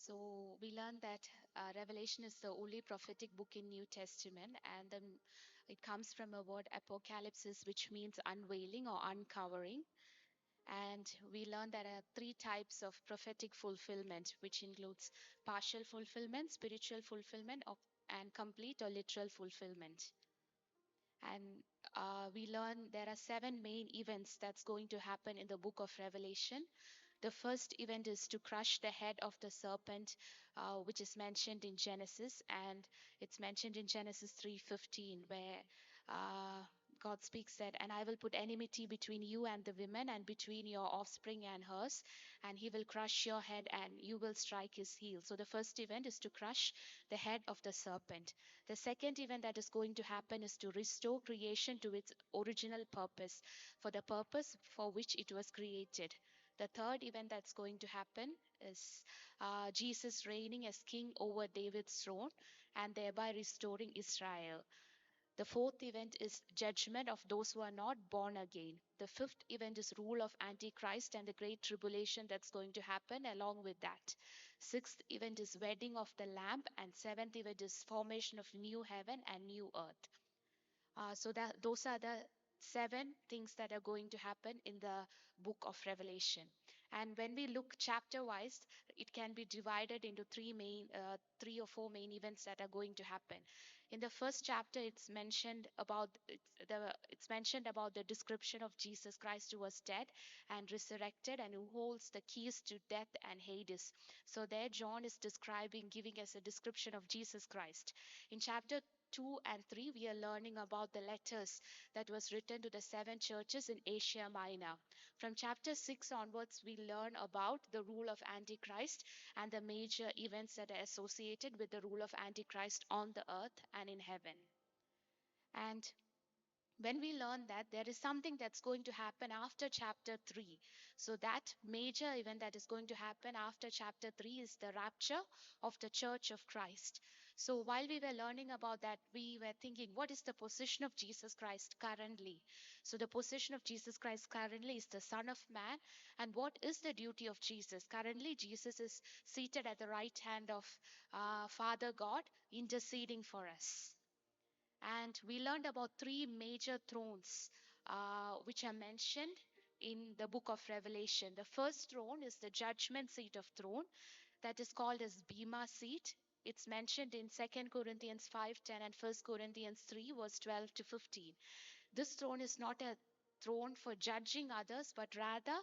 So we learned that Revelation is the only prophetic book in New Testament, and then it comes from a word apocalypsis, which means unveiling or uncovering. And we learned there are three types of prophetic fulfillment, which includes partial fulfillment, spiritual fulfillment, and complete or literal fulfillment. And we learn there are 7 main events that's going to happen in the book of Revelation. The first event is to crush the head of the serpent, which is mentioned in Genesis, and it's mentioned in Genesis 3:15, where uh, God speaks that, and I will put enmity between you and the women, and between your offspring and hers, and he will crush your head, and you will strike his heel. So the first event is to crush the head of the serpent. The second event that is going to happen is to restore creation to its original purpose, for the purpose for which it was created. The third event that's going to happen is Jesus reigning as king over David's throne and thereby restoring Israel. The fourth event is judgment of those who are not born again. The fifth event is rule of Antichrist and the great tribulation that's going to happen along with that. Sixth event is wedding of the Lamb, and seventh event is formation of new heaven and new earth. So that those are the 7 things that are going to happen in the book of Revelation. And when we look chapter wise, it can be divided into 3 or 4 main events that are going to happen. In the first chapter, it's mentioned about the description of Jesus Christ, who was dead and resurrected, and who holds the keys to death and Hades. So there, John is giving us a description of Jesus Christ. In chapter 2 and 3, we are learning about the letters that was written to the 7 churches in Asia Minor. From chapter 6 onwards, we learn about the rule of Antichrist and the major events that are associated with the rule of Antichrist on the earth and in heaven. And when we learn that there is something that's going to happen after chapter 3, so that major event that is going to happen after chapter 3 is the rapture of the church of Christ. So while we were learning about that, we were thinking, what is the position of Jesus Christ currently? So the position of Jesus Christ currently is the Son of Man. And what is the duty of Jesus? Currently, Jesus is seated at the right hand of Father God, interceding for us. And we learned about 3 major thrones, which are mentioned in the book of Revelation. The first throne is the judgment seat of throne, that is called as Bema seat. It's mentioned in 2 Corinthians 5:10 and 1 Corinthians 3, verse 12 to 15. This throne is not a throne for judging others, but rather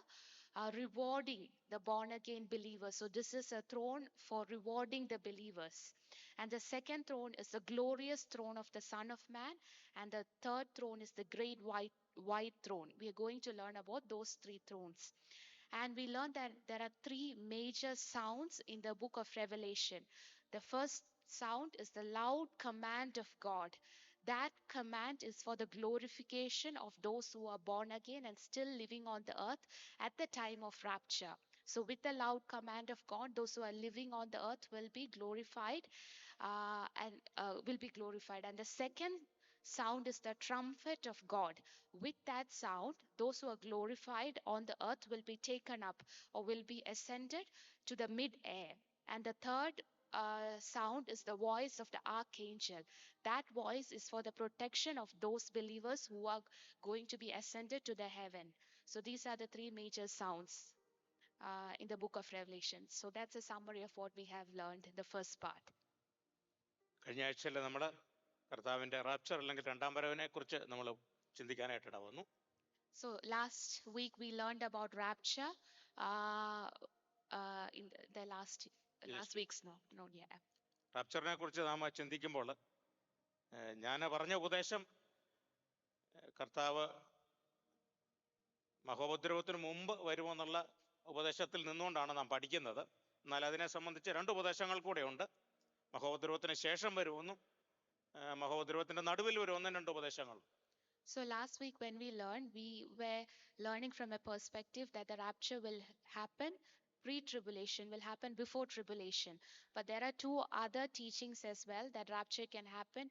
rewarding the born again believers. So, this is a throne for rewarding the believers. And the second throne is the glorious throne of the Son of Man. And the third throne is the great white throne. We are going to learn about those 3 thrones. And we learned that there are 3 major sounds in the book of Revelation. The first sound is the loud command of God. That command is for the glorification of those who are born again and still living on the earth at the time of rapture. So, with the loud command of God, those who are living on the earth will be glorified, and will be glorified. And the second sound is the trumpet of God. With that sound, those who are glorified on the earth will be taken up or will be ascended to the mid-air. And the third sound is the voice of the archangel. That voice is for the protection of those believers who are going to be ascended to the heaven. So these are the 3 major sounds in the book of Revelation. So that's a summary of what we have learned in the first part. കഴിഞ്ഞ ആഴ്ചയിൽ നമ്മൾ കർത്താവിൻ്റെ rapture അല്ലെങ്കിൽ രണ്ടാം വരവിനെ കുറിച്ച് നമ്മൾ ചിന്തിക്കാനായിട്ടിട വന്നു. So last week we learned about rapture in the last week's no yeah. റാപ്ചറിനെ കുറിച്ച് നാം ചിന്തിക്കുമ്പോൾ ഞാൻ പറഞ്ഞ ഉപദേശം കർത്താവ് മഹോപദ്രവത്തിന് മുമ്പ് വരുമെന്നുള്ള ഉപദേശത്തിൽ നിന്നുകൊണ്ടാണ് നാം പഠിക്കുന്നത്. എന്നാൽ അതിനെ സംബന്ധിച്ച് 2 ഉപദേശങ്ങൾ കൂടെയുണ്ട്. മഹോപദ്രവത്തിന് ശേഷം വരുമെന്നും മഹോപദ്രവത്തിന്റെ നടുവിൽ വരുമെന്നും 2 ഉപദേശങ്ങൾ. So last week when we learned, we were learning from a perspective that the rapture will happen pre-tribulation, will happen before tribulation. But there are 2 other teachings as well, that rapture can happen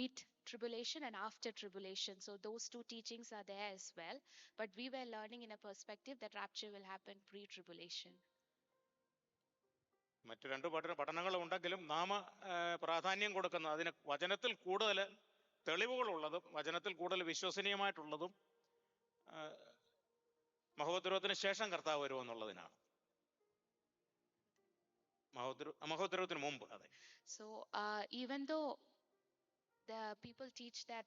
mid-tribulation and after tribulation. So those 2 teachings are there as well. But we were learning in a perspective that rapture will happen pre-tribulation. മറ്റു രണ്ട് പഠനങ്ങളും ഉണ്ടെങ്കിലും നാം പ്രാധാന്യം കൊടുക്കുന്ന അതിന് വചനത്തിൽ കൂടുതൽ തെളിവുകളുള്ളതും വചനത്തിൽ കൂടുതൽ വിശ്വസനീയമായിട്ടുള്ളതും മഹോദ്രവത്തിന് ശേഷം കർത്താവ് വരുമെന്നുള്ളതിനാണ്. മഹോദ്രവത്തിന് മുമ്പ്. അതെ. So even though the people teach that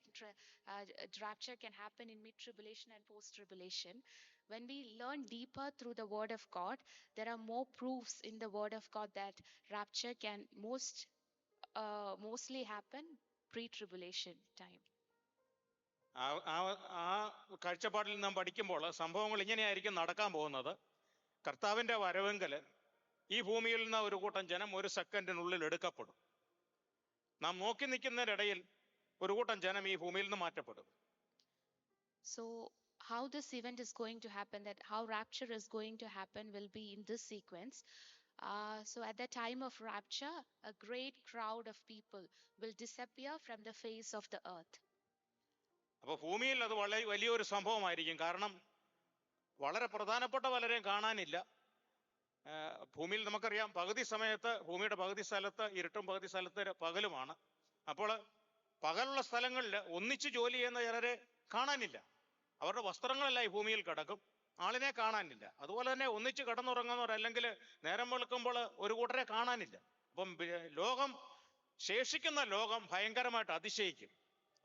rapture can happen in mid-tribulation and post-tribulation, when we learn deeper through the word of God, there are more proofs in the word of God that rapture can mostly happen pre-tribulation time. ആ കാഴ്ചപ്പാടിൽ നാം പഠിക്കുമ്പോൾ സംഭവങ്ങൾ ഇങ്ങനെയായിരിക്കും നടക്കാൻ പോകുന്നത്. കർത്താവിന്റെ വരവെങ്കിൽ ഈ ഭൂമിയിൽ നിന്ന് ഒരു കൂട്ടം ജനം ഒരു സെക്കൻഡിനുള്ളിൽ എടുക്കപ്പെടും. നാം നോക്കി നിൽക്കുന്നതിനിടയിൽ ഒരു കൂട്ടം ജനം ഈ ഭൂമിയിൽ നിന്ന് മാറ്റപ്പെടും. So how this event is going to happen, that how rapture is going to happen, will be in this sequence. So at the time of rapture, a great crowd of people will disappear from the face of the earth. അപ്പോൾ ഭൂമിയിൽ അത് വളരെ വലിയൊരു സംഭവമായിരിക്കും. കാരണം വളരെ പ്രധാനപ്പെട്ട പലരെയും കാണാനില്ല. ഭൂമിയിൽ നമുക്കറിയാം പകുതി സമയത്ത് ഭൂമിയുടെ പകുതി സ്ഥലത്ത് ഇരുട്ടും പകുതി സ്ഥലത്ത് പകലുമാണ്. അപ്പോൾ പകലുള്ള സ്ഥലങ്ങളിൽ ഒന്നിച്ച് ജോലി ചെയ്യുന്ന ചിലരെ കാണാനില്ല. അവരുടെ വസ്ത്രങ്ങളെല്ലാം ഈ ഭൂമിയിൽ കിടക്കും, ആളിനെ കാണാനില്ല. അതുപോലെ തന്നെ ഒന്നിച്ച് കിടന്നുറങ്ങുന്നവർ അല്ലെങ്കിൽ നേരം വെളുക്കുമ്പോൾ ഒരു കൂട്ടരെ കാണാനില്ല. അപ്പം ശേഷിക്കുന്ന ലോകം ഭയങ്കരമായിട്ട് അതിശയിക്കും.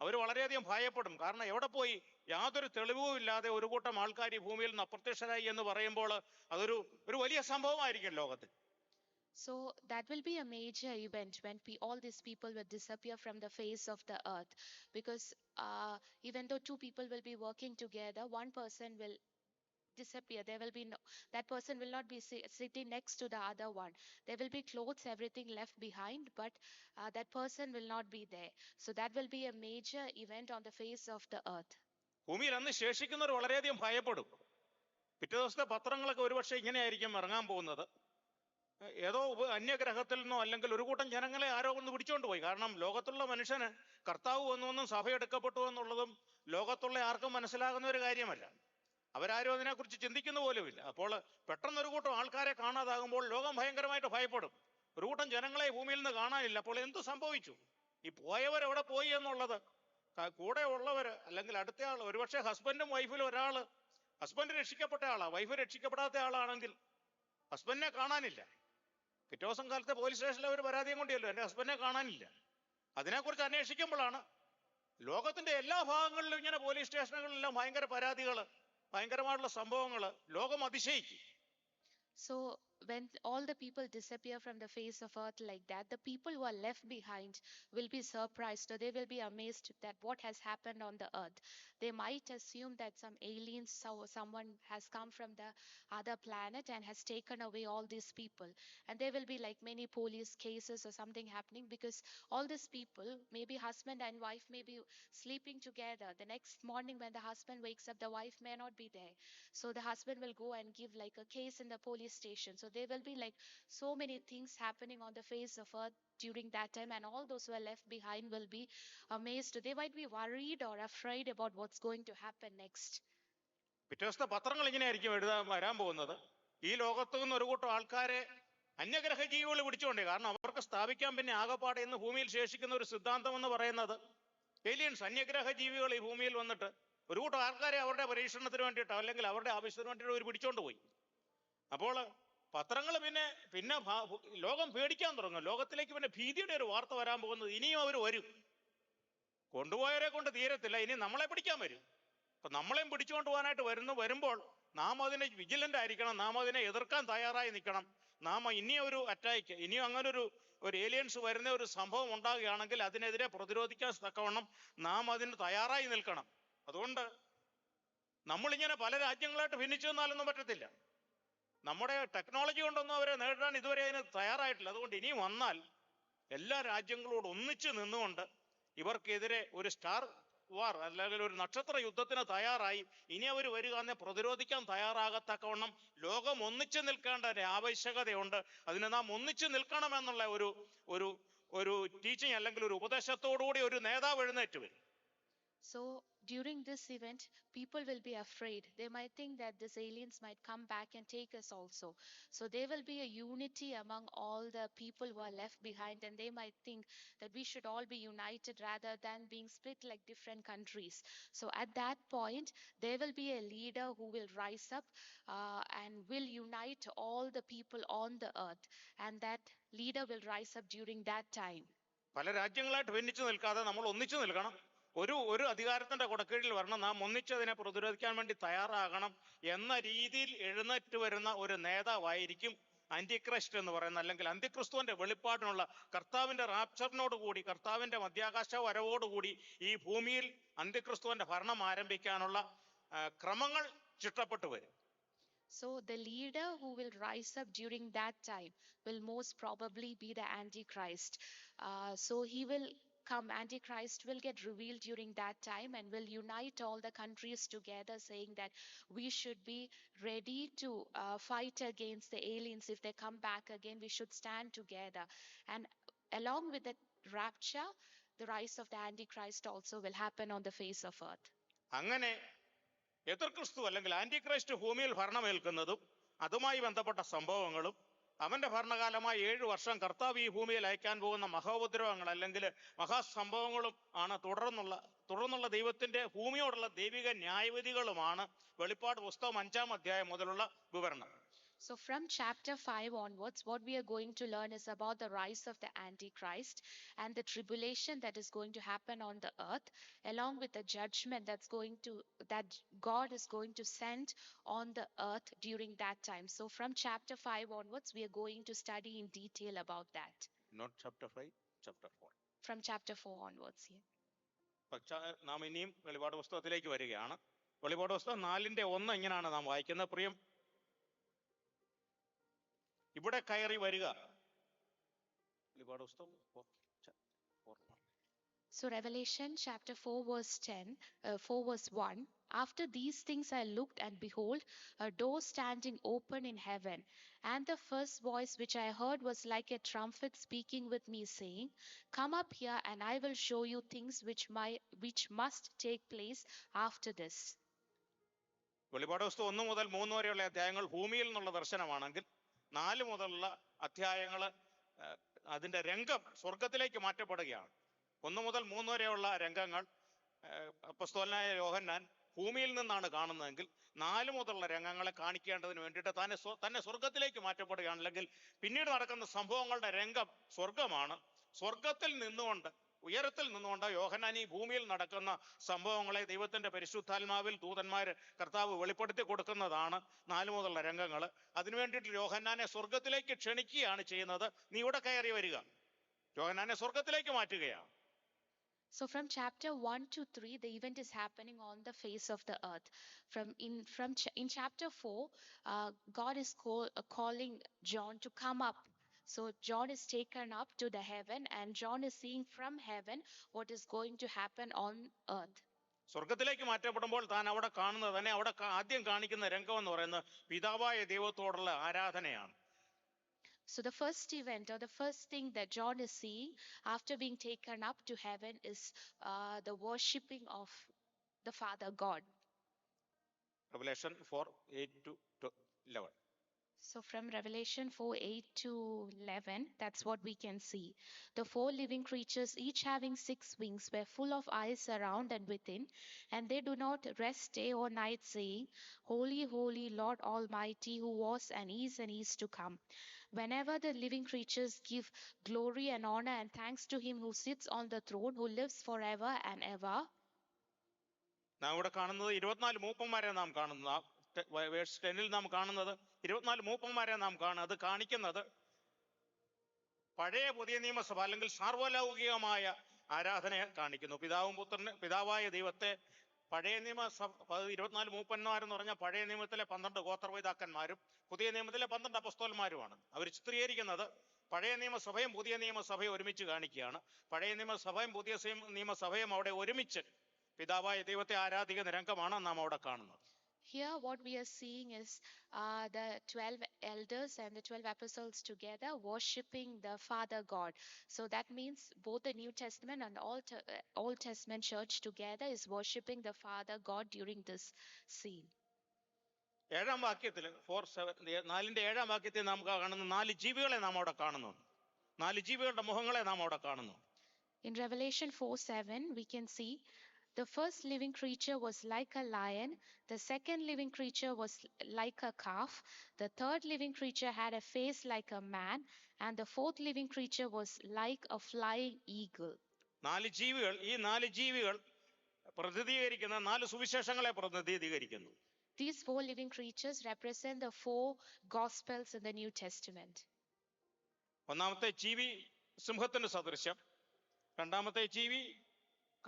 അവർ വളരെയധികം ഭയപ്പെടും. കാരണം എവിടെ പോയി, യാതൊരു തെളിവും ഇല്ലാതെ ഒരു കൂട്ടം ആൾക്കാർ ഈ ഭൂമിയിൽ നിന്ന് അപ്രത്യക്ഷരായി എന്ന് പറയുമ്പോൾ അതൊരു വലിയ സംഭവമായിരിക്കും ലോകത്തിൽ. So that will be a major event when all these people will disappear from the face of the earth, because even though two people will be working together, one person will disappear. There will be that person will not be sitting next to the other one. There will be clothes, everything left behind, but that person will not be there. So that will be a major event on the face of the earth. ഭൂമിയിൽ അന്ന് ശേഷിക്കുന്നവർ വളരെയധികം ഭയപ്പെടും. പിറ്റേ ദിവസത്തെ പത്രങ്ങളൊക്കെ ഒരുപക്ഷെ ഇങ്ങനെയായിരിക്കും ഇറങ്ങാൻ പോകുന്നത്. ഏതോ അന്യഗ്രഹത്തിൽ നിന്നോ അല്ലെങ്കിൽ ഒരു കൂട്ടം ജനങ്ങളെ ആരോ ഒന്ന് പിടിച്ചോണ്ട് പോയി. കാരണം ലോകത്തുള്ള മനുഷ്യന് കർത്താവ് വന്നുവെന്നും സഭയെടുക്കപ്പെട്ടു എന്നുള്ളതും ലോകത്തുള്ള ആർക്കും മനസ്സിലാകുന്ന ഒരു കാര്യമല്ല. അവരാരും അതിനെക്കുറിച്ച് ചിന്തിക്കുന്ന പോലുമില്ല. അപ്പോൾ പെട്ടെന്നൊരു കൂട്ടം ആൾക്കാരെ കാണാതാകുമ്പോൾ ലോകം ഭയങ്കരമായിട്ട് ഭയപ്പെടും. ഒരു കൂട്ടം ജനങ്ങളെ ഭൂമിയിൽ നിന്ന് കാണാനില്ല. അപ്പോൾ എന്ത് സംഭവിച്ചു, ഈ പോയവരെവിടെ പോയി എന്നുള്ളത് കൂടെ ഉള്ളവര് അല്ലെങ്കിൽ അടുത്തയാൾ, ഒരുപക്ഷെ ഹസ്ബൻഡും വൈഫിലും ഒരാള്, ഹസ്ബൻഡ് രക്ഷിക്കപ്പെട്ട ആളാ, വൈഫ് രക്ഷിക്കപ്പെടാത്ത ആളാണെങ്കിൽ ഹസ്ബൻഡിനെ കാണാനില്ല. പിറ്റേ ദിവസം കാലത്തെ പോലീസ് സ്റ്റേഷനിൽ അവർ പരാതിയും കൊണ്ടല്ലോ, എൻ്റെ ഹസ്ബൻഡിനെ കാണാനില്ല. അതിനെക്കുറിച്ച് അന്വേഷിക്കുമ്പോഴാണ് ലോകത്തിന്റെ എല്ലാ ഭാഗങ്ങളിലും ഇങ്ങനെ പോലീസ് സ്റ്റേഷനുകളിലെല്ലാം ഭയങ്കര പരാതികൾ, ഭയങ്കരമായിട്ടുള്ള സംഭവങ്ങൾ, ലോകം അതിശയിക്കും. So when all the people disappear from the face of earth like that, the people who are left behind will be surprised, or they will be amazed that what has happened on the earth. They might assume that some aliens, someone has come from the other planet and has taken away all these people, and there will be like many police cases or something happening, because all these people, maybe husband and wife, may be sleeping together. The next morning when the husband wakes up, the wife may not be there, so the husband will go and give like a case in the police station. So there will be like so many things happening on the face of earth during that time, and all those who are left behind will be amazed. They might be worried or afraid about what's going to happen next. പിറ്റേ ദിവസത്തെ പത്രങ്ങൾ ഇങ്ങനെയായിരിക്കും വരാൻ പോകുന്നത്. ഈ ലോകത്തു നിന്ന് ഒരു കൂട്ടം ആൾക്കാരെ അന്യഗ്രഹ ജീവികൾ പിടിച്ചുകൊണ്ടേ. കാരണം അവർക്ക് സ്ഥാപിക്കാൻ പിന്നെ ആകപ്പാടെ ഇന്ന് ഭൂമിയിൽ ശേഷിക്കുന്ന ഒരു സിദ്ധാന്തം എന്ന് പറയുന്നത് ഏലിയൻസ്, അന്യഗ്രഹ ജീവികൾ ഈ ഭൂമിയിൽ വന്നിട്ട് ഒരു കൂട്ടം ആൾക്കാരെ അവരുടെ പരീക്ഷണത്തിന് വേണ്ടിയിട്ടോ അല്ലെങ്കിൽ അവരുടെ ആവശ്യത്തിന് വേണ്ടിയിട്ടോ അവർ പിടിച്ചോണ്ട് പോയി. അപ്പോൾ പത്രങ്ങൾ പിന്നെ ലോകം പേടിക്കാൻ തുടങ്ങും. ലോകത്തിലേക്ക് പിന്നെ ഭീതിയുടെ ഒരു വാർത്ത വരാൻ പോകുന്നത്, ഇനിയും അവർ വരും, കൊണ്ടുപോയവരെ കൊണ്ട് തീരത്തില്ല, ഇനി നമ്മളെ പിടിക്കാൻ വരും. അപ്പൊ നമ്മളെയും പിടിച്ചുകൊണ്ട് പോകാനായിട്ട് വരുമ്പോൾ നാം അതിനെ വിജിലന്റ് ആയിരിക്കണം, നാം അതിനെ എതിർക്കാൻ തയ്യാറായി നിൽക്കണം. നാം ഇനിയും ഒരു അറ്റാക്ക്, ഇനിയും അങ്ങനൊരു ഏലിയൻസ് വരുന്ന ഒരു സംഭവം ഉണ്ടാകുകയാണെങ്കിൽ അതിനെതിരെ പ്രതിരോധിക്കാൻ തക്കവണ്ണം നാം അതിന് തയ്യാറായി നിൽക്കണം. അതുകൊണ്ട് നമ്മളിങ്ങനെ പല രാജ്യങ്ങളായിട്ട് ഭിന്നിച്ചു നിന്നാലൊന്നും പറ്റത്തില്ല. നമ്മുടെ ടെക്നോളജി കൊണ്ടൊന്നും അവരെ നേരിടാൻ ഇതുവരെ അതിന് തയ്യാറായിട്ടില്ല. അതുകൊണ്ട് ഇനി വന്നാൽ എല്ലാ രാജ്യങ്ങളോട് ഒന്നിച്ച് നിന്നുകൊണ്ട് ഇവർക്കെതിരെ ഒരു സ്റ്റാർ വാർ അല്ലെങ്കിൽ ഒരു നക്ഷത്ര യുദ്ധത്തിന് തയ്യാറായി ഇനി അവർ വരിക എന്നെ പ്രതിരോധിക്കാൻ തയ്യാറാകത്തക്കവണ്ണം ലോകം ഒന്നിച്ചു നിൽക്കേണ്ട ഒരു ആവശ്യകതയുണ്ട്. അതിന് നാം ഒന്നിച്ചു നിൽക്കണമെന്നുള്ള ഒരു ടീച്ചിങ് അല്ലെങ്കിൽ ഒരു ഉപദേശത്തോടുകൂടി ഒരു നേതാവ് എഴുന്നേറ്റ് വരും. So during this event, people will be afraid. They might think that these aliens might come back and take us also. So there will be a unity among all the people who are left behind, and they might think that we should all be united rather than being split like different countries. So at that point, there will be a leader who will rise up and will unite all the people on the earth, and that leader will rise up during that time. പല രാജ്യങ്ങളായിട്ട് ഭിന്നിച്ചു നിൽക്കാതെ നമ്മൾ ഒന്നിച്ചു നിൽക്കണം. ഒരു അധികാരത്തിന്റെ കുടക്കീഴിൽ വരണം. നാം ഒന്നിച്ചതിനെ പ്രതിരോധിക്കാൻ വേണ്ടി തയ്യാറാകണം എന്ന രീതിയിൽ എഴുന്നേറ്റ് വരുന്ന ഒരു നേതാവായിരിക്കും ആന്റിക്രൈസ്റ്റ് എന്ന് പറയുന്ന, അല്ലെങ്കിൽ അന്തിക്രിസ്തുവിന്റെ വെളിപ്പാടിനുള്ള കർത്താവിന്റെ റാപ്ചറിനോട് കൂടി, കർത്താവിന്റെ മധ്യാകാശ വരവോടുകൂടി ഈ ഭൂമിയിൽ അന്തിക്രിസ്തുവിന്റെ ഭരണം ആരംഭിക്കാനുള്ള ക്രമങ്ങൾ ചിട്ടപ്പെട്ടു വരും. So the leader who will rise up during that time will most probably be the Antichrist. So he will come, Antichrist will get revealed during that time and will unite all the countries together, saying that we should be ready to fight against the aliens. If they come back again, we should stand together. And along with the rapture, the rise of the Antichrist also will happen on the face of earth. അങ്ങനെ എതിർ ക്രിസ്തു അല്ലെങ്കിൽ Antichrist ഭൂമിയിൽ ഭരണമേൽക്കുന്നതും അതുമായി ബന്ധപ്പെട്ട സംഭവങ്ങളും അവന്റെ ഭരണകാലമായി 7 വർഷം കർത്താവ് ഈ ഭൂമിയിൽ അയക്കാൻ പോകുന്ന മഹോപദ്രവങ്ങൾ അല്ലെങ്കിൽ മഹാസംഭവങ്ങളും ആണ് തുടർന്നുള്ള ദൈവത്തിന്റെ ഭൂമിയോടുള്ള ദൈവിക ന്യായവിധികളുമാണ് വെളിപ്പാട് പുസ്തകം 5-ാം അധ്യായം മുതലുള്ള വിവരണം. So from chapter 5 onwards, what we are going to learn is about the rise of the Antichrist and the tribulation that is going to happen on the earth, along with the judgment that God is going to send on the earth during that time. So from chapter 5 onwards, we are going to study in detail about that. Not chapter 5, chapter 4. From chapter 4 onwards, yeah. പക്ഷേ നാം ഇനിയും വെളിപാട് പുസ്തകത്തിലേക്ക് വരികയാണ്. വെളിപാട് പുസ്തകം 4:1 ഇങ്ങനെയാണ് നാം വായിക്കുന്നത്. പ്രിയം, ഇവിടെ കയറി വരിക. So Revelation chapter 4 verse 1. After these things I looked, and behold, a door standing open in heaven. And the first voice which I heard was like a trumpet speaking with me, saying, Come up here, and I will show you things which must take place after this. വെളിപാട് പുസ്തകം 1 മുതൽ 3 വരെയുള്ള അധ്യായങ്ങൾ ഭൂമിയിൽ നിന്നുള്ള ദർശനമാണെങ്കിൽ 4 മുതലുള്ള അധ്യായങ്ങൾ അതിന്റെ രംഗം സ്വർഗത്തിലേക്ക് മാറ്റപ്പെടുകയാണ്. 1 മുതൽ 3 വരെയുള്ള രംഗങ്ങൾ അപ്പോസ്തലനായ യോഹന്നാൻ ഭൂമിയിൽ നിന്നാണ് കാണുന്നതെങ്കിൽ 4 മുതലുള്ള രംഗങ്ങളെ കാണിക്കേണ്ടതിന് വേണ്ടിയിട്ട് തന്നെ സ്വർഗത്തിലേക്ക് മാറ്റപ്പെടുകയാണ്. അല്ലെങ്കിൽ പിന്നീട് നടക്കുന്ന സംഭവങ്ങളുടെ രംഗം സ്വർഗമാണ്. സ്വർഗത്തിൽ നിന്നുകൊണ്ട്, ഉയരത്തിൽ നിന്നുകൊണ്ട് യോഹന്നാൻ ഈ ഭൂമിയിൽ നടക്കുന്ന സംഭവങ്ങളെ ദൈവത്തിന്റെ പരിശുദ്ധാത്മാവിൽ ദൂതന്മാര് കർത്താവ് വെളിപ്പെടുത്തി കൊടുക്കുന്നതാണ് 4 മുതലുള്ള രംഗങ്ങൾ. അതിനു വേണ്ടിയിട്ട് യോഹന്നാനെ സ്വർഗത്തിലേക്ക് ക്ഷണിക്കുകയാണ് ചെയ്യുന്നത്. നീ ഇവിടെ കയറി വരിക. യോഹന്നാനെ സ്വർഗത്തിലേക്ക് മാറ്റുകയാണ്. So from chapter 1 to 3, the event is happening on the face of the earth. In chapter 4, God is calling John to come up. So John is taken up to the heaven, and John is seeing from heaven what is going to happen on earth. സ്വർഗത്തിലേക്ക് മാറ്റപ്പെടുമ്പോൾ താൻ അവിടെ കാണുന്നത് തന്നെ, അവിടെ ആദ്യം കാണിക്കുന്ന രംഗം എന്ന് പറയുന്നത് പിതാവായ ദൈവത്തോടുള്ള ആരാധനയാണ്. So the first event, or the first thing that John is seeing after being taken up to heaven, is the worshipping of the Father God. Revelation 4:8-11. So from Revelation 4:8 to 11, that's what we can see. The 4 living creatures, each having 6 wings, were full of eyes around and within, and they do not rest day or night, saying, Holy, holy, Lord Almighty, who was and is to come. Whenever the living creatures give glory and honor and thanks to him who sits on the throne, who lives forever and ever. നാം ഇവിടെ കാണുന്നത് 24 മൂപ്പന്മാരെ നാം കാണുന്നു. Verse 10-ൽ നാം കാണുന്നത് 24 മൂപ്പന്മാരെ നാം കാണുന്നത്. അത് കാണിക്കുന്നത് പഴയ പുതിയ നിയമസഭ അല്ലെങ്കിൽ സാർവലൗകികമായ ആരാധനയെ കാണിക്കുന്നു. പിതാവായ ദൈവത്തെ പഴയ നിയമസഭ 24 മൂപ്പന്മാരെന്ന് പറഞ്ഞാൽ പഴയ നിയമത്തിലെ 12 ഗോത്രപിതാക്കന്മാരും പുതിയ നിയമത്തിലെ 12 അപ്പോസ്തലന്മാരുമാണ്. അവർ ചിത്രീകരിക്കുന്നത് പഴയ നിയമസഭയും പുതിയ നിയമസഭയും ഒരുമിച്ച് കാണിക്കുകയാണ്. പഴയ നിയമസഭയും പുതിയ നിയമസഭയും അവിടെ ഒരുമിച്ച് പിതാവായ ദൈവത്തെ ആരാധിക്കുന്ന രംഗമാണ് നാം അവിടെ കാണുന്നത്. Here, what we are seeing is the 12 elders and the 12 apostles together worshiping the Father God. So that means both the New Testament and Old Testament church together is worshiping the Father God during this scene. 7-ാം വാക്യത്തിൽ 4:7 വാക്യത്തിൽ നാം കാണുന്ന 4 ജീവികളെ നാം അവിടെ കാണുന്നു. 4 ജീവികളുടെ മുഖങ്ങളെ നാം അവിടെ കാണുന്നു. In Revelation 4:7, we can see the first living creature was like a lion, the second living creature was like a calf, the third living creature had a face like a man, and the fourth living creature was like a flying eagle. 4 ജീവികൾ, ഈ 4 ജീവികൾ പ്രതിനിധീകരിക്കുന്ന 4 സുവിശേഷങ്ങളെ പ്രതിനിധീകരിക്കുന്നു. These 4 living creatures represent the 4 Gospels in the New Testament. ഒന്നാമത്തെ ജീവി സിംഹത്തിന് സദൃശ്യം, രണ്ടാമത്തെ ജീവി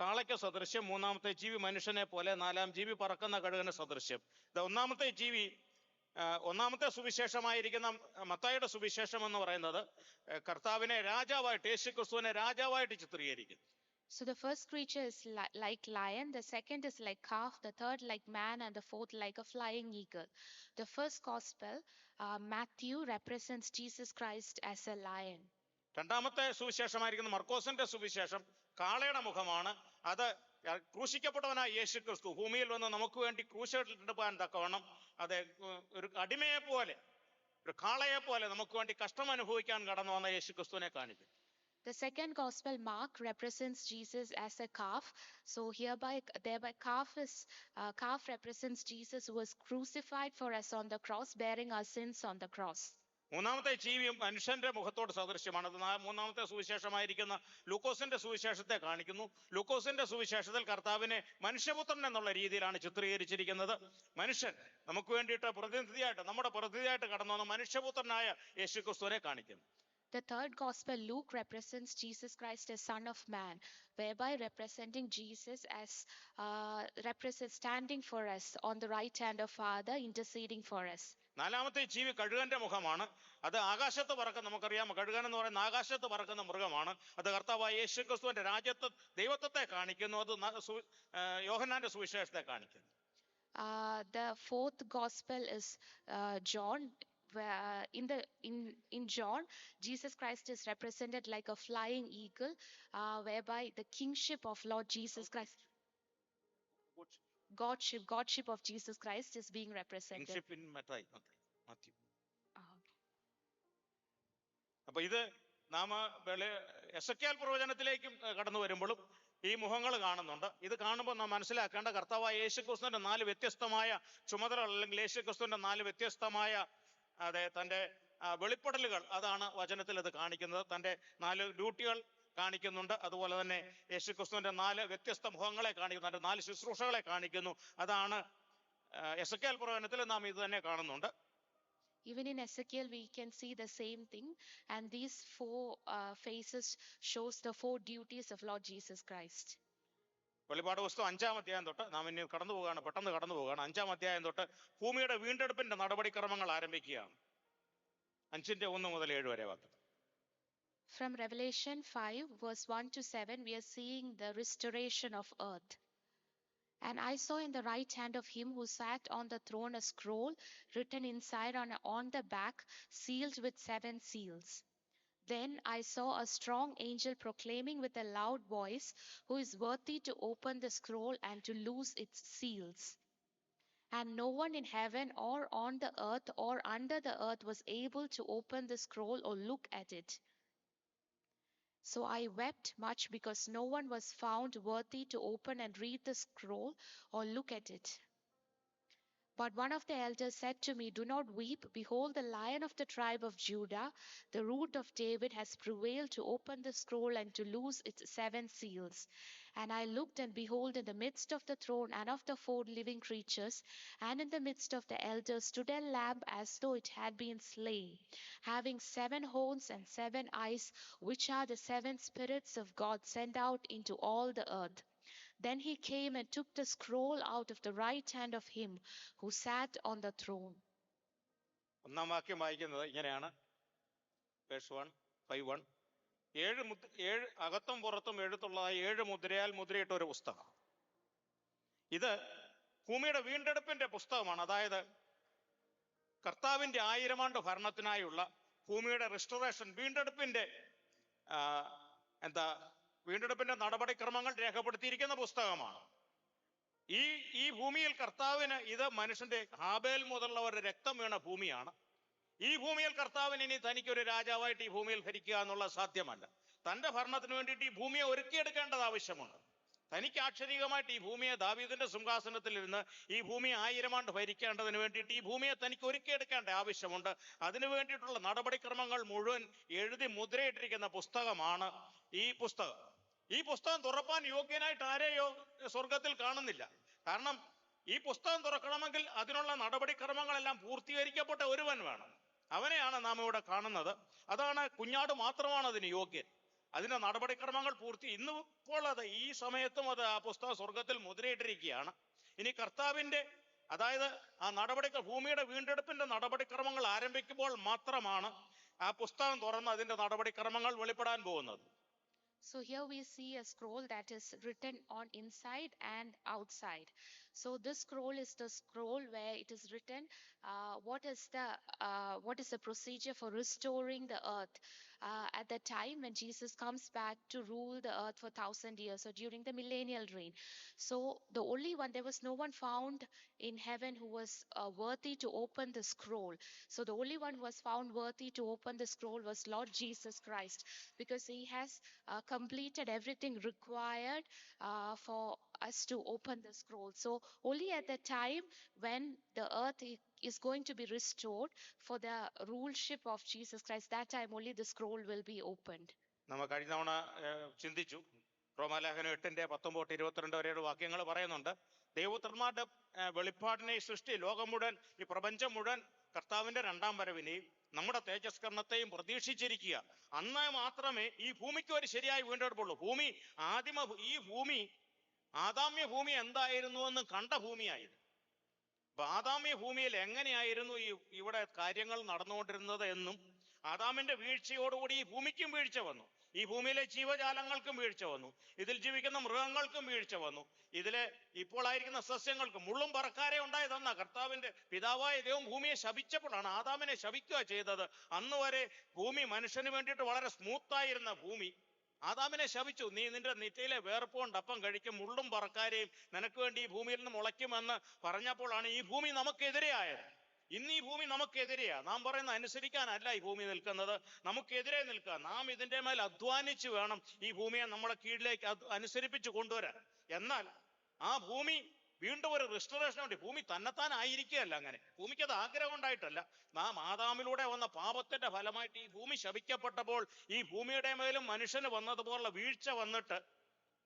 കാളയ്ക്ക് സദൃശ്യം, മൂന്നാമത്തെ ജീവി മനുഷ്യനെ പോലെ, നാലാം ജീവി പറക്കുന്ന കഴുകന് സദൃശ്യം. ഒന്നാമത്തെ സുവിശേഷമായിരിക്കുന്ന മത്തായിയുടെ സുവിശേഷം എന്ന് പറയുന്നത് കർത്താവിനെ രാജാവായിട്ട്, യേശുക്രിസ്തുവിനെ രാജാവായിട്ട് ചിത്രീകരിക്കുന്നു. So the first creature is like lion, the second is like calf, the third like man, and the fourth like a flying eagle. The first gospel, Matthew, represents Jesus Christ as a lion. രണ്ടാമത്തെ സുവിശേഷമായിരിക്കുന്ന മർക്കോസിന്റെ സുവിശേഷം കാളയുടെ മുഖമാണ്. അത് ക്രൂശിക്കപ്പെട്ടവനായ യേശു ക്രിസ്തു ഭൂമിയിൽ വന്ന് നമുക്ക് വേണ്ടി ക്രൂശെടുപ്പാൻ തക്കവണ്ണം അത് ഒരു അടിമയെ പോലെ, ഒരു കാളയെ പോലെ നമുക്ക് വേണ്ടി കഷ്ടം അനുഭവിക്കാൻ കടന്നു വന്ന യേശു ക്രിസ്തുവിനെ കാണിക്കും. The second gospel, Mark, represents Jesus as a calf. So thereby calf represents Jesus who was crucified for us on the cross, bearing our sins on the cross. മൂന്നാമത്തെ ജീവി മനുഷ്യന്റെ മുഖത്തോട് സദൃശ്യമാണ്. അത് മൂന്നാമത്തെ സുവിശേഷമായിരിക്കുന്ന ലൂക്കോസിന്റെ സുവിശേഷത്തെ കാണിക്കുന്നു. ലൂക്കോസിന്റെ സുവിശേഷത്തിൽ കർത്താവിനെ മനുഷ്യപുത്രൻ എന്നുള്ള രീതിയിലാണ് ചിത്രീകരിച്ചിരിക്കുന്നത്. മനുഷ്യൻ നമുക്ക് വേണ്ടിയിട്ട് നമ്മുടെ പ്രതിനിധിയായിട്ട് കടന്നു വന്ന മനുഷ്യപുത്രനായ യേശുക്രിസ്തുവിനെ കാണിക്കുന്നു. The third gospel, Luke, represents Jesus Christ as Son of Man, whereby representing Jesus as standing for us on the right hand of Father, interceding for us. നാലാമത്തെ ജീവി കഴുകന്റെ മുഖമാണ്. അത് ആകാശത്ത് പറക്കുന്ന, നമുക്കറിയാം കഴുകൻ എന്ന് പറയുന്ന ആകാശത്ത് പറക്കുന്ന മൃഗമാണ്. അത് കർത്താവായ യേശുക്രിസ്തുവിന്റെ ദൈവത്വത്തെ കാണിക്കുന്നു. അത് യോഹന്നാന്റെ സുവിശേഷത്തെ കാണിക്കുന്നു. The fourth gospel is John. In John, Jesus Christ is represented like a flying eagle, whereby the kingship of Lord Jesus Christ, Godship of Jesus Christ is being represented. Kingship in Matthew. അപ്പൊ ഇത് നാം Ezekiel പ്രവചനത്തിലേക്കും കടന്നു വരുമ്പോഴും ഈ മുഖങ്ങൾ കാണുന്നുണ്ട്. ഇത് കാണുമ്പോൾ നാം മനസ്സിലാക്കേണ്ട കർത്താവായ യേശുക്രിസ്തുവിന്റെ 4 വ്യത്യസ്തമായ ചുമതലകൾ, അല്ലെങ്കിൽ യേശുക്രിസ്തുവിന്റെ 4 വ്യത്യസ്തമായ തന്റെ വെളിപ്പെടലുകൾ, അതാണ് വചനത്തിൽ അത് കാണിക്കുന്നത്. തന്റെ 4 ഡ്യൂട്ടികൾ കാണിക്കുന്നുണ്ട്. അതുപോലെ തന്നെ യേശുക്രിസ്തുവിന്റെ 4 വ്യത്യസ്ത മുഖങ്ങളെ കാണിക്കുന്നു, തന്റെ 4 ശുശ്രൂഷകളെ കാണിക്കുന്നു. അതാണ് എസെക്കിയേൽ പ്രവചനത്തിൽ നാം ഇത് തന്നെ കാണുന്നുണ്ട്. Even in Ezekiel, we can see the same thing, and these 4 faces shows the 4 duties of Lord Jesus Christ. വെളിപ്പാട് പുസ്തകം 5-ാം അധ്യായം തൊട്ട് നാം ഇനി പെട്ടെന്ന് കടന്നു പോവുകയാണ്. 5-ാം അധ്യായം തൊട്ട് ഭൂമിയുടെ വീണ്ടെടുപ്പിന്റെ നടപടിക്രമങ്ങൾ ആരംഭിക്കുകയാണ്. 5:1 മുതൽ 7 വരെ വാക്യം. From Revelation 5 verse 1 to 7, we are seeing the restoration of earth. And I saw in the right hand of him who sat on the throne a scroll written inside on the back, sealed with 7 seals. Then I saw a strong angel proclaiming with a loud voice, "Who is worthy to open the scroll and to loose its seals?" And no one in heaven or on the earth or under the earth was able to open the scroll or look at it. So I wept much because no one was found worthy to open and read the scroll or look at it. But one of the elders said to me, "Do not weep. Behold, the Lion of the tribe of Judah, the Root of David, has prevailed to open the scroll and to loose its 7 seals." And I looked, and behold, in the midst of the throne and of the 4 living creatures, and in the midst of the elders, stood a lamb as though it had been slain, having 7 horns and 7 eyes, which are the 7 spirits of God sent out into all the earth. Then he came and took the scroll out of the right hand of him who sat on the throne. ഒന്നാം വാക്യം വായിക്കുന്നത് ഇങ്ങനെയാണ്. Verse 1, 5:1. 7 അകത്തും പുറത്തും എഴുത്തുള്ളതായ 7 മുദ്രയാൽ മുദ്രയിട്ട ഒരു പുസ്തകം. ഇത് ഭൂമിയുടെ വീണ്ടെടുപ്പിന്റെ പുസ്തകമാണ്. അതായത് കർത്താവിന്റെ 1000 ആണ്ട് ഭരണത്തിനായുള്ള ഭൂമിയുടെ റിസ്റ്റോറേഷൻ, വീണ്ടെടുപ്പിന്റെ വീണ്ടെടുപ്പിന്റെ നടപടിക്രമങ്ങൾ രേഖപ്പെടുത്തിയിരിക്കുന്ന പുസ്തകമാണ്. ഈ ഭൂമിയിൽ കർത്താവിന്, ഇത് മനുഷ്യന്റെ ഹാബേൽ മുതലുള്ളവരുടെ രക്തം വീണ ഭൂമിയാണ്. ഈ ഭൂമിയിൽ കർത്താവിന് ഇനി തനിക്കൊരു രാജാവായിട്ട് ഈ ഭൂമിയിൽ ഭരിക്കുക എന്നുള്ളത് സാധ്യമല്ല. തന്റെ ഭരണത്തിന് വേണ്ടിയിട്ട് ഈ ഭൂമിയെ ഒരുക്കിയെടുക്കേണ്ടത് ആവശ്യമുണ്ട്. തനിക്ക് ആക്ഷരികമായിട്ട് ഈ ഭൂമിയെ, ദാവീദിന്റെ സിംഹാസനത്തിൽ ഇരുന്ന് ഈ ഭൂമിയെ 1000 ആണ്ട് ഭരിക്കേണ്ടതിന് വേണ്ടിയിട്ട് ഈ ഭൂമിയെ തനിക്ക് ഒരുക്കിയെടുക്കേണ്ട ആവശ്യമുണ്ട്. അതിനു വേണ്ടിയിട്ടുള്ള നടപടിക്രമങ്ങൾ മുഴുവൻ എഴുതി മുദ്രയിട്ടിരിക്കുന്ന പുസ്തകമാണ് ഈ പുസ്തകം. ഈ പുസ്തകം തുറപ്പാൻ യോഗ്യനായിട്ട് ആരെയോ സ്വർഗത്തിൽ കാണുന്നില്ല. കാരണം ഈ പുസ്തകം തുറക്കണമെങ്കിൽ അതിനുള്ള നടപടിക്രമങ്ങളെല്ലാം പൂർത്തീകരിക്കപ്പെട്ട ഒരുവൻ വേണം. അവനെയാണ് നാം ഇവിടെ കാണുന്നത്. അതാണ്, കുഞ്ഞാട് മാത്രമാണ് അതിന് യോഗ്യൻ. അതിന്റെ നടപടിക്രമങ്ങൾ ഇപ്പോൾ അത് ഈ സമയത്തും അത് ആ പുസ്തകം സ്വർഗത്തിൽ മുദ്രയിട്ടിരിക്കുകയാണ്. ഇനി കർത്താവിന്റെ, അതായത് ഭൂമിയുടെ വീണ്ടെടുപ്പിന്റെ നടപടിക്രമങ്ങൾ ആരംഭിക്കുമ്പോൾ മാത്രമാണ് ആ പുസ്തകം തുറന്ന് അതിന്റെ നടപടിക്രമങ്ങൾ വെളിപ്പെടാൻ പോകുന്നത്. So here we see a scroll that is written on inside and outside. So this scroll is the scroll where it is written what is the procedure for restoring the earth at the time when Jesus comes back to rule the earth for 1,000 years, or during the millennial reign. So the only one, there was no one found in heaven who was worthy to open the scroll. So the only one who was found worthy to open the scroll was Lord Jesus Christ, because he has completed everything required for us to open the scroll. So only at the time when the earth is going to be restored for the ruleship of Jesus Christ, that time only the scroll will be opened. നമ്മൾ കഴിഞ്ഞ തവണ ചിന്തിച്ചു, റോമാലേഖനം 8:19-22 വരെയുള്ള വാക്യങ്ങൾ പറയുന്നുണ്ട്, ദൈവപുത്രന്മാരുടെ വെളിപ്പാടിനെ, സൃഷ്ടി, ലോകം മുഴുവൻ, ഈ പ്രപഞ്ചം മുഴുവൻ കർത്താവിന്റെ 2ാം വരവിനെയും നമ്മുടെ തേജസ്കരണത്തെയും പ്രതീക്ഷിച്ചിരിക്കുക. അന്ന് മാത്രമേ ഈ ഭൂമിക്ക് ഒരു ശരിയായ വീണ്ടെടുപ്പുള്ളൂ. ഈ ഭൂമി ആദാമ്യ ഭൂമി എന്തായിരുന്നു എന്ന് കണ്ട ഭൂമിയായിരുന്നു. അപ്പൊ ആദാമ്യ ഭൂമിയിൽ എങ്ങനെയായിരുന്നു ഇവിടെ കാര്യങ്ങൾ നടന്നുകൊണ്ടിരുന്നത് എന്നും, ആദാമിന്റെ വീഴ്ചയോടുകൂടി ഈ ഭൂമിക്കും വീഴ്ച വന്നു, ഈ ഭൂമിയിലെ ജീവജാലങ്ങൾക്കും വീഴ്ച വന്നു, ഇതിൽ ജീവിക്കുന്ന മൃഗങ്ങൾക്കും വീഴ്ച വന്നു, ഇതിലെ ഇപ്പോൾ ആയിരിക്കുന്ന സസ്യങ്ങൾക്കും. മുള്ളും പറക്കാരെ ഉണ്ടായതെന്ന കർത്താവിന്റെ പിതാവായ ദൈവം ഭൂമിയെ ശപിച്ചപ്പോഴാണ്, ആദാമിനെ ശപിക്കുക ചെയ്തത്. അന്ന് വരെ ഭൂമി മനുഷ്യന് വേണ്ടിയിട്ട് വളരെ സ്മൂത്തായിരുന്ന ഭൂമി ആദാമിനെ ശപിച്ചു. നീ നിന്റെ നെറ്റിയിലെ വേർപ്പ് കൊണ്ട് അപ്പം കഴിക്കും, മുള്ളും പറക്കാരെയും നിനക്ക് വേണ്ടി ഈ ഭൂമിയിൽ നിന്ന് മുളയ്ക്കുമെന്ന് പറഞ്ഞപ്പോഴാണ് ഈ ഭൂമി നമുക്കെതിരെയായത്. ഇന്ന് ഈ ഭൂമി നമുക്കെതിരെയാ. നാം പറയുന്ന അനുസരിക്കാനല്ല ഈ ഭൂമി നിൽക്കുന്നത്, നമുക്കെതിരെ നിൽക്കുക. നാം ഇതിന്റെ മേൽ അധ്വാനിച്ച് വേണം ഈ ഭൂമിയെ നമ്മുടെ കീഴിലേക്ക് അനുസരിപ്പിച്ച് കൊണ്ടുവരാൻ. എന്നാൽ ആ ഭൂമി വീണ്ടും ഒരു റിസ്റ്റോറേഷൻ ഉണ്ട്. ഭൂമി തന്നെത്താൻ ആയിരിക്കുകയല്ല. അങ്ങനെ ഭൂമിക്ക് അത് ആഗ്രഹം ഉണ്ടായിട്ടല്ല. നാം ആദാമിലൂടെ വന്ന പാപത്തിന്റെ ഫലമായിട്ട് ഈ ഭൂമി ശപിക്കപ്പെട്ടപ്പോൾ ഈ ഭൂമിയുടെ മേലും മനുഷ്യന് വന്നതുപോലുള്ള വീഴ്ച വന്നിട്ട്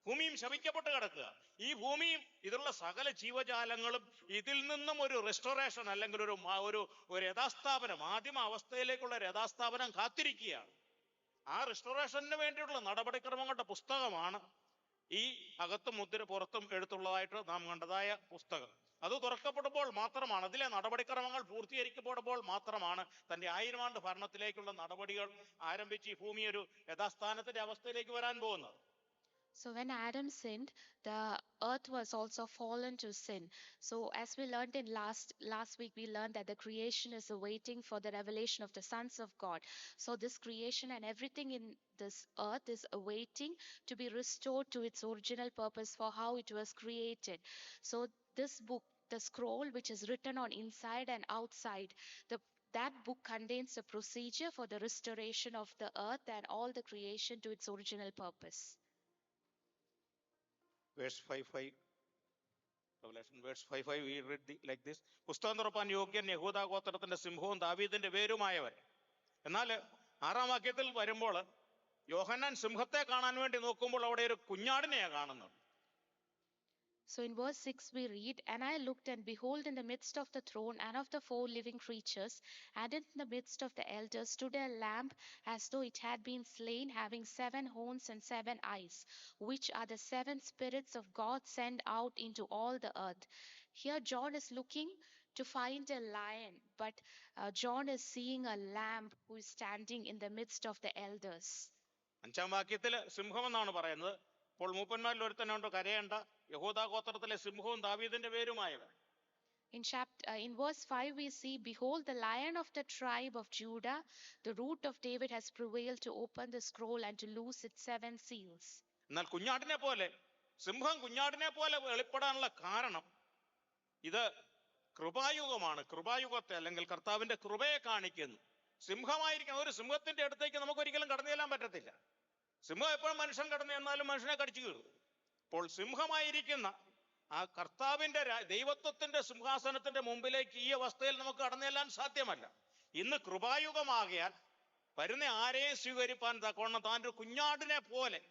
ഭൂമിയും ശപിക്കപ്പെട്ട് കിടക്കുക. ഈ ഭൂമിയും ഇതിലുള്ള സകല ജീവജാലങ്ങളും ഇതിൽ നിന്നും ഒരു റെസ്റ്റോറേഷൻ, അല്ലെങ്കിൽ ഒരു യഥാസ്ഥാപനം, ആദിമ അവസ്ഥയിലേക്കുള്ള ഒരു യഥാസ്ഥാപനം കാത്തിരിക്കുകയാണ്. ആ റെസ്റ്റോറേഷന് വേണ്ടിയുള്ള നടപടിക്രമങ്ങളുടെ പുസ്തകമാണ് ഈ അകത്തും മുദ്ര പുറത്തും എഴുത്തുള്ളതായിട്ട് നാം കണ്ടതായ പുസ്തകം. അത് തുറക്കപ്പെടുമ്പോൾ മാത്രമാണ്, അതിലെ നടപടിക്രമങ്ങൾ പൂർത്തീകരിക്കപ്പെടുമ്പോൾ മാത്രമാണ് തന്റെ 1000 ആണ്ട് ഭരണത്തിലേക്കുള്ള നടപടികൾ ആരംഭിച്ച് ഈ ഭൂമി ഒരു യഥാസ്ഥാനത്തിന്റെ അവസ്ഥയിലേക്ക് വരാൻ പോകുന്നത്. So when Adam sinned, the earth was also fallen to sin. So as we learned in last week, we learned that the creation is awaiting for the revelation of the sons of God. So this creation and everything in this earth is awaiting to be restored to its original purpose for how it was created. So this book, the scroll which is written on inside and outside, that book contains a procedure for the restoration of the earth and all the creation to its original purpose. Verse 5:5, Revelation verse 5:5, we read like this: പുസ്തകം തുറപ്പാൻ യോഗ്യൻ യഹൂദാ ഗോത്രത്തിന്റെ സിംഹവും ദാവീദിന്റെ വേരുമായവൻ. എന്നാൽ 6ാം വാക്യത്തിൽ വരുമ്പോൾ യോഹന്നാൻ സിംഹത്തെ കാണാൻ വേണ്ടി നോക്കുമ്പോൾ അവിടെ ഒരു കുഞ്ഞാടിനെയാണ് കാണുന്നത്. So in verse 6 we read, "And I looked, and behold, in the midst of the throne and of the 4 living creatures, and in the midst of the elders, stood a lamb as though it had been slain, having 7 horns and 7 eyes, which are the 7 spirits of God sent out into all the earth." Here John is looking to find a lion, but John is seeing a lamb who is standing in the midst of the elders. 5ാം വാക്യത്തിൽ സിംഹം എന്നാണ് പറയുന്നത്. അപ്പോൾ മൂപ്പന്മാരിൽ ഒരുത്തനുണ്ട്, കരയേണ്ട, യഹൂദാ ഗോത്രത്തിലെ സിംഹവും ദാവീദിന്റെ പേരുമായവൻ. In verse 5 we see, behold, the lion of the tribe of Judah, the root of David, has prevailed to open the scroll and to loose its 7 seals. എന്നാൽ കുഞ്ഞാടിനെ പോലെ, സിംഹം കുഞ്ഞാടിനെ പോലെ വെളിപ്പെടാനുള്ള കാരണം ഇത് കൃപായുഗമാണ്. കൃപായുഗത്തെ അല്ലെങ്കിൽ കർത്താവിന്റെ കൃപയെ കാണിക്കുന്നു. സിംഹമായിരിക്കുന്ന ഒരു സിംഹത്തിന്റെ അടുത്തേക്ക് നമുക്ക് ഒരിക്കലും കടന്നു ചെല്ലാൻ പറ്റത്തില്ല. സിംഹം എപ്പോഴും മനുഷ്യൻ കടന്നു ചെന്നാലും മനുഷ്യനെ കടിച്ചു കീറും. അപ്പോൾ സിംഹമായിരിക്കുന്ന ആ കർത്താവിന്റെ ദൈവത്വത്തിന്റെ സിംഹാസനത്തിന്റെ മുമ്പിലേക്ക് ഈ അവസ്ഥയിൽ നമുക്ക് കടന്നു ചെല്ലാൻ സാധ്യമല്ല. ഇന്ന് കൃപായുഗമാകിയാൽ വരുന്ന ആരെയും സ്വീകരിപ്പാൻ തക്കവണ്ണം താൻ ഒരു കുഞ്ഞാടിനെ പോലെ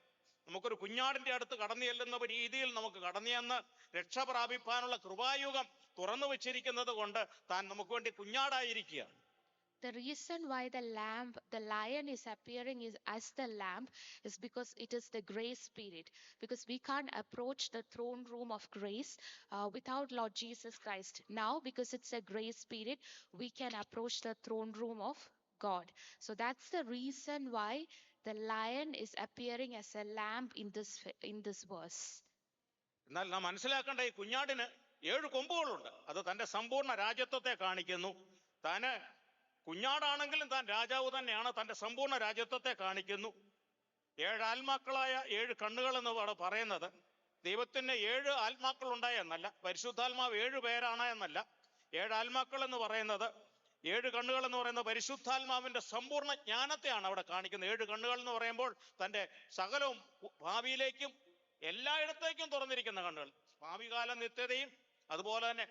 നമുക്കൊരു കുഞ്ഞാടിന്റെ അടുത്ത് കടന്നു ചെല്ലുന്ന രീതിയിൽ നമുക്ക് കടന്നു ചെന്ന് രക്ഷ പ്രാപിപ്പാനുള്ള കൃപായുഗം തുറന്നു വെച്ചിരിക്കുന്നത് കൊണ്ട് താൻ നമുക്ക് വേണ്ടി കുഞ്ഞാടായിരിക്കുകയാണ്. The reason why the lion is appearing as the lamb is because it is the grace spirit. Because we can't approach the throne room of grace without Lord Jesus Christ. Now, because it's a grace spirit, we can approach the throne room of God. So that's the reason why the lion is appearing as a lamb in this verse. എന്നാൽ നാം മനസ്സിലാക്കേണ്ട, ഈ കുഞ്ഞാടിന് 7 കൊമ്പുകളുണ്ട്. അത് തന്റെ സമ്പൂർണ്ണ രാജ്യത്വത്തെ കാണിക്കുന്നു. താന് കുഞ്ഞാടാണെങ്കിലും താൻ രാജാവ് തന്നെയാണ്. തന്റെ സമ്പൂർണ്ണ രാജ്യത്വത്തെ കാണിക്കുന്നു. 7 ആത്മാക്കളായ 7 കണ്ണുകൾ എന്ന് പറയുന്നത് ദൈവത്തിന് 7 ആത്മാക്കൾ ഉണ്ടായ എന്നല്ല, പരിശുദ്ധാത്മാവ് 7 പേരാണ് എന്നല്ല. 7 ആത്മാക്കൾ എന്ന് പറയുന്നത്, 7 കണ്ണുകൾ എന്ന് പറയുന്നത് പരിശുദ്ധാത്മാവിന്റെ സമ്പൂർണ്ണ ജ്ഞാനത്തെയാണ് അവിടെ കാണിക്കുന്നത്. 7 കണ്ണുകൾ എന്ന് പറയുമ്പോൾ തന്റെ സകലവും ഭാവിയിലേക്കും എല്ലായിടത്തേക്കും തുറന്നിരിക്കുന്ന കണ്ണുകൾ. ഭാവികാല നിത്യതയും അതുപോലെ തന്നെ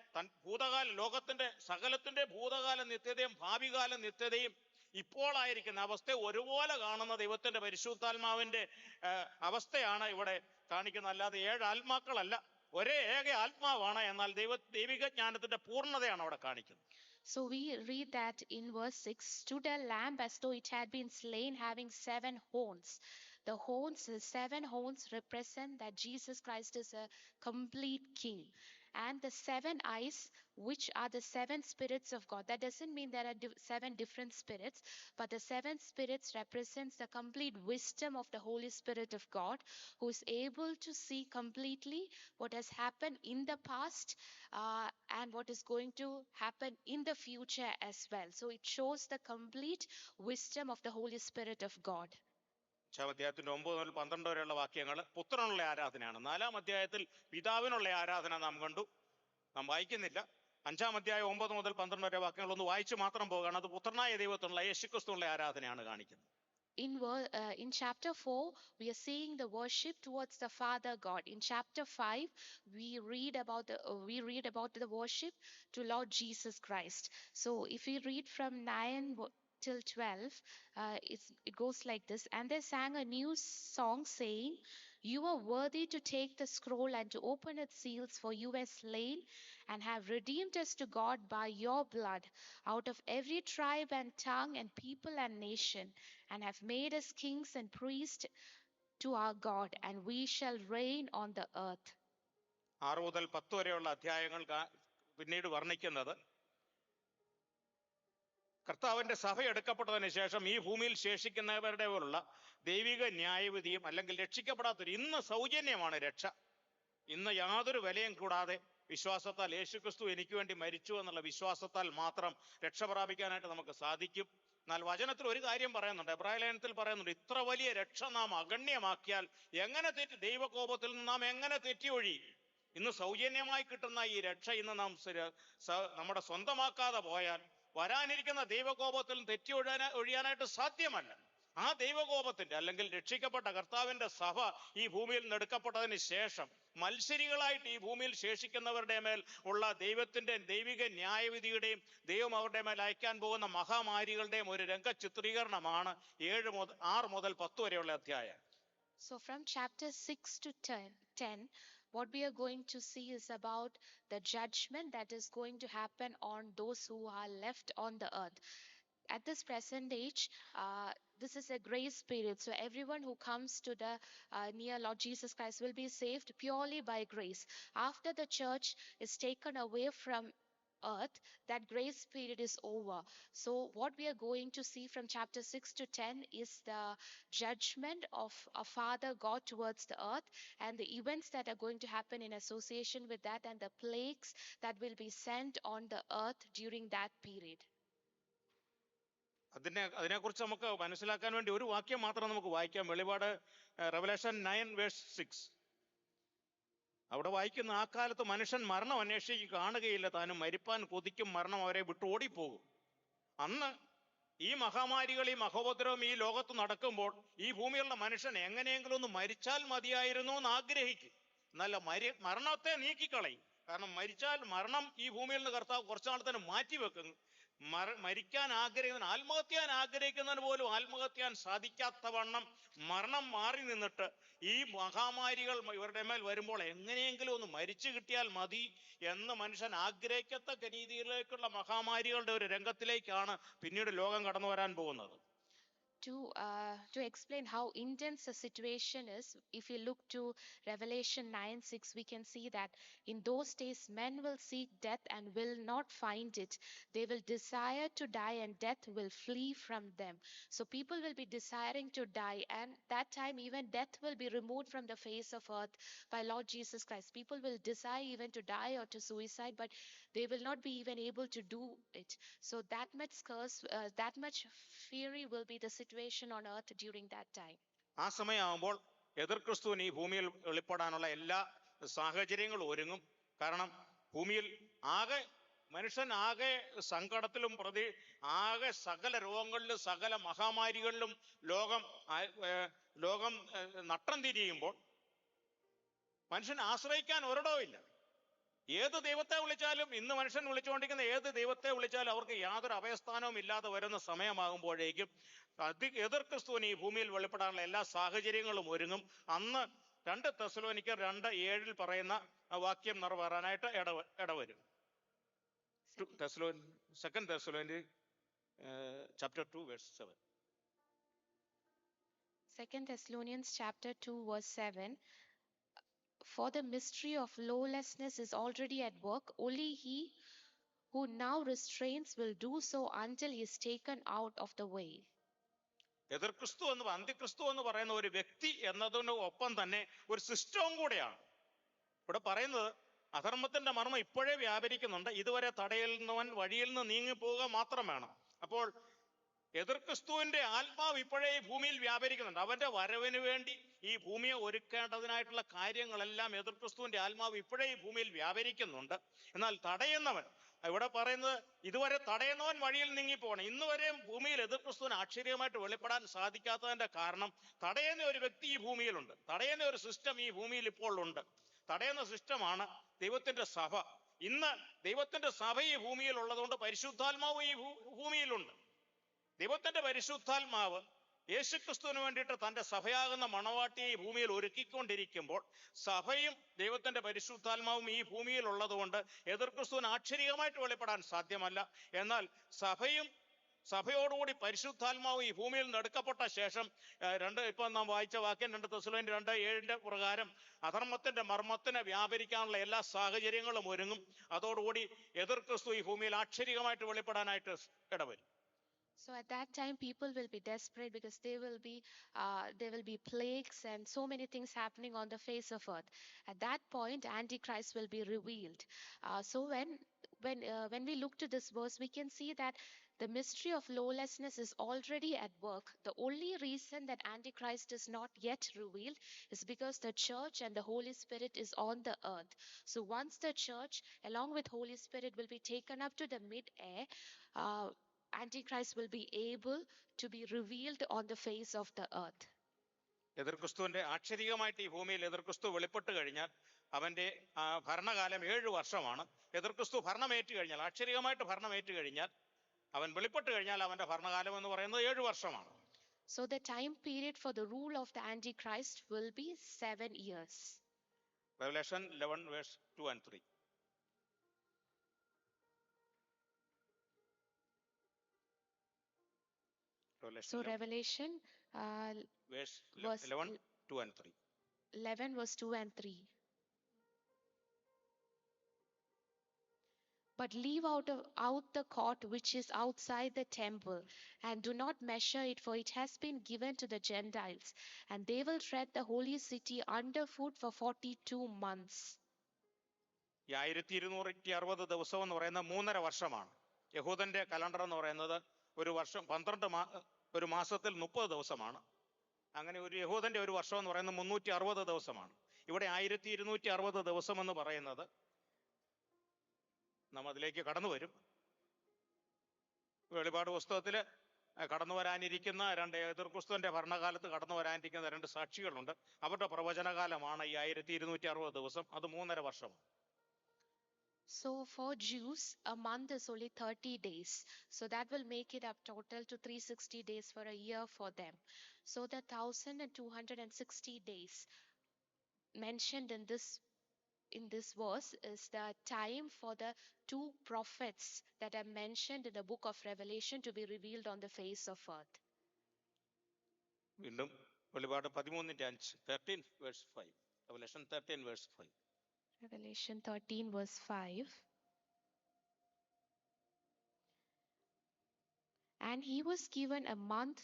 ഭൂതകാല ലോകത്തിന്റെ സകലത്തിന്റെ ഭൂതകാല നിത്യതയും ഭാവികാല നിത്യതയും ഇപ്പോളായിരിക്കുന്ന അവസ്ഥ ഒരുപോലെ കാണുന്ന ദൈവത്തിന്റെ പരിശുദ്ധാത്മാവിന്റെ അവസ്ഥയാണ് ഇവിടെ കാണിക്കുന്നത്. അല്ലാതെ 7 ആത്മാക്കളല്ല, ഒരേ ഏക ആത്മാവാണ്. എന്നാൽ ദൈവിക ജ്ഞാനത്തിന്റെ പൂർണ്ണതയാണ് അവിടെ കാണിക്കുന്നത്. So we read that in verse 6, stood a lamb as though it had been slain, having 7 horns. The 7 horns represent that Jesus Christ is a complete king. And the 7 eyes, which are the 7 spirits of God. That doesn't mean there are 7 different spirits, but the 7 spirits represents the complete wisdom of the Holy Spirit of God, who is able to see completely what has happened in the past and what is going to happen in the future as well. So it shows the complete wisdom of the Holy Spirit of God. 5 അധ്യായത്തിന്റെ 9 മുതൽ 12 വരെയുള്ള വാക്യങ്ങൾ പുത്രനുള്ള ആരാധനയാണ്. 4-ാം അധ്യായത്തിൽ പിതാവിനുള്ള ആരാധന നാം കണ്ടു. നാം വായിക്കുന്നില്ല. 5-ാം അധ്യായം 9 മുതൽ 12 വരെ വാക്യങ്ങൾ ഒന്ന് വായിച്ചു മാത്രം പോകുകയാണ്. അത് പുത്രനായ ദൈവത്തിനുള്ള യേശുക്രിസ്തുവിനുള്ള ആരാധനയാണ് കാണിക്കുന്നത്. In chapter 4, we are seeing the worship towards the Father God. In chapter 5, we read about the worship to Lord Jesus Christ. So if we read from 9 till 12, it goes like this. And they sang a new song saying, you are worthy to take the scroll and to open its seals, for you were slain and have redeemed us to God by your blood out of every tribe and tongue and people and nation, and have made us kings and priests to our God, and we shall reign on the earth. 6 മുതൽ 10 വരെയുള്ള അധ്യായങ്ങൾ പിന്നീട് വർണ്ണിക്കുന്നത് കർത്താവിന്റെ സഭ എടുക്കപ്പെട്ടതിന് ശേഷം ഈ ഭൂമിയിൽ ശേഷിക്കുന്നവരുടെ പോലുള്ള ദൈവിക ന്യായവിധിയും അല്ലെങ്കിൽ രക്ഷിക്കപ്പെടാത്തൊരു, ഇന്ന് സൗജന്യമാണ് രക്ഷ. ഇന്ന് യാതൊരു വിലയും കൂടാതെ വിശ്വാസത്താൽ യേശുക്രിസ്തു എനിക്ക് വേണ്ടി മരിച്ചു എന്നുള്ള വിശ്വാസത്താൽ മാത്രം രക്ഷ പ്രാപിക്കാനായിട്ട് നമുക്ക് സാധിക്കും. എന്നാൽ വചനത്തിൽ ഒരു കാര്യം പറയുന്നുണ്ട്, എബ്രായ ലേഖനത്തിൽ പറയുന്നുണ്ട്, ഇത്ര വലിയ രക്ഷ നാം അഗണ്യമാക്കിയാൽ എങ്ങനെ ദൈവകോപത്തിൽ നിന്ന് നാം എങ്ങനെ തെറ്റിയൊഴി. ഇന്ന് സൗജന്യമായി കിട്ടുന്ന ഈ രക്ഷ ഇന്ന് നാം നമ്മുടെ സ്വന്തമാക്കാതെ പോയാൽ വരാനിരിക്കുന്ന ദൈവകോപത്തിൽ തെറ്റി ഒഴിയാനായിട്ട് സാധ്യമല്ല. ആ ദൈവകോപത്തിന്റെ അല്ലെങ്കിൽ രക്ഷിക്കപ്പെട്ട കർത്താവിന്റെ സഭ ഈ ഭൂമിയിൽ നിന്ന് എടുക്കപ്പെട്ടതിന് ശേഷം മത്സരികളായിട്ട് ഈ ഭൂമിയിൽ ശേഷിക്കുന്നവരുടെ മേൽ ഉള്ള ദൈവത്തിന്റെ ദൈവിക ന്യായവിധിയുടെയും ദൈവം അവരുടെ മേൽ അയക്കാൻ പോകുന്ന മഹാമാരികളുടെയും ഒരു രംഗചിത്രീകരണമാണ് 6 മുതൽ 10 വരെയുള്ള അധ്യായം. So from chapter 6 to 10, what we are going to see is about the judgment that is going to happen on those who are left on the earth. At this present age, this is a grace period. So everyone who comes to the near Lord Jesus Christ will be saved purely by grace. After the church is taken away from earth, that grace period is over. So, what we are going to see from chapter 6 to 10 is the judgment of a Father God towards the earth, and the events that are going to happen in association with that, and the plagues that will be sent on the earth during that period. അതിനെക്കുറിച്ച് നമുക്ക് മനസ്സിലാക്കാൻ വേണ്ടി ഒരു വാക്യം മാത്രം നമുക്ക് വായിക്കാം. വെളിപാട് റെവലേഷൻ 9:6. അവിടെ വായിക്കുന്ന, ആ കാലത്ത് മനുഷ്യൻ മരണം അന്വേഷിച്ച് കാണുകയില്ല, താനും മരിപ്പാൻ കൊതിക്കും, മരണം അവരെ വിട്ട് ഓടിപ്പോകും. അന്ന് ഈ മഹാമാരികൾ, ഈ മഹോപദ്രവം ഈ ലോകത്ത് നടക്കുമ്പോൾ ഈ ഭൂമിയിലുള്ള മനുഷ്യൻ എങ്ങനെയെങ്കിലും ഒന്ന് മരിച്ചാൽ മതിയായിരുന്നു എന്ന് ആഗ്രഹിക്കും. എന്നല്ല, മരണത്തെ നീക്കിക്കളയും. കാരണം മരിച്ചാൽ മരണം ഈ ഭൂമിയിൽ നിന്ന് കർത്താവ് കുറച്ചു നാൾ തന്നെ മാറ്റിവെക്കും. മരിക്കാൻ ആഗ്രഹിക്കുന്ന, ആത്മഹത്യ ചെയ്യാൻ ആഗ്രഹിക്കുന്നതിന് പോലും ആത്മഹത്യ ചെയ്യാൻ സാധിക്കാത്ത വണ്ണം മരണം മാറി നിന്നിട്ട് ഈ മഹാമാരികൾ ഇവരുടെ മേൽ വരുമ്പോൾ എങ്ങനെയെങ്കിലും ഒന്ന് മരിച്ചു കിട്ടിയാൽ മതി എന്ന് മനുഷ്യൻ ആഗ്രഹിക്കത്തക്ക രീതിയിലേക്കുള്ള മഹാമാരികളുടെ ഒരു രംഗത്തിലേക്കാണ് പിന്നീട് ലോകം കടന്നു വരാൻ പോകുന്നത്. To explain how intense the situation is, if you look to Revelation 9:6, we can see that in those days men will seek death and will not find it. They will desire to die and death will flee from them. So people will be desiring to die, and that time even death will be removed from the face of earth by Lord Jesus Christ. People will desire even to die or to suicide, but they will not be even able to do it. So that much curse, that much fury will be the situation on earth during that time. ആ സമയമാകുമ്പോൾ എതിർ ക്രിസ്തുവിന് ഈ ഭൂമിയിൽ വെളിപ്പെടാനുള്ള എല്ലാ സാഹചര്യങ്ങളും ഒരുങ്ങും. കാരണം ഭൂമിയിൽ ആകെ മനുഷ്യൻ ആകെ സങ്കടത്തിലും ആകെ സകല രോഗങ്ങളിലും സകല മഹാമാരികളിലും ലോകം നട്ടം തിരിയുമ്പോൾ മനുഷ്യൻ ആശ്രയിക്കാൻ ഒരിടവുമില്ല. ഏത് ദൈവത്തെ വിളിച്ചാലും, ഇന്ന് മനുഷ്യൻ വിളിച്ചുകൊണ്ടിരിക്കുന്ന ഏത് ദൈവത്തെ വിളിച്ചാലും അവർക്ക് യാതൊരു അഭയസ്ഥാനവും ഇല്ലാതെ വരുന്ന സമയമാകുമ്പോഴേക്കും എതിർ ക്രിസ്തുവിന് ഈ ഭൂമിയിൽ വെളിപ്പെടാനുള്ള എല്ലാ സാഹചര്യങ്ങളും ഒരുങ്ങും. അന്ന് 2 തെസ്സലോനിക്കർ 2:7 പറയുന്ന വാക്യം നിറവേറാനായിട്ട് ഇടവരും. 2 Thessalonians chapter 2 verse 7. 2 Thessalonians chapter 2 verse 7. For the mystery of lawlessness is already at work. Only he who now restrains will do so until he is taken out of the way. എതിർ ക്രിസ്തു അന്തിക്രിസ്തു എന്ന് പറയുന്ന ഒരു വ്യക്തി എന്നതിന് ഒപ്പം തന്നെ ഒരു സിസ്റ്റവും കൂടെയാണ്. ഇവിടെ പറയുന്നത് അധർമ്മത്തിന്റെ മർമ്മം ഇപ്പോഴേ വ്യാപരിക്കുന്നുണ്ട്, ഇതുവരെ തടയുന്നവൻ വഴിയിൽ നിന്ന് നീങ്ങിപ്പോവുക മാത്രം വേണം. അപ്പോൾ എതിർ ക്രിസ്തുവിന്റെ ആത്മാവ് ഇപ്പോഴേ ഈ ഭൂമിയിൽ വ്യാപരിക്കുന്നുണ്ട്. അവന്റെ വരവിന് വേണ്ടി ഈ ഭൂമിയെ ഒരുക്കേണ്ടതിനായിട്ടുള്ള കാര്യങ്ങളെല്ലാം എതിർ ക്രിസ്തുവിന്റെ ആത്മാവ് ഇപ്പോഴേ ഈ ഭൂമിയിൽ വ്യാപരിക്കുന്നുണ്ട്. എന്നാൽ തടയുന്നവൻ, ഇവിടെ പറയുന്നത് ഇതുവരെ തടയുന്നവൻ വഴിയിൽ നീങ്ങിപ്പോകണം. ഇന്ന് വരെയും ഭൂമിയിൽ എതിർ ക്രിസ്തുവിന് ആശ്ചര്യമായിട്ട് വെളിപ്പെടാൻ സാധിക്കാത്തതിന്റെ കാരണം തടയുന്ന ഒരു വ്യക്തി ഈ ഭൂമിയിലുണ്ട്, തടയുന്ന ഒരു സിസ്റ്റം ഈ ഭൂമിയിൽ ഇപ്പോൾ ഉണ്ട്. തടയുന്ന സിസ്റ്റമാണ് ദൈവത്തിന്റെ സഭ. ഇന്ന് ദൈവത്തിന്റെ സഭ ഈ ഭൂമിയിൽ ഉള്ളതുകൊണ്ട് പരിശുദ്ധാത്മാവ് ഈ ഭൂമിയിലുണ്ട്. ദൈവത്തിന്റെ പരിശുദ്ധാത്മാവ് യേശുക്രിസ്തുവിന് വേണ്ടിയിട്ട് തന്റെ സഭയാകുന്ന മണവാട്ടിയെ ഈ ഭൂമിയിൽ ഒരുക്കിക്കൊണ്ടിരിക്കുമ്പോൾ സഭയും ദൈവത്തിന്റെ പരിശുദ്ധാത്മാവും ഈ ഭൂമിയിൽ ഉള്ളതുകൊണ്ട് എതിർ ക്രിസ്തുവിന് ആക്ഷരികമായിട്ട് വെളിപ്പെടാൻ സാധ്യമല്ല. എന്നാൽ സഭയോടുകൂടി പരിശുദ്ധാത്മാവ് ഈ ഭൂമിയിൽ നിന്ന് എടുക്കപ്പെട്ട ശേഷം ഇപ്പം നാം വായിച്ച വാക്യം 2 തെസ്സലോനിക്കർ 2:7 പ്രകാരം അധർമ്മത്തിന്റെ മർമ്മത്തിന് വ്യാപരിക്കാനുള്ള എല്ലാ സാഹചര്യങ്ങളും ഒരുങ്ങും. അതോടുകൂടി എതിർ ക്രിസ്തു ഈ ഭൂമിയിൽ ആക്ഷരികമായിട്ട് വെളിപ്പെടാനായിട്ട് ഇടവരും. So at that time, people will be desperate because there will be plagues and so many things happening on the face of earth. At that point, Antichrist will be revealed. So when we look to this verse, we can see that the mystery of lawlessness is already at work. The only reason that Antichrist is not yet revealed is because the church and the Holy Spirit is on the earth. So once the church, along with Holy Spirit, will be taken up to the mid-air, Antichrist will be able to be revealed on the face of the earth. എതിർ ക്രിസ്തുവിന്റെ ആക്ഷരികമായിട്ട് ഈ ഭൂമിയിൽ എതിർ ക്രിസ്തു വെളിപ്പെട്ട് കഴിഞ്ഞാൽ അവന്റെ ഭരണകാലം 7 വർഷമാണ്. എതിർ ക്രിസ്തു ഭരണമേറ്റ് കഴിഞ്ഞാൽ, ആക്ഷരികമായിട്ട് ഭരണമേറ്റ് കഴിഞ്ഞാൽ, അവൻ വെളിപ്പെട്ട് കഴിഞ്ഞാൽ അവന്റെ ഭരണകാലം എന്ന് പറയുന്നത് 7 വർഷമാണ്. So the time period for the rule of the Antichrist will be 7 years. Revelation 11 verse 2 and 3. Revelation verse 11, 2 and 3. 11 verse 2 and 3. But leave out the court which is outside the temple, and do not measure it, for it has been given to the Gentiles, and they will tread the holy city underfoot for 42 months. ഈ 1260 ദിവസം എന്ന് പറയുന്ന 3.5 വർഷമാണ്. യഹൂദന്റെ calendar എന്ന് പറയുന്നത് ഒരു വർഷം 12 ഒരു മാസത്തിൽ 30 ദിവസമാണ്. അങ്ങനെ ഒരു യഹൂദന്റെ ഒരു വർഷം എന്ന് പറയുന്നത് 360 ദിവസമാണ്. ഇവിടെ 1260 ദിവസം എന്ന് പറയുന്നത് നാം അതിലേക്ക് കടന്നു വരും. വെളിപാട് പുസ്തകത്തിൽ കടന്നു വരാനിരിക്കുന്ന എതിർ ക്രിസ്തുവിന്റെ ഭരണകാലത്ത് കടന്നു വരാനിരിക്കുന്ന 2 സാക്ഷികളുണ്ട്. അവരുടെ പ്രവചനകാലമാണ് ഈ 1260 ദിവസം. അത് 3.5 വർഷമാണ്. So for Jews, a month is only 30 days. So that will make it up total to 360 days for a year for them. So the 1260 days mentioned in this verse is the time for the 2 prophets that are mentioned in the book of Revelation to be revealed on the face of earth. വീണ്ടും വെളിപാട് 13:5, 13 verse 5. Revelation 13 verse 5. Revelation 13 verse 5. And he was given a mouth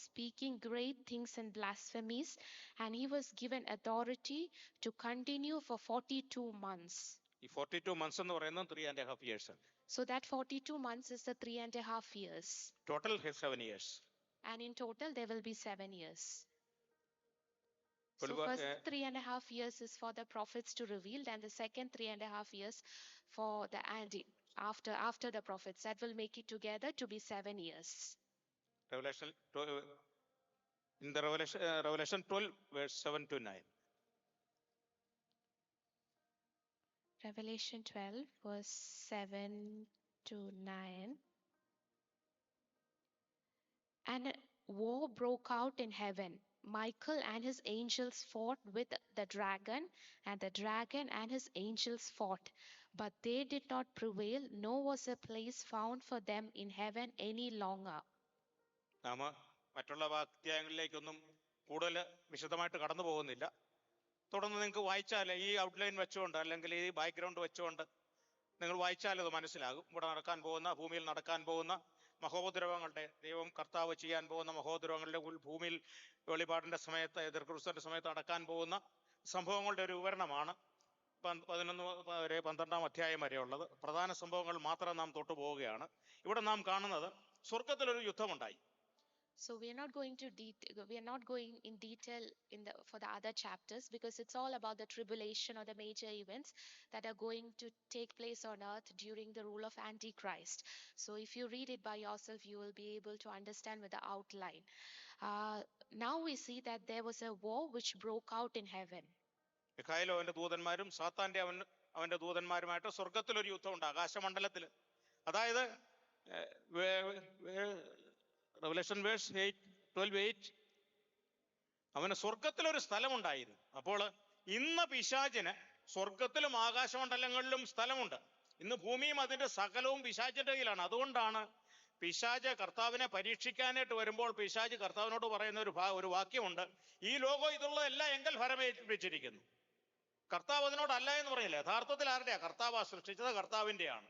speaking great things and blasphemies, and he was given authority to continue for 42 months. ഈ 42 months എന്ന് പറയുന്നത് 3.5 years ആണ്. So that 42 months is the 3.5 years. Total 7 years. And in total there will be 7 years. So first 3.5 years is for the prophets to reveal, and the second 3.5 years for the after the prophets. That will make it together to be 7 years. Revelation 12 verse 7 to 9. Revelation 12 verse 7 to 9. And a war broke out in heaven. Michael and his angels fought with the dragon, and the dragon and his angels fought, but they did not prevail, nor was a place found for them in heaven any longer. നാം മറ്റുള്ള വാക്യങ്ങളിലേക്കൊന്നും കൂടുതൽ വിശദമായിട്ട് കടന്നു പോകുന്നില്ല. തുടർന്ന് നിങ്ങൾക്ക് വായിച്ചാൽ ഈ ഔട്ട്ലൈൻ വെച്ചുകൊണ്ട് അല്ലെങ്കിൽ ഈ ബാക്ക്ഗ്രൗണ്ട് വെച്ചുകൊണ്ട് നിങ്ങൾ വായിച്ചാൽ അത് മനസ്സിലാകും. ഇവിടെ നടക്കാൻ പോകുന്ന, ഭൂമിയിൽ നടക്കാൻ പോകുന്ന മഹോപദ്രവങ്ങളുടെ, ദൈവം കർത്താവ് ചെയ്യാൻ പോകുന്ന മഹോപദ്രവങ്ങളുടെ ഭൂമിയിൽ വെളിപാടിന്റെ സമയത്ത്, എതിർ ക്രിസ്തുവിന്റെ സമയത്ത് നടക്കാൻ പോകുന്ന സംഭവങ്ങളുടെ ഒരു വിവരണമാണ് 11 വരെ 12 അധ്യായം വരെ ഉള്ളത്. പ്രധാന സംഭവങ്ങൾ മാത്രം നാം തൊട്ടു പോവുകയാണ്. ഇവിടെ നാം കാണുന്നത് സ്വർഗത്തിലൊരു യുദ്ധമുണ്ടായി. So we are not going in detail for the other chapters, because it's all about the tribulation or the major events that are going to take place on earth during the rule of Antichrist. So if you read it by yourself, you will be able to understand with the outline. Now we see that there was a war which broke out in heaven. മിഖായേലും അവന്റെ ദൂതന്മാരും സാത്താന്റെ അവന്റെ ദൂതന്മാരുമായിട്ട് സ്വർഗത്തിലൊരു യുദ്ധമുണ്ട്, ആകാശമണ്ഡലത്തിൽ. അതായത് Revelation verse 12:8, അവന് സ്വർഗത്തിലൊരു സ്ഥലമുണ്ടായിരുന്നു. അപ്പോൾ ഇന്ന് പിശാചിന് സ്വർഗത്തിലും ആകാശമണ്ഡലങ്ങളിലും സ്ഥലമുണ്ട്. ഇന്ന് ഭൂമിയും അതിന്റെ സകലവും പിശാചിന്റെ കയ്യിലാണ്. അതുകൊണ്ടാണ് പിശാച് കർത്താവിനെ പരീക്ഷിക്കാനായിട്ട് വരുമ്പോൾ പിശാച് കർത്താവിനോട് പറയുന്ന ഒരു വാക്യമുണ്ട്, ഈ ലോകം ഇതുള്ള എല്ലാം എങ്കൽ ഫലമേൽപ്പിച്ചിരിക്കുന്നു. കർത്താവ് അതിനോടല്ല എന്ന് പറഞ്ഞില്ല. യഥാർത്ഥത്തിൽ ആരുടെയാ? കർത്താവ് സൃഷ്ടിച്ചത് കർത്താവിന്റെയാണ്.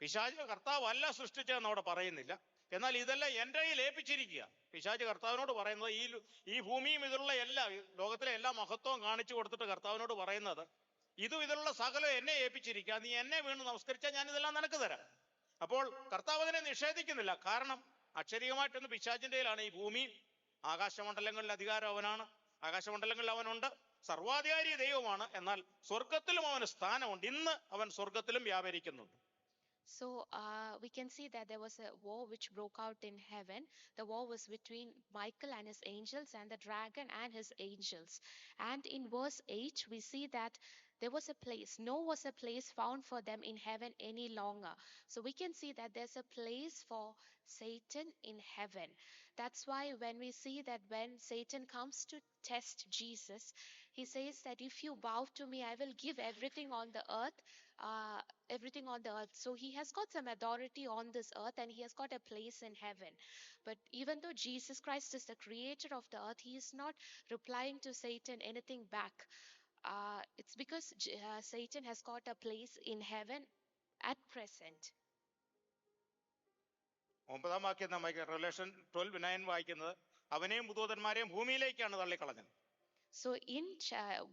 പിശാച് കർത്താവ് അല്ല സൃഷ്ടിച്ചതെന്ന് അവിടെ പറയുന്നില്ല. എന്നാൽ ഇതെല്ലാം എൻ്റെ കയ്യിൽ ഏൽപ്പിച്ചിരിക്കുക. പിശാച് കർത്താവിനോട് പറയുന്നത് ഈ ഭൂമിയും ഇതിലുള്ള ലോകത്തിലെ എല്ലാ മഹത്വവും കാണിച്ചു കൊടുത്തിട്ട് കർത്താവിനോട് പറയുന്നത്, ഇതിലുള്ള സകലം എന്നെ ഏൽപ്പിച്ചിരിക്കുക, നീ എന്നെ വീണ് നമസ്കരിച്ചാൽ ഞാൻ ഇതെല്ലാം നിനക്ക് തരാം. അപ്പോൾ കർത്താവ് അതിനെ നിഷേധിക്കുന്നില്ല. കാരണം അക്ഷരീയമായിട്ടൊന്ന് പിശാചിന്റെ കയ്യിലാണ് ഈ ഭൂമി. ആകാശമണ്ഡലങ്ങളിൽ അധികാരം അവനാണ്, ആകാശമണ്ഡലങ്ങളിൽ അവനുണ്ട്, സർവാധികാരി ദൈവമാണ്. എന്നാൽ സ്വർഗത്തിലും അവന് സ്ഥാനമുണ്ട്. ഇന്ന് അവൻ സ്വർഗത്തിലും വ്യാപരിക്കുന്നുണ്ട്. So we can see that there was a war which broke out in heaven. The war was between Michael and his angels and the dragon and his angels. And in verse 8 we see that there was a place, nor was a place found for them in heaven any longer. So we can see that there's a place for Satan in heaven. That's why when we see that when Satan comes to test Jesus, he says that if you bow to me, I will give everything on the earth. So he has got some authority on this earth, and he has got a place in heaven. But even though Jesus Christ is the creator of the earth, he is not replying to Satan anything back. it's because Satan has got a place in heaven at present. 9-ാം വാക്യം നാം വായിക്കുക. Revelation 12:9 വായിക്കുന്നത്, അവനെയും ഭൂതന്മാരെയും ഭൂമിയിലേക്കാണ് തള്ളിക്കളഞ്ഞത്. So in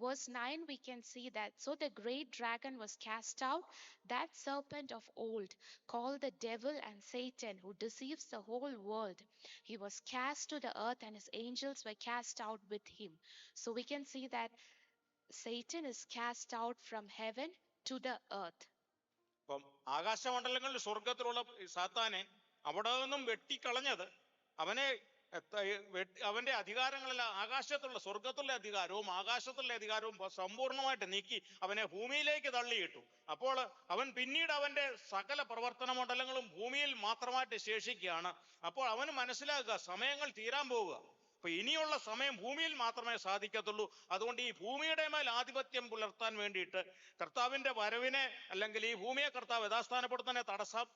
verse 9, we can see that so the great dragon was cast out, that serpent of old, called the devil and Satan, who deceives the whole world. He was cast to the earth, and his angels were cast out with him. So we can see that Satan is cast out from heaven to the earth. അപ്പം ആകാശമണ്ഡലങ്ങളിൽ സ്വർഗത്തിലുള്ള സാത്താനെ അവിടെ നിന്നും വെട്ടിക്കളഞ്ഞത്, അവനെ അവന്റെ അധികാരങ്ങളെല്ലാം, ആകാശത്തുള്ള സ്വർഗത്തുള്ള അധികാരവും ആകാശത്തുള്ള അധികാരവും സമ്പൂർണ്ണമായിട്ട് നീക്കി അവനെ ഭൂമിയിലേക്ക് തള്ളിയിട്ടു. അപ്പോൾ അവൻ പിന്നീട് അവന്റെ സകല പ്രവർത്തന മണ്ഡലങ്ങളും ഭൂമിയിൽ മാത്രമായിട്ട് ശേഷിക്കുകയാണ്. അപ്പോൾ അവന് മനസ്സിലാക്കുക സമയങ്ങൾ തീരാൻ പോവുക. അപ്പൊ ഇനിയുള്ള സമയം ഭൂമിയിൽ മാത്രമേ സാധിക്കത്തുള്ളൂ. അതുകൊണ്ട് ഈ ഭൂമിയുടെ മേൽ ആധിപത്യം പുലർത്താൻ വേണ്ടിയിട്ട് കർത്താവിന്റെ വരവിനെ, അല്ലെങ്കിൽ ഈ ഭൂമിയെ കർത്താവ് യഥാസ്ഥാനപ്പെടുത്താനെ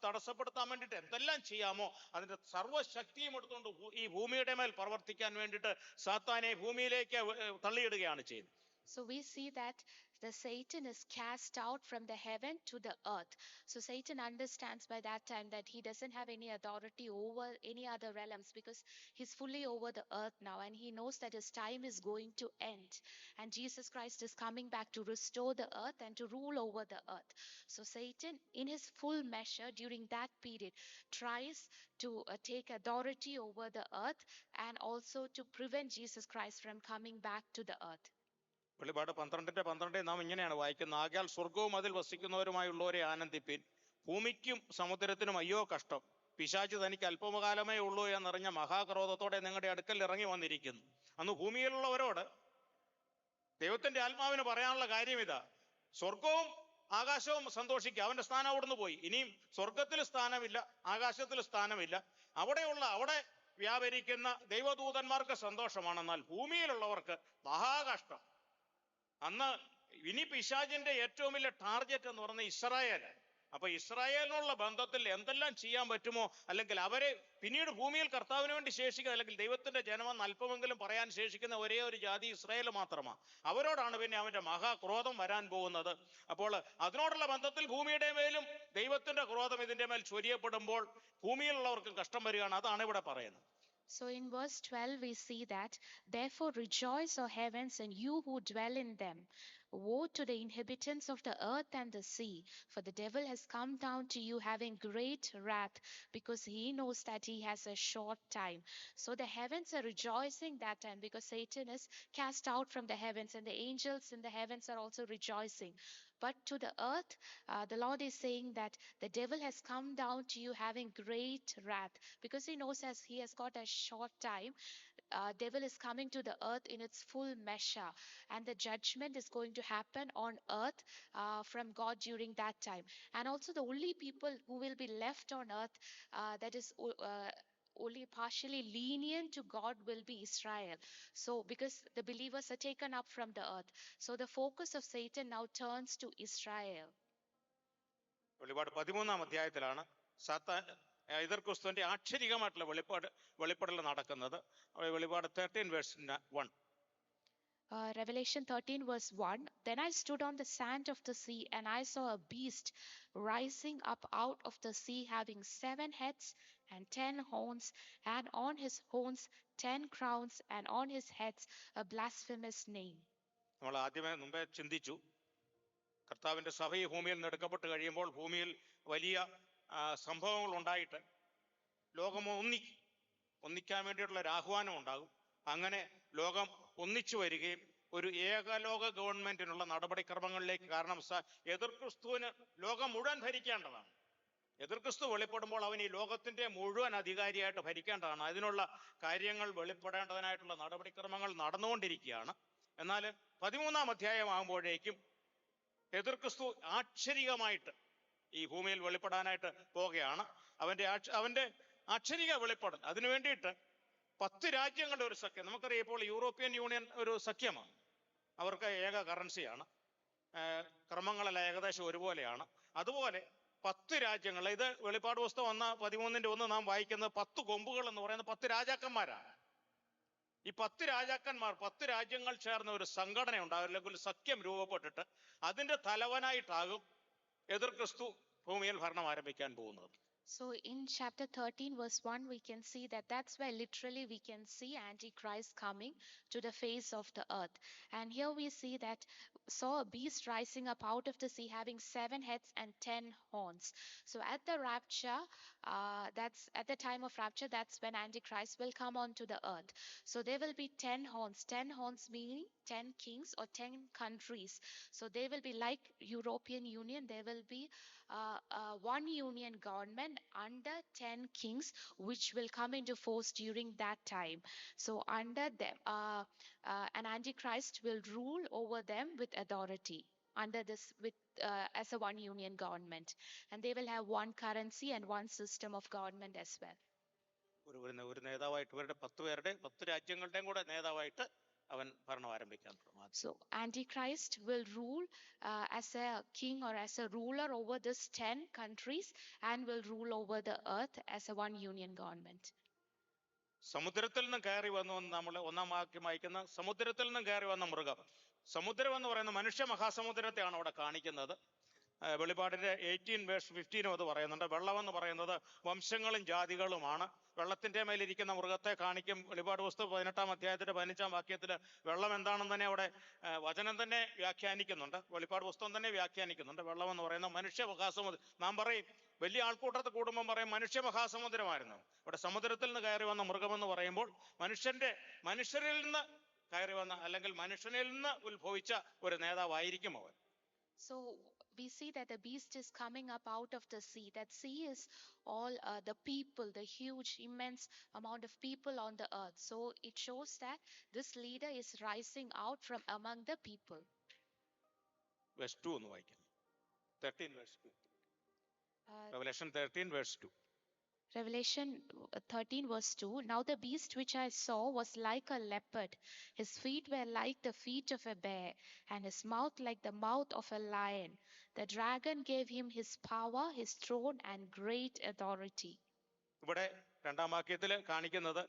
തടസ്സപ്പെടുത്താൻ വേണ്ടിയിട്ട് എന്തെല്ലാം ചെയ്യാമോ അതിന്റെ സർവ്വശക്തിയും എടുത്തുകൊണ്ട് ഈ ഭൂമിയുടെ മേൽ പ്രവർത്തിക്കാൻ വേണ്ടിയിട്ട് സാത്താനെ ഭൂമിയിലേക്ക് തള്ളിയിടുകയാണ് ചെയ്യുന്നത്. So we see that the Satan is cast out from the heaven to the earth. So Satan understands by that time that he doesn't have any authority over any other realms, because he's fully over the earth now, and he knows that his time is going to end, and Jesus Christ is coming back to restore the earth and to rule over the earth. So Satan, in his full measure during that period, tries to take authority over the earth and also to prevent Jesus Christ from coming back to the earth. വെളിപാട് 12:12 നാം ഇങ്ങനെയാണ് വായിക്കുന്നത്, ആകയാൽ സ്വർഗവും അതിൽ വസിക്കുന്നവരുമായുള്ളവരെ ആനന്ദിപ്പിൻ, ഭൂമിക്കും സമുദ്രത്തിനും അയ്യോ കഷ്ടം, പിശാച് തനിക്ക് അല്പകാലമേ ഉള്ളൂ എന്നറിഞ്ഞ മഹാക്രോധത്തോടെ നിങ്ങളുടെ അടുക്കൽ ഇറങ്ങി വന്നിരിക്കുന്നു. അന്ന് ഭൂമിയിലുള്ളവരോട് ദൈവത്തിന്റെ ആത്മാവിന് പറയാനുള്ള കാര്യം ഇതാ, സ്വർഗവും ആകാശവും സന്തോഷിക്കുക, അവന്റെ സ്ഥാനം അവിടുന്ന് പോയി. ഇനിയും സ്വർഗത്തിൽ സ്ഥാനമില്ല, ആകാശത്തിൽ സ്ഥാനമില്ല. അവിടെ വ്യാപരിക്കുന്ന ദൈവദൂതന്മാർക്ക് സന്തോഷമാണെന്നാൽ ഭൂമിയിലുള്ളവർക്ക് മഹാകഷ്ടം. അന്ന് ഇനി പിശാചിന്റെ ഏറ്റവും വലിയ ടാർഗറ്റ് എന്ന് പറയുന്നത് ഇസ്രായേൽ. അപ്പൊ ഇസ്രായേലിനുള്ള ബന്ധത്തിൽ എന്തെല്ലാം ചെയ്യാൻ പറ്റുമോ, അല്ലെങ്കിൽ അവരെ പിന്നീട് ഭൂമിയിൽ കർത്താവിന് വേണ്ടി ശേഷിക്കുക, അല്ലെങ്കിൽ ദൈവത്തിന്റെ ജനമെന്ന് അല്പമെങ്കിലും പറയാൻ ശേഷിക്കുന്ന ഒരേ ഒരു ജാതി ഇസ്രായേൽ മാത്രമാണ്. അവരോടാണ് പിന്നെ അവന്റെ മഹാക്രോധം വരാൻ പോകുന്നത്. അപ്പോൾ അതിനോടുള്ള ബന്ധത്തിൽ ഭൂമിയുടെ മേലും ദൈവത്തിന്റെ ക്രോധം ഇതിന്റെ മേൽ ചൊരിയപ്പെടുമ്പോൾ ഭൂമിയിലുള്ളവർക്കും കഷ്ടം വരികയാണ്. അതാണ് ഇവിടെ പറയുന്നത്. So in verse 12 we see that, therefore rejoice, O heavens, and you who dwell in them. Woe to the inhabitants of the earth and the sea, for the devil has come down to you having great wrath, because he knows that he has a short time. So the heavens are rejoicing that time, because Satan is cast out from the heavens, and the angels in the heavens are also rejoicing. But to the earth, the Lord is saying that the devil has come down to you having great wrath, because he knows as he has got a short time. Devil is coming to the earth in its full measure, and the judgment is going to happen on earth from God during that time. And also the only people who will be left on earth that is only partially lenient to God will be Israel. So because the believers are taken up from the earth, so the focus of Satan now turns to Israel. വെളിപാട് 13-ാം അധ്യായത്തിലാണ് സാത്താൻ എതിർ ക്രിസ്തുവിന്റെ ആക്ഷരികമായിട്ടുള്ള വെളിപ്പെടൽ നടക്കുന്നത്. വെളിപാട് 13:1. Revelation 13 verse 1. Then I stood on the sand of the sea, and I saw a beast rising up out of the sea, having 7 heads and 10 horns, and on his horns 10 crowns, and on his heads a blasphemous name. നമ്മൾ ആദ്യമേ മുമ്പേ ചിന്തിച്ചു, കർത്താവിന്റെ സഭ ഈ ഭൂമിയിൽ നിന്ന് എടുക്കപ്പെട്ട് കഴിയുമ്പോൾ ഭൂമിയിൽ വലിയ സംഭവങ്ങൾ ഉണ്ടായിട്ട് ലോകം ഒന്നിക്കാൻ വേണ്ടിയിട്ടുള്ള ഒരു ആഹ്വാനം ഉണ്ടാകും. അങ്ങനെ ലോകം ഒന്നിച്ചു വരികയും ഒരു ഏകലോക ഗവൺമെന്റിനുള്ള നടപടിക്രമങ്ങളിലേക്ക്, കാരണം എതിർ ക്രിസ്തുവിന് ലോകം മുഴുവൻ ഭരിക്കേണ്ടതാണ്. എതിർ ക്രിസ്തു വെളിപ്പെടുമ്പോൾ അവൻ ഈ ലോകത്തിന്റെ മുഴുവൻ അധികാരിയായിട്ട് ഭരിക്കേണ്ടതാണ്. അതിനുള്ള കാര്യങ്ങൾ വെളിപ്പെടേണ്ടതിനായിട്ടുള്ള നടപടിക്രമങ്ങൾ നടന്നുകൊണ്ടിരിക്കുകയാണ്. എന്നാൽ 13-ാം അധ്യായമാകുമ്പോഴേക്കും എതിർ ക്രിസ്തു ആക്ഷരികമായിട്ട് ഈ ഭൂമിയിൽ വെളിപ്പെടാനായിട്ട് പോവുകയാണ്. അവന്റെ ആക്ഷരിക വെളിപ്പെടൽ അതിനു വേണ്ടിയിട്ട് 10 രാജ്യങ്ങളുടെ ഒരു സഖ്യം. നമുക്കറിയാം, ഇപ്പോൾ യൂറോപ്യൻ യൂണിയൻ ഒരു സഖ്യമാണ്. അവർക്ക് ഏക കറൻസിയാണ്, ക്രമങ്ങളെല്ലാം ഏകദേശം ഒരുപോലെയാണ്. അതുപോലെ 10 രാജ്യങ്ങൾ, ഇത് വെളിപ്പാട് പുസ്തകം 13:1 നാം വായിക്കുന്നത് 10 കൊമ്പുകൾ എന്ന് പറയുന്ന 10 രാജാക്കന്മാരാണ്. ഈ 10 രാജാക്കന്മാർ 10 രാജ്യങ്ങൾ ചേർന്ന ഒരു സംഘടന ഉണ്ടാകും, അല്ലെങ്കിൽ ഒരു സഖ്യം രൂപപ്പെട്ടിട്ട് അതിന്റെ തലവനായിട്ടാകും എതിർ ക്രിസ്തു ഭൂമിയിൽ ഭരണം ആരംഭിക്കാൻ പോകുന്നത്. So in chapter 13 verse 1 we can see that that's where literally we can see Antichrist coming to the face of the earth. And here we see that saw a beast rising up out of the sea having 7 heads and 10 horns. So at the rapture, that's at the time of rapture, that's when Antichrist will come onto the earth. So there will be 10 horns. 10 horns meaning 10 kings or 10 countries. So they will be like European Union. There will be one union government under 10 kings which will come into force during that time. So under them an antichrist will rule over them with authority under this with as a one union government, and they will have one currency and one system of government as well. ഒരു നേതാവായിട്ട് ഇവരുടെ 10 പേരുടെ 10 രാജ്യങ്ങളുടെയും കൂടെ നേതാവായിട്ട് അവൻ ഭരണം ആരംഭിക്കാൻ തുടങ്ങും. So Antichrist will rule as a king or as a ruler over this 10 countries and will rule over the earth as a one union government. സമുദ്രത്തിൽ നിന്ന് കയറി വന്നു നമ്മൾ ഒന്നാം വാക്യം വായിക്കുന്ന സമുദ്രത്തിൽ നിന്ന് കയറി വന്ന മൃഗം. സമുദ്രം എന്ന് പറയുന്ന മനുഷ്യ മഹാസമുദ്രത്തെയാണ് അവിടെ കാണിക്കുന്നത്. വെളിപാടിന്റെ 18:15 അത് പറയുന്നുണ്ട്. വെള്ളമെന്ന് പറയുന്നത് വംശങ്ങളും ജാതികളുമാണ്. വെള്ളത്തിന്റെ മേലിരിക്കുന്ന മൃഗത്തെ കാണിക്കും. വെളിപാട് പുസ്തകം 18-ാം അധ്യായത്തിന്റെ 15-ാം വാക്യത്തിൽ വെള്ളം എന്താണെന്ന് തന്നെ അവിടെ വചനം തന്നെ വ്യാഖ്യാനിക്കുന്നുണ്ട്. വെളിപാട് പുസ്തകം തന്നെ വ്യാഖ്യാനിക്കുന്നുണ്ട്. വെള്ളം എന്ന് പറയുന്ന മനുഷ്യ മഹാസമുദ്രം. നാം പറയും വലിയ ആൾക്കൂട്ടത്ത് കൂടുമ്പം പറയും മനുഷ്യ മഹാസമുദ്രമായിരുന്നു. ഇവിടെ സമുദ്രത്തിൽ നിന്ന് കയറി വന്ന മൃഗമെന്ന് പറയുമ്പോൾ മനുഷ്യരിൽ നിന്ന് കയറി വന്ന അല്ലെങ്കിൽ മനുഷ്യനിൽ നിന്ന് ഉത്ഭവിച്ച ഒരു നേതാവായിരിക്കും അവൻ. So we see that the beast is coming up out of the sea. That sea is all the people, the huge, immense amount of people on the earth. So it shows that this leader is rising out from among the people. Verse 2 ഒന്ന് വായിക്കാം. 13 verse 2. Revelation 13 verse 2. Revelation 13 verse 2. Now the beast which I saw was like a leopard. His feet were like the feet of a bear, and his mouth like the mouth of a lion. The dragon gave him his power, his throne, and great authority. ഇവിടെ രണ്ടാം വാക്യത്തിൽ കാണിക്കുന്നത്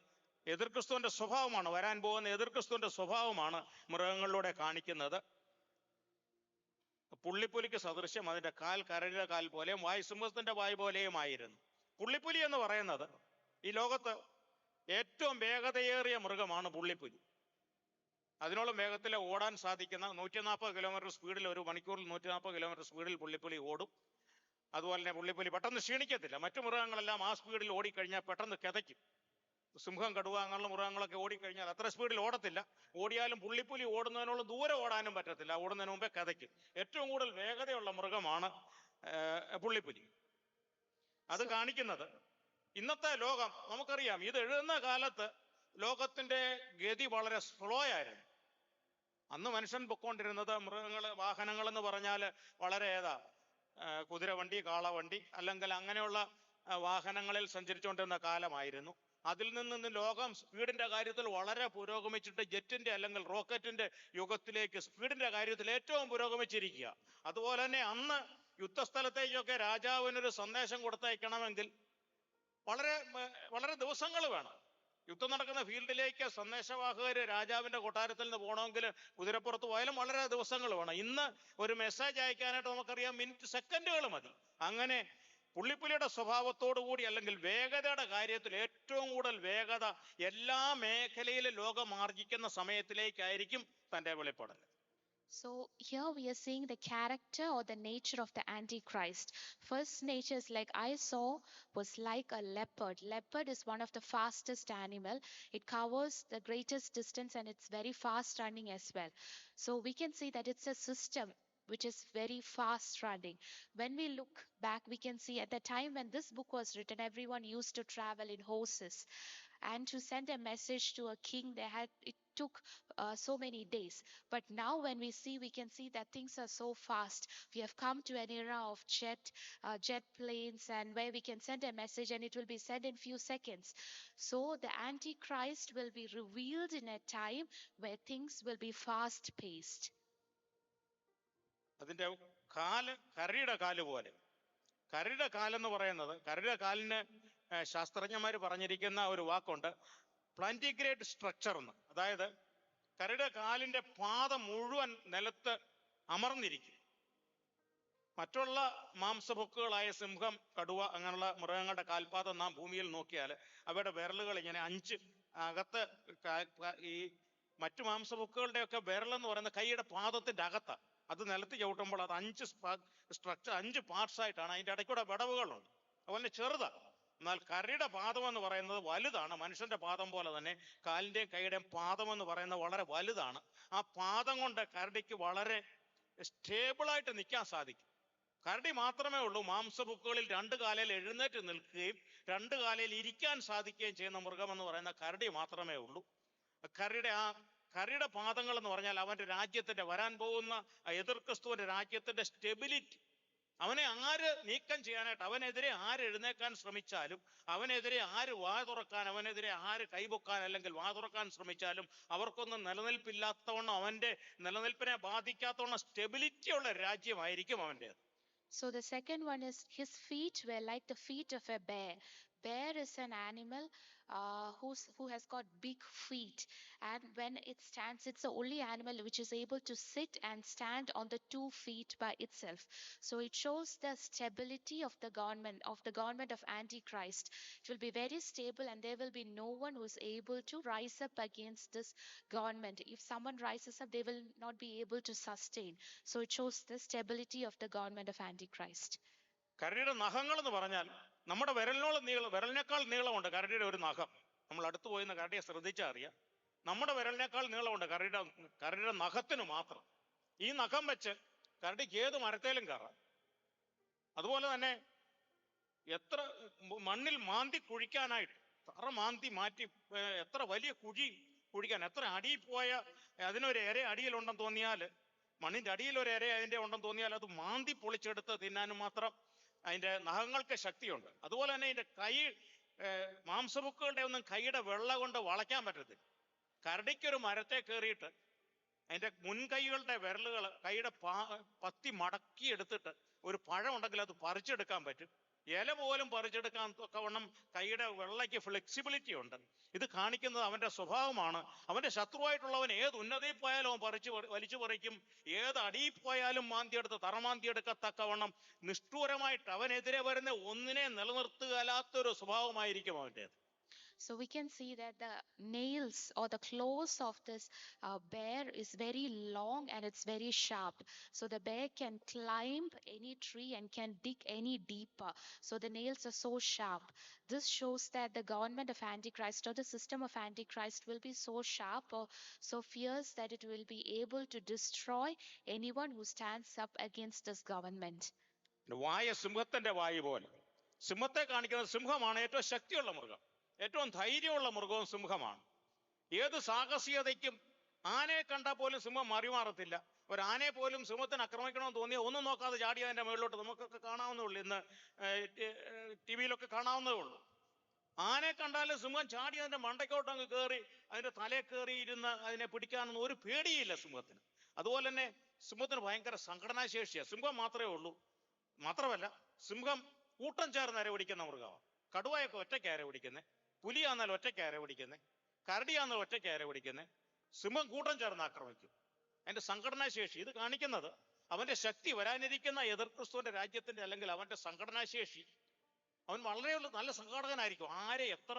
എതിർ ക്രിസ്തുവിന്റെ സ്വഭാവമാണ്. വരാൻ പോകുന്ന എതിർ ക്രിസ്തുവിന്റെ സ്വഭാവമാണ് മൃഗങ്ങളിലൂടെ കാണിക്കുന്നത്. പുള്ളിപ്പുലിക്ക് സദൃശ്യം, അതിന്റെ കാൽ കരടിയുടെ കാൽ പോലെയും വായ് സിംഹത്തിന്റെ വായ് പോലെയുമായിരുന്നു. പുള്ളിപ്പുലി എന്ന് പറയുന്നത് ഈ ലോകത്ത് ഏറ്റവും വേഗതയേറിയ മൃഗമാണ് പുള്ളിപ്പുലി. അതിനോളം വേഗത്തിൽ ഓടാൻ സാധിക്കുന്ന 140 കിലോമീറ്റർ സ്പീഡിൽ, ഒരു മണിക്കൂറിൽ 140 കിലോമീറ്റർ സ്പീഡിൽ പുള്ളിപ്പുലി ഓടും. അതുപോലെ തന്നെ പുള്ളിപ്പുലി പെട്ടെന്ന് ക്ഷീണിക്കത്തില്ല. മറ്റു മൃഗങ്ങളെല്ലാം ആ സ്പീഡിൽ ഓടിക്കഴിഞ്ഞാൽ പെട്ടെന്ന് കിതയ്ക്കും. സിംഹം, കടുവ അങ്ങനെയുള്ള മൃഗങ്ങളൊക്കെ ഓടിക്കഴിഞ്ഞാൽ അത്ര സ്പീഡിൽ ഓടത്തില്ല. ഓടിയാലും പുള്ളിപ്പുലി ഓടുന്നതിനോളം ദൂരെ ഓടാനും പറ്റത്തില്ല. ഓടുന്നതിന് മുമ്പേ കിതയ്ക്കും. ഏറ്റവും കൂടുതൽ വേഗതയുള്ള മൃഗമാണ് പുള്ളിപ്പുലി. അത് കാണിക്കുന്നത് ഇന്നത്തെ ലോകം നമുക്കറിയാം. ഇത് എഴുതുന്ന കാലത്ത് ലോകത്തിന്റെ ഗതി വളരെ സ്ലോ ആയിരുന്നു. അന്ന് മനുഷ്യൻ പൊക്കോണ്ടിരുന്നത് വാഹനങ്ങൾ എന്ന് പറഞ്ഞാൽ വളരെ കുതിരവണ്ടി, കാളവണ്ടി അല്ലെങ്കിൽ അങ്ങനെയുള്ള വാഹനങ്ങളിൽ സഞ്ചരിച്ചുകൊണ്ടിരുന്ന കാലമായിരുന്നു. അതിൽ നിന്ന് ലോകം സ്പീഡിന്റെ കാര്യത്തിൽ വളരെ പുരോഗമിച്ചിട്ട് ജെറ്റിന്റെ അല്ലെങ്കിൽ റോക്കറ്റിന്റെ യുഗത്തിലേക്ക് സ്പീഡിന്റെ കാര്യത്തിൽ ഏറ്റവും പുരോഗമിച്ചിരിക്കുക. അതുപോലെ തന്നെ അന്ന് യുദ്ധസ്ഥലത്തേക്കൊക്കെ രാജാവിനൊരു സന്ദേശം കൊടുത്തയക്കണമെങ്കിൽ വളരെ വളരെ ദിവസങ്ങൾ വേണം. യുദ്ധം നടക്കുന്ന ഫീൽഡിലേക്ക് സന്ദേശവാഹകര് രാജാവിന്റെ കൊട്ടാരത്തിൽ നിന്ന് പോകണമെങ്കിൽ കുതിരപ്പുറത്ത് പോയാലും വളരെ ദിവസങ്ങൾ വേണം. ഇന്ന് ഒരു മെസ്സേജ് അയക്കാനായിട്ട് നമുക്കറിയാം സെക്കൻഡുകൾ മതി. അങ്ങനെ പുള്ളിപ്പുലിയുടെ സ്വഭാവത്തോടു കൂടി അല്ലെങ്കിൽ വേഗതയുടെ കാര്യത്തിൽ ഏറ്റവും കൂടുതൽ വേഗത എല്ലാ മേഖലയിലും ലോകം ആർജിക്കുന്ന സമയത്തിലേക്കായിരിക്കും തന്റെ വെളിപ്പെടൽ. So here we are seeing the character or the nature of the Antichrist. First nature is like I saw was like a leopard. Leopard is one of the fastest animal. It covers the greatest distance and it's very fast running as well. So we can see that it's a system which is very fast running. When we look back, we can see at the time when this book was written, everyone used to travel in horses. And to send a message to a king, it took so many days. But now when we can see that things are so fast. We have come to an era of jet planes, and where we can send a message and it will be sent in few seconds. So the Antichrist will be revealed in a time where things will be fast paced. അതിന്റെ കരടിയുടെ കാല് പോലെ. കരടിയുടെ കാലെന്ന് പറയുന്നത്, കരടിയുടെ കാലിന് ശാസ്ത്രജ്ഞന്മാർ പറഞ്ഞിരിക്കുന്ന ഒരു വാക്കുണ്ട്, പ്ലാന്റിഗ്രേഡ് സ്ട്രക്ചർ എന്ന്. അതായത് കരടിയുടെ കാലിന്റെ പാദം മുഴുവൻ നിലത്ത് അമർന്നിരിക്കും. മറ്റുള്ള മാംസഭുക്കുകളായ സിംഹം, കടുവ അങ്ങനെയുള്ള മൃഗങ്ങളുടെ കാൽപാദം നാം ഭൂമിയിൽ നോക്കിയാൽ അവയുടെ വിരലുകൾ ഇങ്ങനെ 5 അകത്ത്, ഈ മറ്റു മാംസഭുക്കുകളുടെ ഒക്കെ വിരലെന്ന് പറയുന്ന കൈയുടെ പാദത്തിന്റെ അകത്താണ്. അത് നിലത്ത് ചവിട്ടുമ്പോൾ അത് 5 സ്ട്രക്ചർ, 5 പാർട്സ് ആയിട്ടാണ്. അതിന്റെ ഇടയ്ക്കൂടെ വിടവുകളുണ്ട്. അതുപോലെ ചെറുതാണ്. എന്നാൽ കരടിയുടെ പാദം എന്ന് പറയുന്നത് വലുതാണ്. മനുഷ്യന്റെ പാദം പോലെ തന്നെ കാലിന്റെയും കൈയുടെയും പാദം എന്ന് പറയുന്നത് വളരെ വലുതാണ്. ആ പാദം കൊണ്ട് കരടിക്ക് വളരെ സ്റ്റേബിളായിട്ട് നിൽക്കാൻ സാധിക്കും. കരടി മാത്രമേ ഉള്ളൂ മാംസഭുക്കുകളിൽ 2 കാലയിൽ എഴുന്നേറ്റ് നിൽക്കുകയും 2 കാലയിൽ ഇരിക്കാൻ സാധിക്കുകയും ചെയ്യുന്ന മൃഗം എന്ന് പറയുന്ന കരടി മാത്രമേ ഉള്ളൂ. കരടിയുടെ പാദങ്ങൾ എന്ന് പറഞ്ഞാൽ അവന്റെ രാജ്യത്തിന്റെ, വരാൻ പോകുന്ന എതിർ ക്രിസ്തുവിന്റെ രാജ്യത്തിന്റെ സ്റ്റെബിലിറ്റി. അവനെ ആര് നീക്കം ചെയ്യാനായിട്ട്, അവനെതിരെ ആര് എഴുന്നേക്കാൻ ശ്രമിച്ചാലും, അവനെതിരെ ആര് വാ തുറക്കാൻ, അവനെതിരെ ആര് കൈപൊക്കാൻ അല്ലെങ്കിൽ വാ തുറക്കാൻ ശ്രമിച്ചാലും അവർക്കൊന്നും നിലനിൽപ്പില്ലാത്തവണ്ണം, അവന്റെ നിലനിൽപ്പിനെ ബാധിക്കാത്തവണ്ണം സ്റ്റെബിലിറ്റി ഉള്ള രാജ്യമായിരിക്കും അവൻ്റെത്. So the second one is his feet were like the feet of a bear. Bear is an animal who has got big feet, and when it stands, it's the only animal which is able to sit and stand on the 2 feet by itself. So it shows the stability of the government of Antichrist. It will be very stable, and there will be no one who is able to rise up against this government. If someone rises up, they will not be able to sustain. So it shows the stability of the government of Antichrist. കരടിയുടെ നഖങ്ങൾ എന്ന് പറഞ്ഞാൽ നമ്മുടെ വിരലിനേക്കാൾ നീളമുണ്ട് കരടിയുടെ ഒരു നഖം. നമ്മൾ അടുത്ത് പോയിന്ന് കരടിയെ ശ്രദ്ധിച്ചാൽ അറിയാം. നമ്മുടെ വിരലിനേക്കാൾ നീളമുണ്ട് കരടിയുടെ നഖത്തിന് മാത്രം. ഈ നഖം വെച്ച് കരടിക്ക് ഏത് മരത്തേലും കയറാം. അതുപോലെ തന്നെ എത്ര മണ്ണിൽ മാന്തി കുഴിക്കാനായിട്ട്, തറ മാന്തി മാറ്റി എത്ര വലിയ കുഴി കുഴിക്കാൻ, എത്ര അടിയിൽ പോയ അതിനൊരു ഇര അടിയിലുണ്ടെന്ന് തോന്നിയാൽ, മണ്ണിന്റെ അടിയിൽ ഒരു ഇര അതിന്റെ ഉണ്ടെന്ന് തോന്നിയാൽ അത് മാന്തി പൊളിച്ചെടുത്ത് തിന്നാനും മാത്രം അതിന്റെ നഖങ്ങൾക്ക് ശക്തിയുണ്ട്. അതുപോലെ തന്നെ അതിന്റെ കൈ, മാംസഭുക്കുകളുടെ ഒന്നും കൈയുടെ വെള്ള കൊണ്ട് വളയ്ക്കാൻ പറ്റത്തില്ല. കരടിക്കൊരു മരത്തെ കയറിയിട്ട് അതിന്റെ മുൻകൈകളുടെ വിരലുകൾ കൈയുടെ പത്തി മടക്കി എടുത്തിട്ട് ഒരു പഴം ഉണ്ടെങ്കിൽ അത് പറിച്ചെടുക്കാൻ പറ്റും. ഇല പോലും പറിച്ചെടുക്കാൻ തക്കവണ്ണം കൈയുടെ വെള്ളയ്ക്ക് ഫ്ലെക്സിബിലിറ്റി ഉണ്ട്. ഇത് കാണിക്കുന്നത് അവന്റെ സ്വഭാവമാണ്. അവന്റെ ശത്രുവായിട്ടുള്ളവൻ ഏത് ഉന്നതിയിൽ പോയാലും അവൻ വലിച്ചു പറിക്കും. ഏത് അടിയിൽ പോയാലും മാന്തിയെടുത്ത് തറമാന്തിയെടുക്കത്തക്കവണ്ണം നിഷ്ഠൂരമായിട്ട് അവനെതിരെ വരുന്ന ഒന്നിനെ നിലനിർത്തുകയല്ലാത്തൊരു സ്വഭാവമായിരിക്കും അവൻ്റേത്. So we can see that the nails or the claws of this bear is very long and it's very sharp. So the bear can climb any tree and can dig any deeper. So the nails are so sharp. This shows that the government of Antichrist or the system of Antichrist will be so sharp or so fierce that it will be able to destroy anyone who stands up against this government. വായ സിംഹത്തിന്റെ വായു പോലെ. സിംഹത്തെ കാണിക്കുന്നത് സിംഹമാണ് ഏറ്റവും ശക്തിയുള്ള മൃഗം. ഏറ്റവും ധൈര്യമുള്ള മൃഗവും സിംഹമാണ്. ഏത് സാഹസികതയ്ക്കും, ആനയെ കണ്ടാൽ പോലും സിംഹം മറിമാറത്തില്ല. ഒരു ആനയെ പോലും സിംഹത്തിന് ആക്രമിക്കണമെന്ന് തോന്നിയാൽ ഒന്നും നോക്കാതെ ചാടി അതിന്റെ മുകളിലോട്ട്, നമുക്കൊക്കെ കാണാവുന്നേ ഉള്ളൂ, ഇന്ന് ടിവിയിലൊക്കെ കാണാവുന്നതേ ഉള്ളൂ. ആനയെ കണ്ടാൽ സിംഹം ചാടി അതിന്റെ മണ്ടയ്ക്കോട്ട് അങ്ങ് കയറി അതിന്റെ തലയിൽ കയറി ഇരുന്ന് അതിനെ പിടിക്കാനൊന്നും ഒരു പേടിയില്ല സിംഹത്തിന്. അതുപോലെ തന്നെ സിംഹത്തിന് ഭയങ്കര സംഘടനാശേഷിയാണ്. സിംഹം മാത്രമേ ഉള്ളൂ. മാത്രമല്ല, സിംഹം കൂട്ടം ചേർന്ന് അരപിടിക്കുന്ന മൃഗമാണ്. കടുവയൊക്കെ ഒറ്റയ്ക്ക് അരപിടിക്കുന്നത്, പുലിയാന്നാൽ ഒറ്റയ്ക്ക് അരപിടിക്കുന്നത്, കരടിയാന്നാൽ ഒറ്റയ്ക്ക് അരപിടിക്കുന്നത്. സിംഹം കൂട്ടം ചേർന്ന് ആക്രമിക്കും. അതിന്റെ സംഘടനാശേഷി ഇത് കാണിക്കുന്നത് അവന്റെ ശക്തി, വരാനിരിക്കുന്ന എതിർ ക്രിസ്തുവിന്റെ രാജ്യത്തിന്റെ അല്ലെങ്കിൽ അവന്റെ സംഘടനാശേഷി. അവൻ വളരെ നല്ല സംഘാടകനായിരിക്കും. ആരെ എത്ര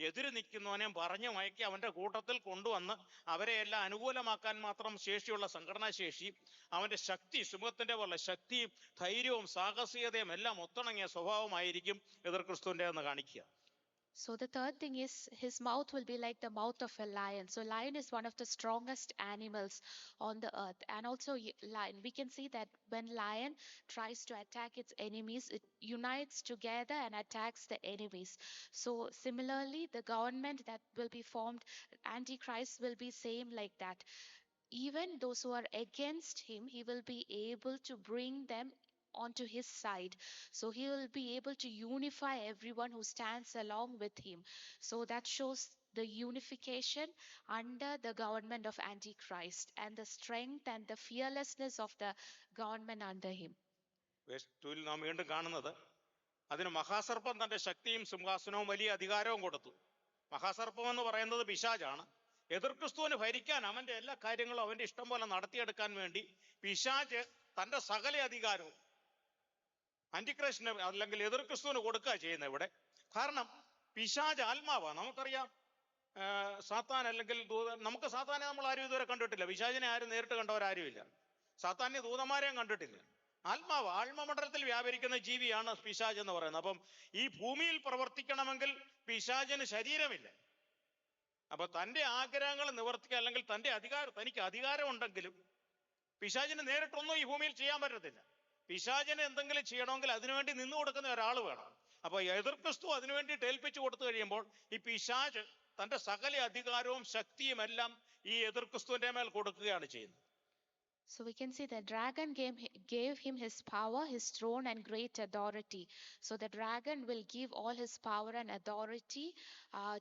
എതിര് നിൽക്കുന്നവനെയും പറഞ്ഞു മയക്കി അവന്റെ കൂട്ടത്തിൽ കൊണ്ടുവന്ന് അവരെ എല്ലാം അനുകൂലമാക്കാൻ മാത്രം ശേഷിയുള്ള സംഘടനാശേഷി, അവന്റെ ശക്തി, സിംഹത്തിന്റെ പോലെ ശക്തിയും ധൈര്യവും സാഹസികതയും എല്ലാം ഒത്തിണങ്ങിയ സ്വഭാവമായിരിക്കും എതിർ ക്രിസ്തുവിന്റെ എന്ന് കാണിക്കുക. So the third thing is his mouth will be like the mouth of a lion. So lion is one of the strongest animals on the earth. And also lion, we can see that when lion tries to attack its enemies, it unites together and attacks the enemies. So similarly, the government that will be formed, Antichrist, will be same like that. Even those who are against him, he will be able to bring them onto his side. So he will be able to unify everyone who stands along with him. So that shows the unification under the government of Antichrist and the strength and the fearlessness of the government under him. Verse 2 നാം വീണ്ടും കാണുന്നത്, അതിന് മഹാസർപ്പം തന്റെ ശക്തിയും സിംഹാസനവും വലിയ അധികാരവും കൊടുത്തു. മഹാസർപ്പം എന്ന് പറയുന്നത് പിശാചാണ്. എതിർ ക്രിസ്തുവിന് ഭരിക്കാൻ അവന്റെ എല്ലാ കാര്യങ്ങളും അവന്റെ ഇഷ്ടം പോലെ നടത്തിയെടുക്കാൻ വേണ്ടി പിശാച് തന്റെ സകല അധികാരവും ആന്റിക്രൈസ്റ്റിന് അല്ലെങ്കിൽ എതിർ ക്രിസ്തുവിന് കൊടുക്കുക ചെയ്യുന്നത് ഇവിടെ. കാരണം പിശാച് ആത്മാവാ. നമുക്കറിയാം സാത്താൻ അല്ലെങ്കിൽ നമുക്ക് സാത്താനെ നമ്മൾ ആരും ഇതുവരെ കണ്ടിട്ടില്ല. പിശാചിനെ ആരും നേരിട്ട് കണ്ടവരാരുമില്ല. സാത്താന്യ ദൂതന്മാരെയും കണ്ടിട്ടില്ല. ആത്മാവ് ആത്മമണ്ഡലത്തിൽ വ്യാപരിക്കുന്ന ജീവിയാണ് പിശാച് എന്ന് പറയുന്നത്. അപ്പം ഈ ഭൂമിയിൽ പ്രവർത്തിക്കണമെങ്കിൽ പിശാചിന് ശരീരമില്ല. അപ്പൊ തന്റെ ആഗ്രഹങ്ങൾ നിവർത്തിക്കുക അല്ലെങ്കിൽ തനിക്ക് അധികാരം ഉണ്ടെങ്കിലും പിശാചിന് നേരിട്ടൊന്നും ഈ ഭൂമിയിൽ ചെയ്യാൻ പറ്റത്തില്ല. പിശാചിന് എന്തെങ്കിലും ചെയ്യണമെങ്കിൽ അതിനുവേണ്ടി നിന്നു കൊടുക്കുന്ന ഒരാൾ വേണം. അപ്പൊ എതിർ ക്രിസ്തു അതിനു വേണ്ടിയിട്ട് ഏൽപ്പിച്ചു കൊടുത്തു കഴിയുമ്പോൾ ഈ പിശാച് തന്റെ സകല അധികാരവും ശക്തിയും എല്ലാം ഈ എതിർ ക്രിസ്തുവിന്റെ മേൽ കൊടുക്കുകയാണ് ചെയ്യുന്നത്. So we can see the dragon gave him his power, his throne, and great authority. So the dragon will give all his power and authority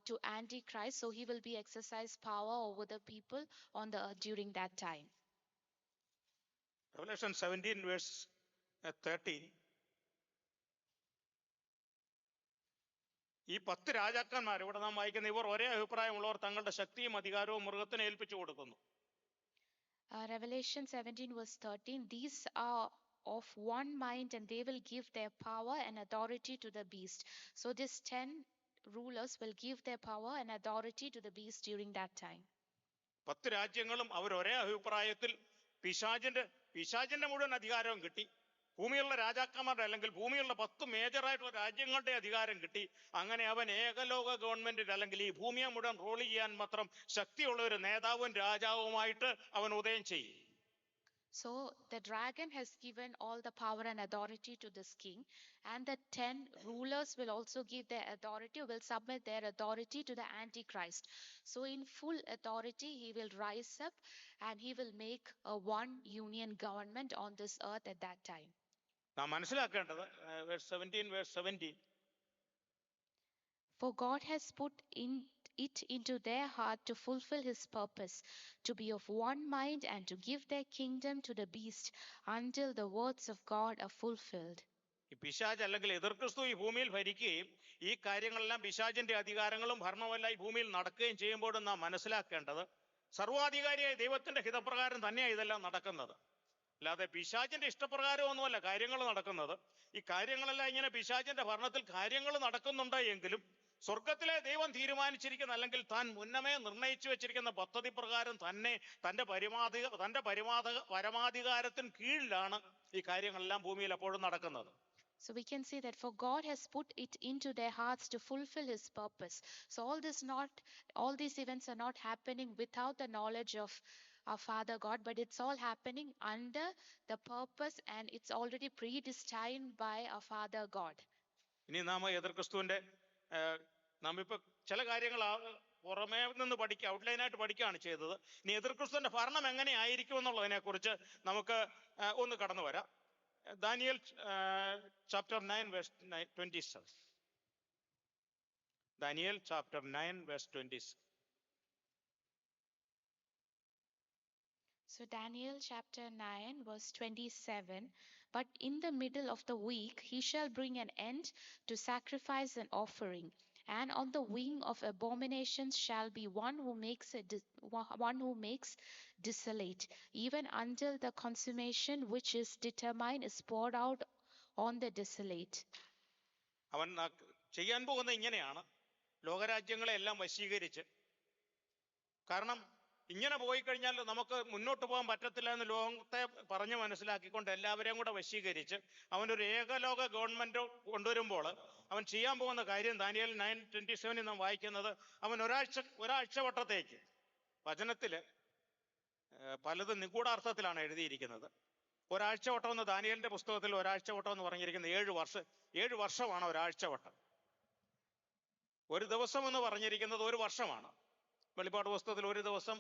to Antichrist. So he will be exercise power over the people on the earth during that time. Revelation 17 verse 13. ഈ 10 രാജാക്കന്മാർ ഇവിടെ നാം വായിക്കുന്ന ഇവർ ഒരേ അഭിപ്രായമുള്ളവർ തങ്ങളുടെ ശക്തിയും അധികാരവും മൃഗത്തിന് ഏൽപ്പിച്ചു കൊടുക്കുന്നു. Revelation 17 verse 13, these are of one mind and they will give their power and authority to the beast. So these 10 rulers will give their power and authority to the beast during that time. 10 രാജ്യങ്ങളും അവർ ഒരേ അഭിപ്രായത്തിൽ പിശാചിന്റെ മുഴുവൻ അധികാരവും കിട്ടി. ഭൂമിയുള്ള രാജാക്കന്മാരുടെ അല്ലെങ്കിൽ ഭൂമിയുള്ള 10 മേജറായിട്ടുള്ള രാജ്യങ്ങളുടെ അധികാരം കിട്ടി. അങ്ങനെ അവൻ ഏകലോക ഗവൺമെന്റിൽ അല്ലെങ്കിൽ ഈ ഭൂമിയെ മുഴുവൻ റോൾ ചെയ്യാൻ മാത്രം ശക്തിയുള്ള ഒരു നേതാവും രാജാവുമായിട്ട് അവൻ ഉദയം ചെയ്യും. So the dragon has given all the power and authority to this king, and the 10 rulers will also give their authority, will submit their authority to the Antichrist. So in full authority he will rise up and he will make a one union government on this earth at that time. നാം മനസ്സിലാക്കേണ്ടത് verse 17 For God has put it into their heart to fulfill his purpose, to be of one mind and to give their kingdom to the beast until the words of God are fulfilled. ഈ പിശാച് അല്ലെങ്കിൽ എതിർ ക്രിസ്തു ഈ ഭൂമിയിൽ ഭരിക്കുകയും ഈ കാര്യങ്ങളെല്ലാം പിശാചിന്റെ അധികാരങ്ങളും ഭരണവുമെല്ലാം ഈ ഭൂമിയിൽ നടക്കുകയും ചെയ്യുമ്പോഴും നാം മനസ്സിലാക്കേണ്ടത് സർവാധികാരിയായ ദൈവത്തിന്റെ ഹിതപ്രകാരം തന്നെയാണ് ഇതെല്ലാം നടക്കുന്നത്. അല്ലാതെ പിശാചിന്റെ ഇഷ്ടപ്രകാരമൊന്നുമല്ല കാര്യങ്ങൾ നടക്കുന്നത്. ഈ കാര്യങ്ങളെല്ലാം ഇങ്ങനെ പിശാചിന്റെ ഭരണത്തിൽ കാര്യങ്ങൾ നടക്കുന്നുണ്ട് എങ്കിലും സ്വർഗത്തിലെ ദൈവം തീരുമാനിച്ചിരിക്കുന്ന അല്ലെങ്കിൽ താൻ മുന്നമേ നിർണയിച്ചു വെച്ചിരിക്കുന്ന പദ്ധതി പ്രകാരം തന്നെ തന്റെ പരമാധികാരത്തിന് കീഴിലാണ് ഈ കാര്യങ്ങളെല്ലാം ഭൂമിയിൽ എപ്പോഴും നടക്കുന്നത്. So we can see that for God has put it into their hearts to fulfill his purpose. So all these events are not happening without the knowledge of our Father God, but it's all happening under the purpose and it's already predestined by our Father God. ഇനി നാം എതിർ ക്രിസ്തുവിന്റെ നാം ഇപ്പൊ ചില കാര്യങ്ങൾ പുറമേ നിന്ന് ഔട്ട്ലൈനായിട്ട് പഠിക്കുകയാണ് ചെയ്തത്. ഇനി എതിർ ക്രിസ്തുവിന്റെ ഭരണം എങ്ങനെ ആയിരിക്കും എന്നുള്ളതിനെ കുറിച്ച് നമുക്ക് ഒന്ന് കടന്നു വരാം. Daniel chapter 9 verse 27. Daniel chapter 9 verse 27. So Daniel chapter 9 verse 27, but in the middle of the week he shall bring an end to sacrifice and offering, and on the wing of abominations shall be one who makes desolate, even until the consummation which is determined is poured out on the desolate. അവൻ ചെയ്യാൻ പോകുന്നത് ഇങ്ങനെയാണ്, ലോകരാജ്യങ്ങളെ എല്ലാം വശീകരിച്ച്, കാരണം ഇങ്ങനെ പോയി കഴിഞ്ഞാൽ നമുക്ക് മുന്നോട്ട് പോകാൻ പറ്റത്തില്ല എന്ന് ലോകത്തെ പറഞ്ഞ് മനസ്സിലാക്കിക്കൊണ്ട് എല്ലാവരെയും കൂടെ വശീകരിച്ച് അവനൊരു ഏകലോക ഗവൺമെന്റ് കൊണ്ടുവരുമ്പോൾ അവൻ ചെയ്യാൻ പോകുന്ന കാര്യം ദാനിയേൽ 9:27 നാം വായിക്കുന്നത്, അവൻ ഒരാഴ്ച വട്ടത്തേക്ക്, വചനത്തില് പലതും നിഗൂഢാർത്ഥത്തിലാണ് എഴുതിയിരിക്കുന്നത്. ഒരാഴ്ച വട്ടം എന്ന് ദാനിയേലിന്റെ പുസ്തകത്തിൽ ഒരാഴ്ച വട്ടം എന്ന് പറഞ്ഞിരിക്കുന്നത് 7 വർഷമാണ് ഒരാഴ്ച വട്ടം. ഒരു ദിവസം എന്ന് പറഞ്ഞിരിക്കുന്നത് ഒരു വർഷമാണ്. വെളിപ്പാട് പുസ്തകത്തിൽ ഒരു ദിവസം,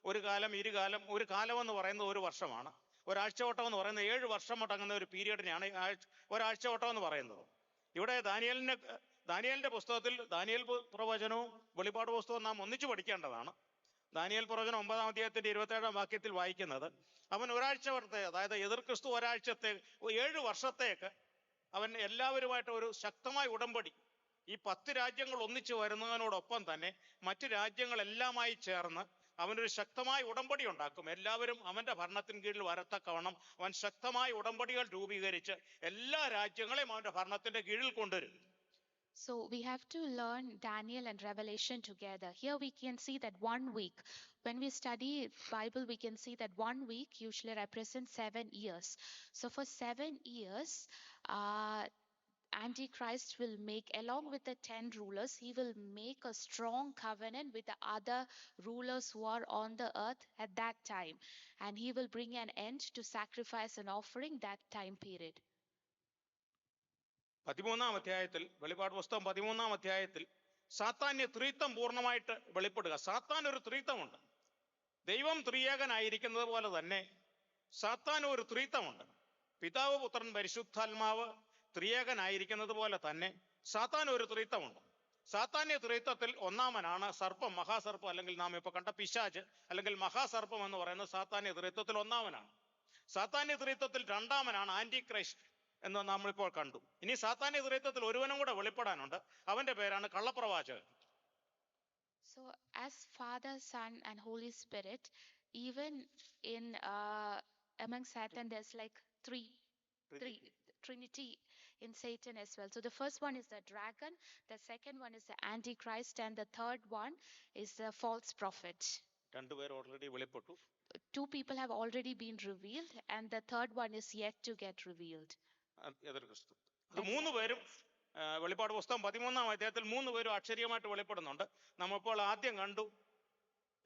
ഒരു കാലം, ഇരുകാലം, ഒരു കാലം എന്ന് പറയുന്നത് ഒരു വർഷമാണ്. ഒരാഴ്ചവട്ടം എന്ന് പറയുന്നത് 7 വർഷം അടങ്ങുന്ന ഒരു പീരീഡിനെയാണ് ഒരാഴ്ചവട്ടം എന്ന് പറയുന്നത്. ഇവിടെ ദാനിയേലിന്റെ പുസ്തകത്തിൽ ദാനിയേൽ പ്രവചനവും വെളിപ്പാട് പുസ്തകവും നാം ഒന്നിച്ചു പഠിക്കേണ്ടതാണ്. ദാനിയേൽ പ്രവചനം 9-ാം അധ്യായത്തിന്റെ 27-ാം വാക്യത്തിൽ വായിക്കുന്നത്, അവൻ ഒരാഴ്ച വട്ടത്തെ, അതായത് എതിർ ക്രിസ്തു 7 വർഷത്തേക്ക് അവൻ എല്ലാവരുമായിട്ട് ഒരു ശക്തമായ ഉടമ്പടി, ഈ 10 രാജ്യങ്ങൾ ഒന്നിച്ചു വരുന്നതിനോടൊപ്പം തന്നെ മറ്റു രാജ്യങ്ങളെല്ലാമായി ചേർന്ന് അവനൊരു ശക്തമായ ഉടമ്പടി ഉണ്ടാക്കും. എല്ലാവരും അവന്റെ ഭരണത്തിന് കീഴിൽ വരത്തക്കവണ്ണം അവൻ ശക്തമായ ഉടമ്പടികൾ രൂപീകരിച്ച് എല്ലാ രാജ്യങ്ങളെയും അവന്റെ ഭരണത്തിന്റെ കീഴിൽ കൊണ്ടുവരും. So we have to learn Daniel and Revelation together. Here we can see that 1 week, when we study Bible, we can see that 1 week usually represents 7 years. So for 7 years, Antichrist will make, along with the 10 rulers, he will make a strong covenant with the other rulers who are on the earth at that time. And he will bring an end to sacrifice and offering that time period. 13-ാം അധ്യായത്തിൽ, വെളിപ്പാട് പുസ്തകം 13-ാം അധ്യായത്തിൽ സാത്താന്യ ത്രിത്വം പൂർണ്ണമായിട്ട് വെളിപ്പെടുക. സാത്താൻ ഒരു ത്രിത്വമുണ്ട്. ദൈവം ത്രിയേകനായിരിക്കുന്നത് പോലെ തന്നെ സാത്താൻ ഒരു ത്രിത്വമുണ്ട്. പിതാവ്, പുത്രൻ, പരിശുദ്ധാത്മാവ് ത്രിയേകനായിരിക്കുന്നത് പോലെ തന്നെ സാത്താൻ ഒരു ത്രിത്വമുണ്ട്. സാത്താന്യ ത്രിത്വത്തിൽ ഒന്നാമനാണ് സർപ്പം, മഹാസർപ്പം, അല്ലെങ്കിൽ നാം ഇപ്പൊ കണ്ട പിശാച് അല്ലെങ്കിൽ മഹാസർപ്പം എന്ന് പറയുന്നത് സാത്താന്യ ത്രിത്വത്തിൽ ഒന്നാമനാണ്. സാത്താന്യ ത്രിത്വത്തിൽ രണ്ടാമനാണ് ആന്റി ക്രൈസ്റ്റ് എന്ന് നമ്മളിപ്പോൾ കണ്ടു. ഇനി സാത്താന്യ ത്രിത്വത്തിൽ ഒരുവനും കൂടെ വെളിപ്പെടാനുണ്ട്. അവന്റെ പേരാണ് കള്ളപ്രവാചകൻ. So as Father, Son and Holy Spirit, even in among Satan there's like three Trinity in Satan as well. So the first one is the dragon, the second one is the Antichrist, and the third one is the false prophet. രണ്ടുപേർ already വെളിപ്പെട്ടു. 2 people have already been revealed, and the third one is yet to get revealed. എതിർ ക്രിസ്തു. അത് 3 പേരും വെളിപ്പാട് പുസ്തകം 13-ാം അധ്യായത്തിൽ 3 പേരും അക്ഷരീയമായിട്ട് വെളിപ്പെടുന്നുണ്ട്. നമ്മളിപ്പോൾ ആദ്യം കണ്ടു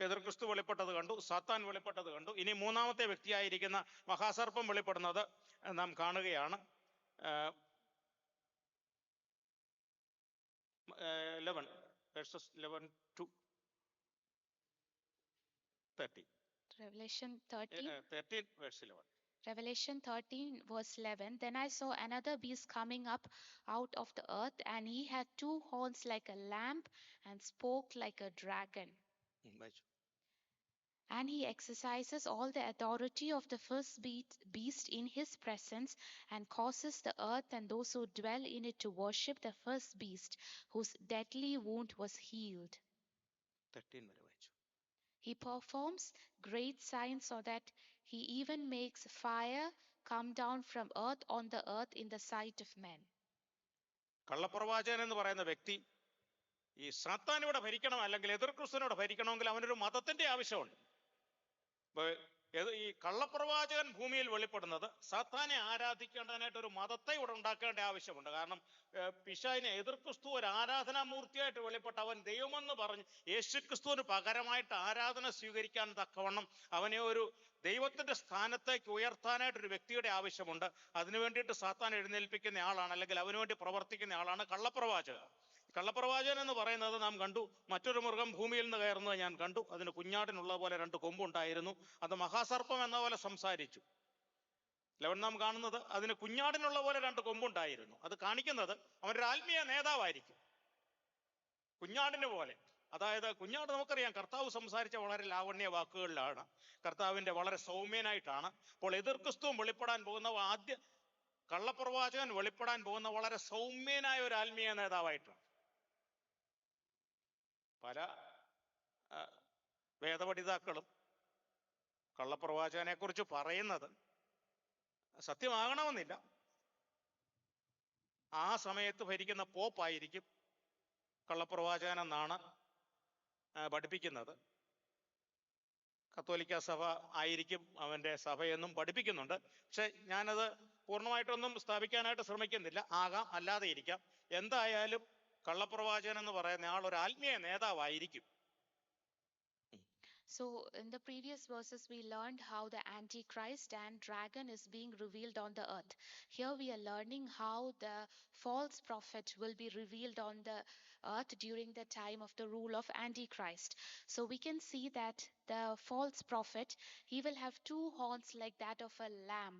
എതിർ ക്രിസ്തു വെളിപ്പെട്ടത് കണ്ടു, സാത്താൻ വെളിപ്പെട്ടത് കണ്ടു. ഇനി മൂന്നാമത്തെ വ്യക്തിയായിരിക്കുന്ന മഹാസർപ്പം വെളിപ്പെടുന്നത് നാം കാണുകയാണ്. 11 verses 11 to 30. Revelation 13 13 verse 11. Revelation 13 verse 11. Then I saw another beast coming up out of the earth, and he had 2 horns like a lamb and spoke like a dragon. And he exercises all the authority of the first beast in his presence, and causes the earth and those who dwell in it to worship the first beast, whose deadly wound was healed. 13 വരെ വായിച്ചു. He performs great signs, so that he even makes fire come down from earth on the earth in the sight of men. കള്ളപ്രവാചകൻ എന്ന് പറയുന്ന വ്യക്തി ഈ സാത്താനിവിടെ ഭരിക്കണം, അല്ലെങ്കിൽ എതിർ ക്രിസ്തുവിനോട് ഭരിക്കണമെങ്കിൽ അവനൊരു മതത്തിന്റെ ആവശ്യമുണ്ട്. ഈ കള്ളപ്രവാചകൻ ഭൂമിയിൽ വെളിപ്പെടുന്നത് സാത്താനെ ആരാധിക്കേണ്ടതിനായിട്ട് ഒരു മതത്തെ ഇവിടെ ഉണ്ടാക്കേണ്ട ആവശ്യമുണ്ട്. കാരണം പിശാചിനെ, എതിർ ക്രിസ്തു ഒരു ആരാധനാമൂർത്തിയായിട്ട് വെളിപ്പെട്ട അവൻ ദൈവമെന്ന് പറഞ്ഞ് യേശു ക്രിസ്തുവിന് പകരമായിട്ട് ആരാധന സ്വീകരിക്കാൻ തക്കവണ്ണം അവനെ ഒരു ദൈവത്തിന്റെ സ്ഥാനത്തേക്ക് ഉയർത്താനായിട്ട് ഒരു വ്യക്തിയുടെ ആവശ്യമുണ്ട്. അതിനു വേണ്ടിയിട്ട് സാത്താൻ എഴുന്നേൽപ്പിക്കുന്ന ആളാണ്, അല്ലെങ്കിൽ അവന് വേണ്ടി പ്രവർത്തിക്കുന്ന ആളാണ് കള്ളപ്രവാചകൻ. കള്ളപ്രവാചകൻ എന്ന് പറയുന്നത് നാം കണ്ടു, മറ്റൊരു മൃഗം ഭൂമിയിൽ നിന്ന് കയറുന്നത് ഞാൻ കണ്ടു. അതിന് കുഞ്ഞാടിനുള്ള പോലെ 2 കൊമ്പുണ്ടായിരുന്നു. അത് മഹാസർപ്പം എന്ന പോലെ സംസാരിച്ചു. നാം കാണുന്നത് അതിന് കുഞ്ഞാടിനുള്ള പോലെ 2 കൊമ്പുണ്ടായിരുന്നു. അത് കാണിക്കുന്നത് അവനൊരു ആത്മീയ നേതാവായിരിക്കും, കുഞ്ഞാടിന് പോലെ. അതായത് കുഞ്ഞാട് നമുക്കറിയാം, കർത്താവ് സംസാരിച്ച വളരെ ലാവണ്യ വാക്കുകളിലാണ്, കർത്താവിന്റെ വളരെ സൗമ്യനായിട്ടാണ്. അപ്പോൾ എതിർ ക്രിസ്തുവും വെളിപ്പെടാൻ പോകുന്ന ആദ്യ കള്ളപ്രവാചകൻ വെളിപ്പെടാൻ പോകുന്ന വളരെ സൗമ്യനായ ഒരു ആത്മീയ നേതാവായിട്ടാണ്. പല വേദപഠിതാക്കളും കള്ളപ്രവാചകനെ കുറിച്ച് പറയുന്നത് സത്യമാകണമെന്നില്ല. ആ സമയത്ത് ഭരിക്കുന്ന പോപ്പായിരിക്കും കള്ളപ്രവാചകൻ എന്നാണ് പഠിപ്പിക്കുന്നത്. കത്തോലിക്ക സഭ ആയിരിക്കും അവന്റെ സഭയെന്നും പഠിപ്പിക്കുന്നുണ്ട്. പക്ഷെ ഞാനത് പൂർണ്ണമായിട്ടൊന്നും സ്ഥാപിക്കാനായിട്ട് ശ്രമിക്കുന്നില്ല. ആകാം, അല്ലാതെ ഇരിക്കാം. എന്തായാലും കള്ളപ്രവാചകൻ എന്ന് പറയുന്ന ആൾ ഒരു ആത്മീയ നേതാവായിരിക്കും. So in the previous verses we learned how the Antichrist and dragon is being revealed on the earth. Here we are learning how the false prophet will be revealed on the earth during the time of the rule of Antichrist. So we can see that the false prophet, he will have 2 horns like that of a lamb.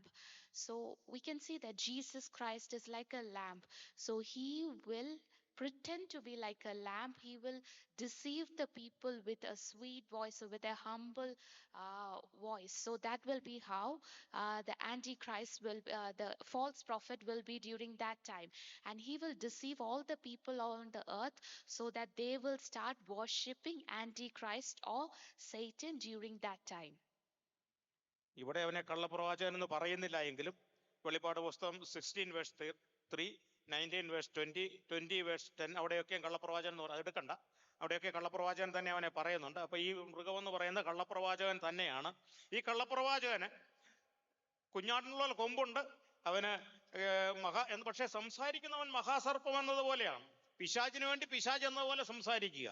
So we can see that Jesus Christ is like a lamb. So he will pretend to be like a lamb. He will deceive the people with a sweet voice or with a humble voice. So that will be how the Antichrist will, the false prophet will be during that time. And he will deceive all the people on the earth so that they will start worshipping Antichrist or Satan during that time. ഇവിടെ അവനെ കള്ളപ്രവാചകൻ എന്ന് പറയുന്നില്ല എങ്കിലും വെളിപ്പാട് പുസ്തകം 16:3, 19:20, 20:10 അവിടെയൊക്കെ കള്ളപ്രവാചകൻ എന്ന് അത് എടുക്കണ്ട, അവിടെയൊക്കെ കള്ളപ്രവാചകൻ തന്നെ അവനെ പറയുന്നുണ്ട്. അപ്പൊ ഈ മൃഗം എന്ന് പറയുന്ന കള്ളപ്രവാചകൻ തന്നെയാണ്. ഈ കള്ളപ്രവാചകന് കുഞ്ഞാടിനുള്ള കൊമ്പുണ്ട്, അവന് പക്ഷെ സംസാരിക്കുന്നവൻ മഹാസർപ്പം എന്നതുപോലെയാണ്. പിശാചിന് വേണ്ടി പിശാച് എന്നതുപോലെ സംസാരിക്കുക.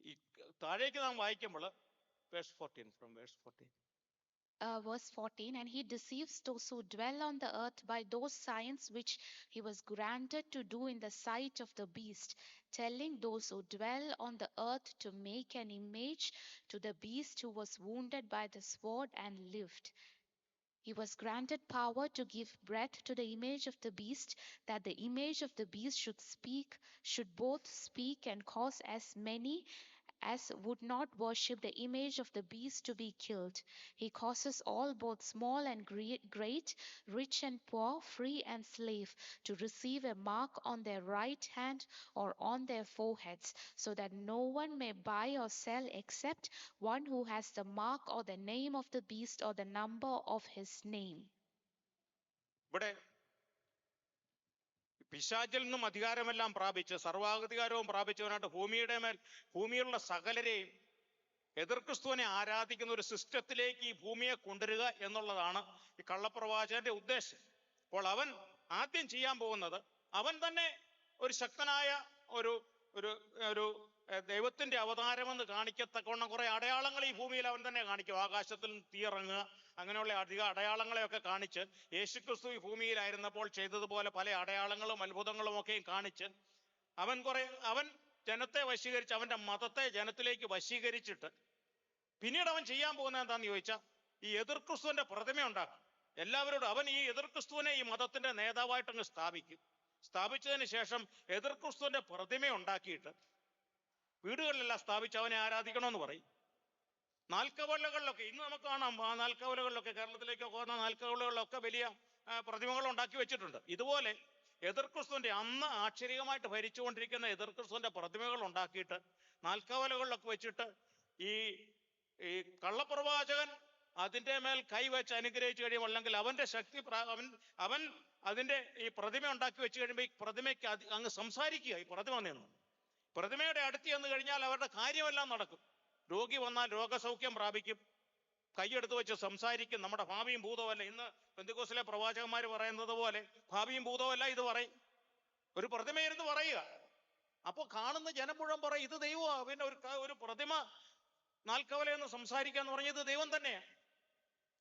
ഈ താഴേക്ക് നാം വായിക്കുമ്പോൾ verse 14, from verse 14. Verse 14, and he deceives those who dwell on the earth by those signs which he was granted to do in the sight of the beast, telling those who dwell on the earth to make an image to the beast who was wounded by the sword and lived. He was granted power to give breath to the image of the beast, that the image of the beast should both speak and cause as many as would not worship the image of the beast to be killed. He causes all, both small and great, rich and poor, free and slave, to receive a mark on their right hand or on their foreheads, so that no one may buy or sell except one who has the mark or the name of the beast or the number of his name. ഇവിടെ പിശാചിൽ നിന്നും അധികാരമെല്ലാം പ്രാപിച്ച് സർവാധികാരവും പ്രാപിച്ചവനായിട്ട് ഭൂമിയിലുള്ള സകലരെയും എതിർ ക്രിസ്തുവിനെ ആരാധിക്കുന്ന ഒരു സിസ്റ്റത്തിലേക്ക് ഈ ഭൂമിയെ കൊണ്ടുവരിക എന്നുള്ളതാണ് ഈ കള്ളപ്രവാചകന്റെ ഉദ്ദേശം. അപ്പോൾ അവൻ ആദ്യം ചെയ്യാൻ പോകുന്നത്, അവൻ തന്നെ ഒരു ശക്തനായ ഒരു ഒരു ഒരു ദൈവത്തിന്റെ അവതാരമെന്ന് കാണിക്കത്തക്കവണ്ണം കുറെ അടയാളങ്ങൾ ഈ ഭൂമിയിൽ അവൻ തന്നെ കാണിക്കും. ആകാശത്തിൽ തീയിറങ്ങുക, അങ്ങനെയുള്ള അധിക അടയാളങ്ങളെയൊക്കെ കാണിച്ച് യേശുക്രിസ്തു ഈ ഭൂമിയിലായിരുന്നപ്പോൾ ചെയ്തതുപോലെ പല അടയാളങ്ങളും അത്ഭുതങ്ങളും ഒക്കെയും കാണിച്ച് അവൻ ജനത്തെ വശീകരിച്ച്, അവന്റെ മതത്തെ ജനത്തിലേക്ക് വശീകരിച്ചിട്ട് പിന്നീട് അവൻ ചെയ്യാൻ പോകുന്നത് എന്താന്ന് ചോദിച്ചാൽ ഈ എതിർ ക്രിസ്തുവിന്റെ പ്രതിമ ഉണ്ടാക്കും. എല്ലാവരോടും അവൻ ഈ എതിർ ക്രിസ്തുവിനെ ഈ മതത്തിന്റെ നേതാവായിട്ടങ്ങ് സ്ഥാപിക്കും. സ്ഥാപിച്ചതിന് ശേഷം എതിർ ക്രിസ്തുവിന്റെ പ്രതിമ ഉണ്ടാക്കിയിട്ട് വീടുകളിലെല്ലാം സ്ഥാപിച്ച് അവനെ ആരാധിക്കണമെന്ന് പറയും. നാൽക്കവലകളിലൊക്കെ ഇന്ന് നമുക്ക് കാണാം, ആ നാൽക്കവലകളിലൊക്കെ കേരളത്തിലേക്കൊക്കെ വന്ന നാൽക്കവലകളിലൊക്കെ വലിയ പ്രതിമകൾ ഉണ്ടാക്കി വെച്ചിട്ടുണ്ട്. ഇതുപോലെ എതിർ ക്രിസ്തുവിന്റെ അന്ന് ആക്ഷരികമായിട്ട് ഭരിച്ചുകൊണ്ടിരിക്കുന്ന എതിർ ക്രിസ്തുവിന്റെ പ്രതിമകൾ ഉണ്ടാക്കിയിട്ട് നാൽക്കവലകളിലൊക്കെ വെച്ചിട്ട് ഈ കള്ളപ്രവാചകൻ അതിന്റെ മേൽ കൈവച്ച് അനുഗ്രഹിച്ചു കഴിയുമ്പോൾ, അല്ലെങ്കിൽ അവന്റെ ശക്തി അവൻ അതിന്റെ ഈ പ്രതിമ ഉണ്ടാക്കി വെച്ച് കഴിയുമ്പോൾ ഈ പ്രതിമയ്ക്ക് അങ്ങ് സംസാരിക്കുക. ഈ പ്രതിമ നിന്ന് പ്രതിമയുടെ അടുത്ത് ചെന്ന് കഴിഞ്ഞാൽ അവരുടെ കാര്യമെല്ലാം നടക്കും. രോഗി വന്നാൽ രോഗസൗഖ്യം പ്രാപിക്കും, കൈയെടുത്ത് വെച്ച് സംസാരിക്കും. നമ്മുടെ ഭാവിയും ഭൂതവുമല്ല, ഇന്ന് പെന്തിക്കോസിലെ പ്രവാചകന്മാർ പറയുന്നത് പോലെ ഭാവിയും ഭൂതവുമല്ല ഇത് പറയും. ഒരു പ്രതിമയിരുന്ന് പറയുക. അപ്പൊ കാണുന്ന ജനം മുഴുവൻ പറയും ഇത് ദൈവമാണ്. പിന്നെ ഒരു പ്രതിമ നാൽക്കവല എന്ന് സംസാരിക്കുക എന്ന് പറഞ്ഞത് ദൈവം തന്നെയാണ്.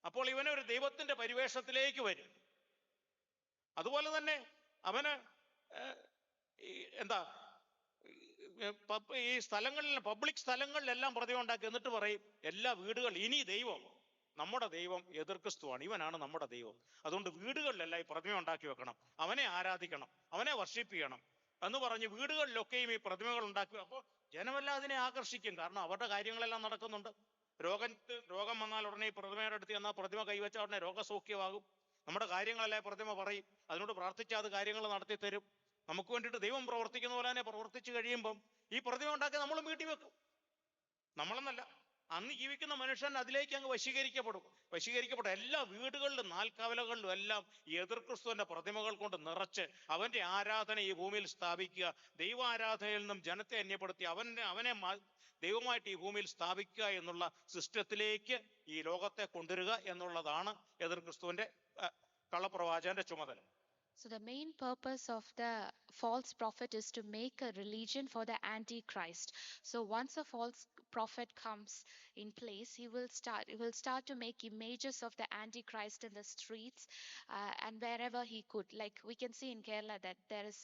അപ്പോൾ ഇവനെ ഒരു ദൈവത്തിന്റെ പരിവേഷത്തിലേക്ക് വരും. അതുപോലെ തന്നെ അവന് ഈ സ്ഥലങ്ങളിൽ, പബ്ലിക് സ്ഥലങ്ങളിലെല്ലാം പ്രതിമ ഉണ്ടാക്കി. എന്നിട്ട് പറയും എല്ലാ വീടുകളിൽ ഇനി ദൈവം, നമ്മുടെ ദൈവം എതിർ ക്രിസ്തുവാണ്, ഇവനാണ് നമ്മുടെ ദൈവം. അതുകൊണ്ട് വീടുകളിലെല്ലാം ഈ പ്രതിമ ഉണ്ടാക്കി വെക്കണം, അവനെ ആരാധിക്കണം, അവനെ വർഷിപ്പ് ചെയ്യണം എന്ന് പറഞ്ഞ് വീടുകളിലൊക്കെയും ഈ പ്രതിമകൾ ഉണ്ടാക്കി. അപ്പോൾ ജനമെല്ലാം അതിനെ ആകർഷിക്കും. കാരണം അവരുടെ കാര്യങ്ങളെല്ലാം നടക്കുന്നുണ്ട്. രോഗം വന്നാൽ ഉടനെ ഈ പ്രതിമയുടെ അടുത്ത് എന്നാൽ പ്രതിമ കൈവച്ച ഉടനെ രോഗസൗഖ്യമാകും. നമ്മുടെ കാര്യങ്ങളെല്ലാം പ്രതിമ പറയും, അതിനോട് പ്രാർത്ഥിച്ചാൽ അത് കാര്യങ്ങൾ നടത്തി തരും. നമുക്ക് വേണ്ടിയിട്ട് ദൈവം പ്രവർത്തിക്കുന്ന പോലെ തന്നെ പ്രവർത്തിച്ചു കഴിയുമ്പം ഈ പ്രതിമ ഉണ്ടാക്കി നമ്മളും വീട്ടിൽ വെക്കും. നമ്മളെന്നല്ല, അന്ന് ജീവിക്കുന്ന മനുഷ്യൻ അതിലേക്ക് അങ്ങ് വശീകരിക്കപ്പെടും. എല്ലാ വീടുകളിലും നാൽക്കവലകളിലും എല്ലാം ഈ എതിർ ക്രിസ്തുവിന്റെ പ്രതിമകൾ കൊണ്ട് നിറച്ച് അവന്റെ ആരാധന ഈ ഭൂമിയിൽ സ്ഥാപിക്കുക. ദൈവാരാധനയിൽ നിന്നും ജനത്തെ അന്യപ്പെടുത്തി അവനെ ദൈവമായിട്ട് ഈ ഭൂമിയിൽ സ്ഥാപിക്കുക എന്നുള്ള സിസ്റ്റത്തിലേക്ക് ഈ ലോകത്തെ കൊണ്ടുവരിക എന്നുള്ളതാണ് എതിർ ക്രിസ്തുവിന്റെ കള്ളപ്രവാചകന്റെ ചുമതല. So the main purpose of the false prophet is to make a religion for the Antichrist. So once a false prophet comes in place, he will start to make images of the Antichrist in the streets and wherever he could. Like we can see in Kerala that there is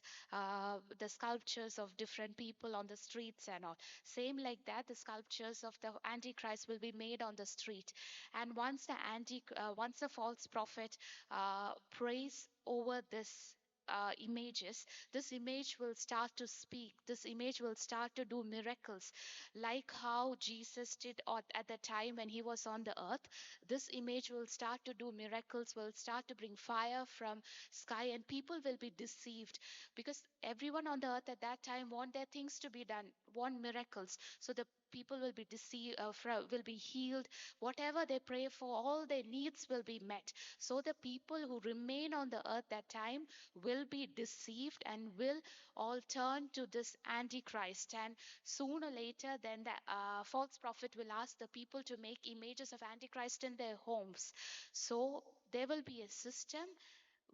the sculptures of different people on the streets and all. Same like that, the sculptures of the Antichrist will be made on the street. And once the false prophet prays over this images, this image will start to speak. This image will start to do miracles, like how Jesus did at the time when he was on the earth. This image will start to do miracles, will start to bring fire from sky, and people will be deceived because everyone on the earth at that time want their things to be done, want miracles. So the people will be deceived, will be healed. Whatever they pray for, all their needs will be met. So the people who remain on the earth that time will be deceived and will all turn to this antichrist. And sooner or later, then the false prophet will ask the people to make images of antichrist in their homes. So there will be a system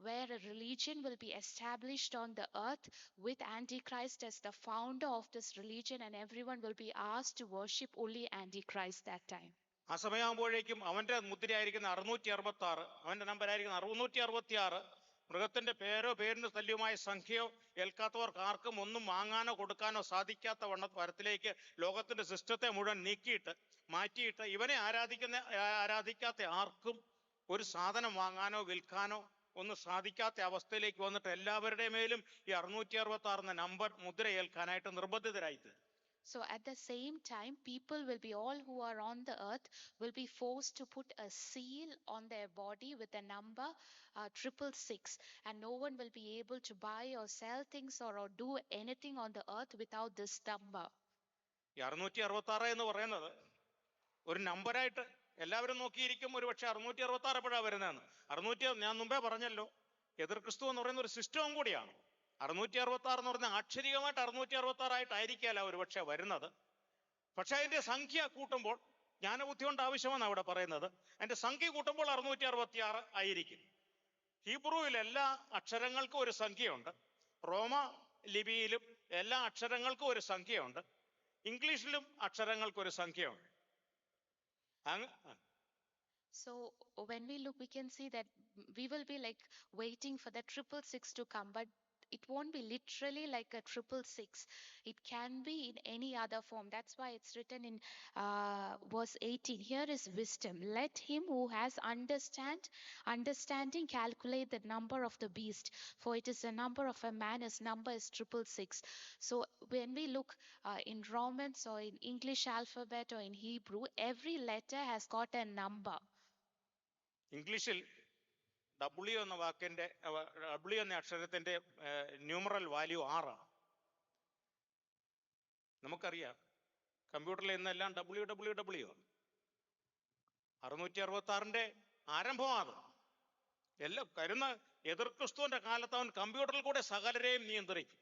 where a religion will be established on the earth with Antichrist as the founder of this religion, and everyone will be asked to worship only Antichrist that time. ആ സമയമാകുമ്പോഴേക്കും അവന്റെ മുദ്രയായിരിക്കുന്ന 666, അവന്റെ നമ്പരായിരിക്കുന്ന 666, മൃഗത്തിന്റെ പേരോ പേരിന് തുല്യമായ സംഖ്യയോ ഏൽക്കാത്തവർക്ക് ആർക്കും ഒന്നും വാങ്ങാനോ കൊടുക്കാനോ സാധിക്കാത്ത തരത്തിലേക്ക് ലോകത്തിന്റെ സിസ്റ്റത്തെ മുഴുവൻ നീക്കിയിട്ട് മാറ്റിയിട്ട് ഇവനെ ആരാധിക്കാത്ത ആർക്കും ഒരു സാധനം വാങ്ങാനോ വിൽക്കാനോ ഒന്നും സാധിക്കാത്ത അവസ്ഥയിലേക്ക് വന്നിട്ട് എല്ലാവരുടെ മേലും ഈ 666 നമ്പർ മുദ്ര ഏൽക്കാനായിട്ട് നിർബന്ധിതരായിട്ട്. So at the same time, people will be, all who are on the earth will be forced to put a seal on their body with the number 666, and no one will be able to buy or sell things or do anything on the earth without this number. ഈ 666 എന്ന് പറയുന്നത് ഒരു നമ്പറായിട്ട് എല്ലാവരും നോക്കിയിരിക്കും. ഒരു പക്ഷെ 666 എപ്പോഴാണ് വരുന്നതെന്ന്. 600 ഞാൻ മുമ്പേ പറഞ്ഞല്ലോ, എതിർ ക്രിസ്തു എന്ന് പറയുന്ന ഒരു സിസ്റ്റവും കൂടിയാണ്. 666 എന്ന് പറഞ്ഞാൽ ആക്ഷരികമായിട്ട് 666 ആയിട്ടായിരിക്കാമല്ല ഒരു പക്ഷെ വരുന്നത്. പക്ഷെ അതിന്റെ സംഖ്യ കൂട്ടുമ്പോൾ, ജ്ഞാനബുദ്ധി കൊണ്ട് ആവശ്യമെന്ന് അവിടെ പറയുന്നത്, അതിന്റെ സംഖ്യ കൂട്ടുമ്പോൾ 666 ആയിരിക്കും. ഹീബ്രുവിൽ എല്ലാ അക്ഷരങ്ങൾക്കും ഒരു സംഖ്യയുണ്ട്. റോമ ലിപിയിലും എല്ലാ അക്ഷരങ്ങൾക്കും ഒരു സംഖ്യയുണ്ട്. ഇംഗ്ലീഷിലും അക്ഷരങ്ങൾക്ക് ഒരു സംഖ്യയുണ്ട്. So when we look, we can see that we will be like waiting for the 666 to come, but it won't be literally like a 666. It can be in any other form. That's why it's written in verse 18. Here is wisdom. Let him who has understanding calculate the number of the beast, for it is the number of a man. His number is 666. So when we look in Romans or in English alphabet or in Hebrew, every letter has got a number. ഇംഗ്ലീഷിൽ W എന്ന വാക്കിന്റെ W എന്ന അക്ഷരത്തിന്റെ numeral value 6 ആണ്. നമുക്കറിയാം കമ്പ്യൂട്ടറിൽ ഇന്നെല്ലാം WWW ആണ്. 666 ആരംഭമാണ്. എല്ലാം കരുന്ന എതിർ ക്രിസ്തുവിന്റെ കാലത്ത് അവൻ കമ്പ്യൂട്ടറിൽ കൂടെ സകലരെയും നിയന്ത്രിക്കും.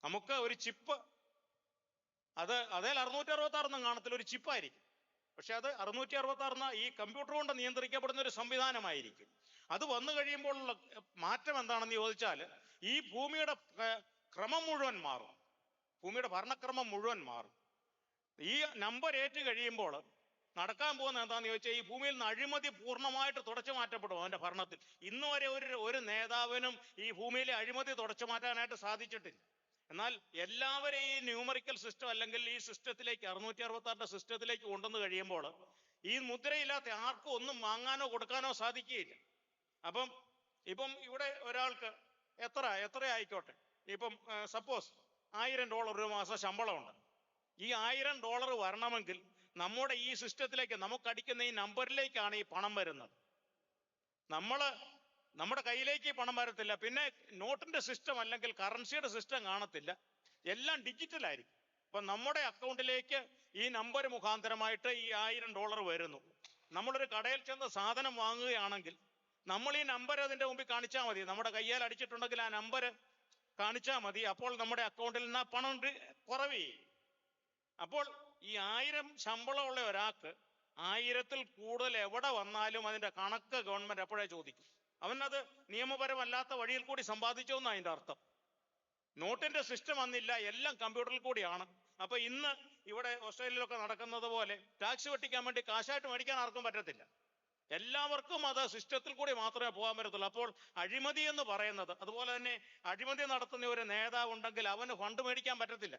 നമുക്ക് ഒരു ചിപ്പ്, അതേ 666 കാണത്തില്ല, ഒരു ചിപ്പായിരിക്കും. പക്ഷെ അത് 666 ഈ കമ്പ്യൂട്ടർ കൊണ്ട് നിയന്ത്രിക്കപ്പെടുന്ന ഒരു സംവിധാനമായിരിക്കും. അത് വന്നു കഴിയുമ്പോഴുള്ള മാറ്റം എന്താണെന്ന് ചോദിച്ചാൽ, ഈ ഭൂമിയുടെ ക്രമം മുഴുവൻ മാറും. ഭൂമിയുടെ ഭരണക്രമം മുഴുവൻ മാറും. ഈ നമ്പർ ഏറ്റു കഴിയുമ്പോൾ നടക്കാൻ പോകുന്ന എന്താണെന്ന് ചോദിച്ചാൽ, ഈ ഭൂമിയിൽ നിന്ന് അഴിമതി പൂർണ്ണമായിട്ട് തുടച്ചു മാറ്റപ്പെടും അവന്റെ ഭരണത്തിൽ. ഇന്ന് വരെ ഒരു നേതാവിനും ഈ ഭൂമിയിലെ അഴിമതി തുടച്ചു മാറ്റാനായിട്ട് സാധിച്ചിട്ടില്ല. എന്നാൽ എല്ലാവരെയും ഈ ന്യൂമറിക്കൽ സിസ്റ്റം അല്ലെങ്കിൽ ഈ സിസ്റ്റത്തിലേക്ക് 666 സിസ്റ്റത്തിലേക്ക് കൊണ്ടുവന്ന് കഴിയുമ്പോൾ ഈ മുദ്രയില്ലാത്ത ആർക്കും ഒന്നും വാങ്ങാനോ കൊടുക്കാനോ സാധിക്കുകയില്ല. ഇപ്പം ഇവിടെ ഒരാൾക്ക് എത്ര ആയിക്കോട്ടെ, ഇപ്പം സപ്പോസ് $1000 ഒരു മാസം ശമ്പളമുണ്ട്. ഈ $1000 വരണമെങ്കിൽ നമ്മുടെ ഈ സിസ്റ്റത്തിലേക്ക് നമുക്കടിക്കുന്ന ഈ നമ്പറിലേക്കാണ് ഈ പണം വരുന്നത്. നമ്മുടെ കയ്യിലേക്ക് പണം വരത്തില്ല. പിന്നെ നോട്ടിന്റെ സിസ്റ്റം അല്ലെങ്കിൽ കറൻസിയുടെ സിസ്റ്റം കാണത്തില്ല. എല്ലാം ഡിജിറ്റൽ ആയിരിക്കും. അപ്പൊ നമ്മുടെ അക്കൗണ്ടിലേക്ക് ഈ നമ്പർ മുഖാന്തരമായിട്ട് ഈ $1000 വരുന്നു. നമ്മളൊരു കടയിൽ ചെന്ന് സാധനം വാങ്ങുകയാണെങ്കിൽ നമ്മൾ ഈ നമ്പർ അതിന്റെ മുമ്പിൽ കാണിച്ചാൽ മതി. നമ്മുടെ കയ്യാൽ അടിച്ചിട്ടുണ്ടെങ്കിൽ ആ നമ്പർ കാണിച്ചാൽ മതി. അപ്പോൾ നമ്മുടെ അക്കൗണ്ടിൽ നിന്ന് പണം കുറവ്. അപ്പോൾ ഈ 1000 ശമ്പളമുള്ള ഒരാൾക്ക് 1000-ൽ കൂടുതൽ എവിടെ വന്നാലും അതിന്റെ കണക്ക് ഗവൺമെന്റ് എപ്പോഴേ ചോദിക്കും. അവനത് നിയമപരമല്ലാത്ത വഴിയിൽ കൂടി സമ്പാദിച്ചോ എന്നാണ് അതിന്റെ അർത്ഥം. നോട്ടിന്റെ സിസ്റ്റം വന്നില്ല, എല്ലാം കമ്പ്യൂട്ടറിൽ കൂടിയാണ്. അപ്പൊ ഇന്ന് ഇവിടെ ഓസ്ട്രേലിയയിലൊക്കെ നടക്കുന്നത് പോലെ ടാക്സ് വെട്ടിക്കാൻ വേണ്ടി കാശായിട്ട് മേടിക്കാൻ ആർക്കും പറ്റത്തില്ല. എല്ലാവർക്കും അത് സിസ്റ്റത്തിൽ കൂടി മാത്രമേ പോകാൻ പറ്റത്തുള്ളൂ. അപ്പോൾ അഴിമതി എന്ന് പറയുന്നത്, അതുപോലെ തന്നെ അഴിമതി നടത്തുന്ന ഒരു നേതാവ് ഉണ്ടെങ്കിൽ അവന് ഫണ്ട് മേടിക്കാൻ പറ്റത്തില്ല.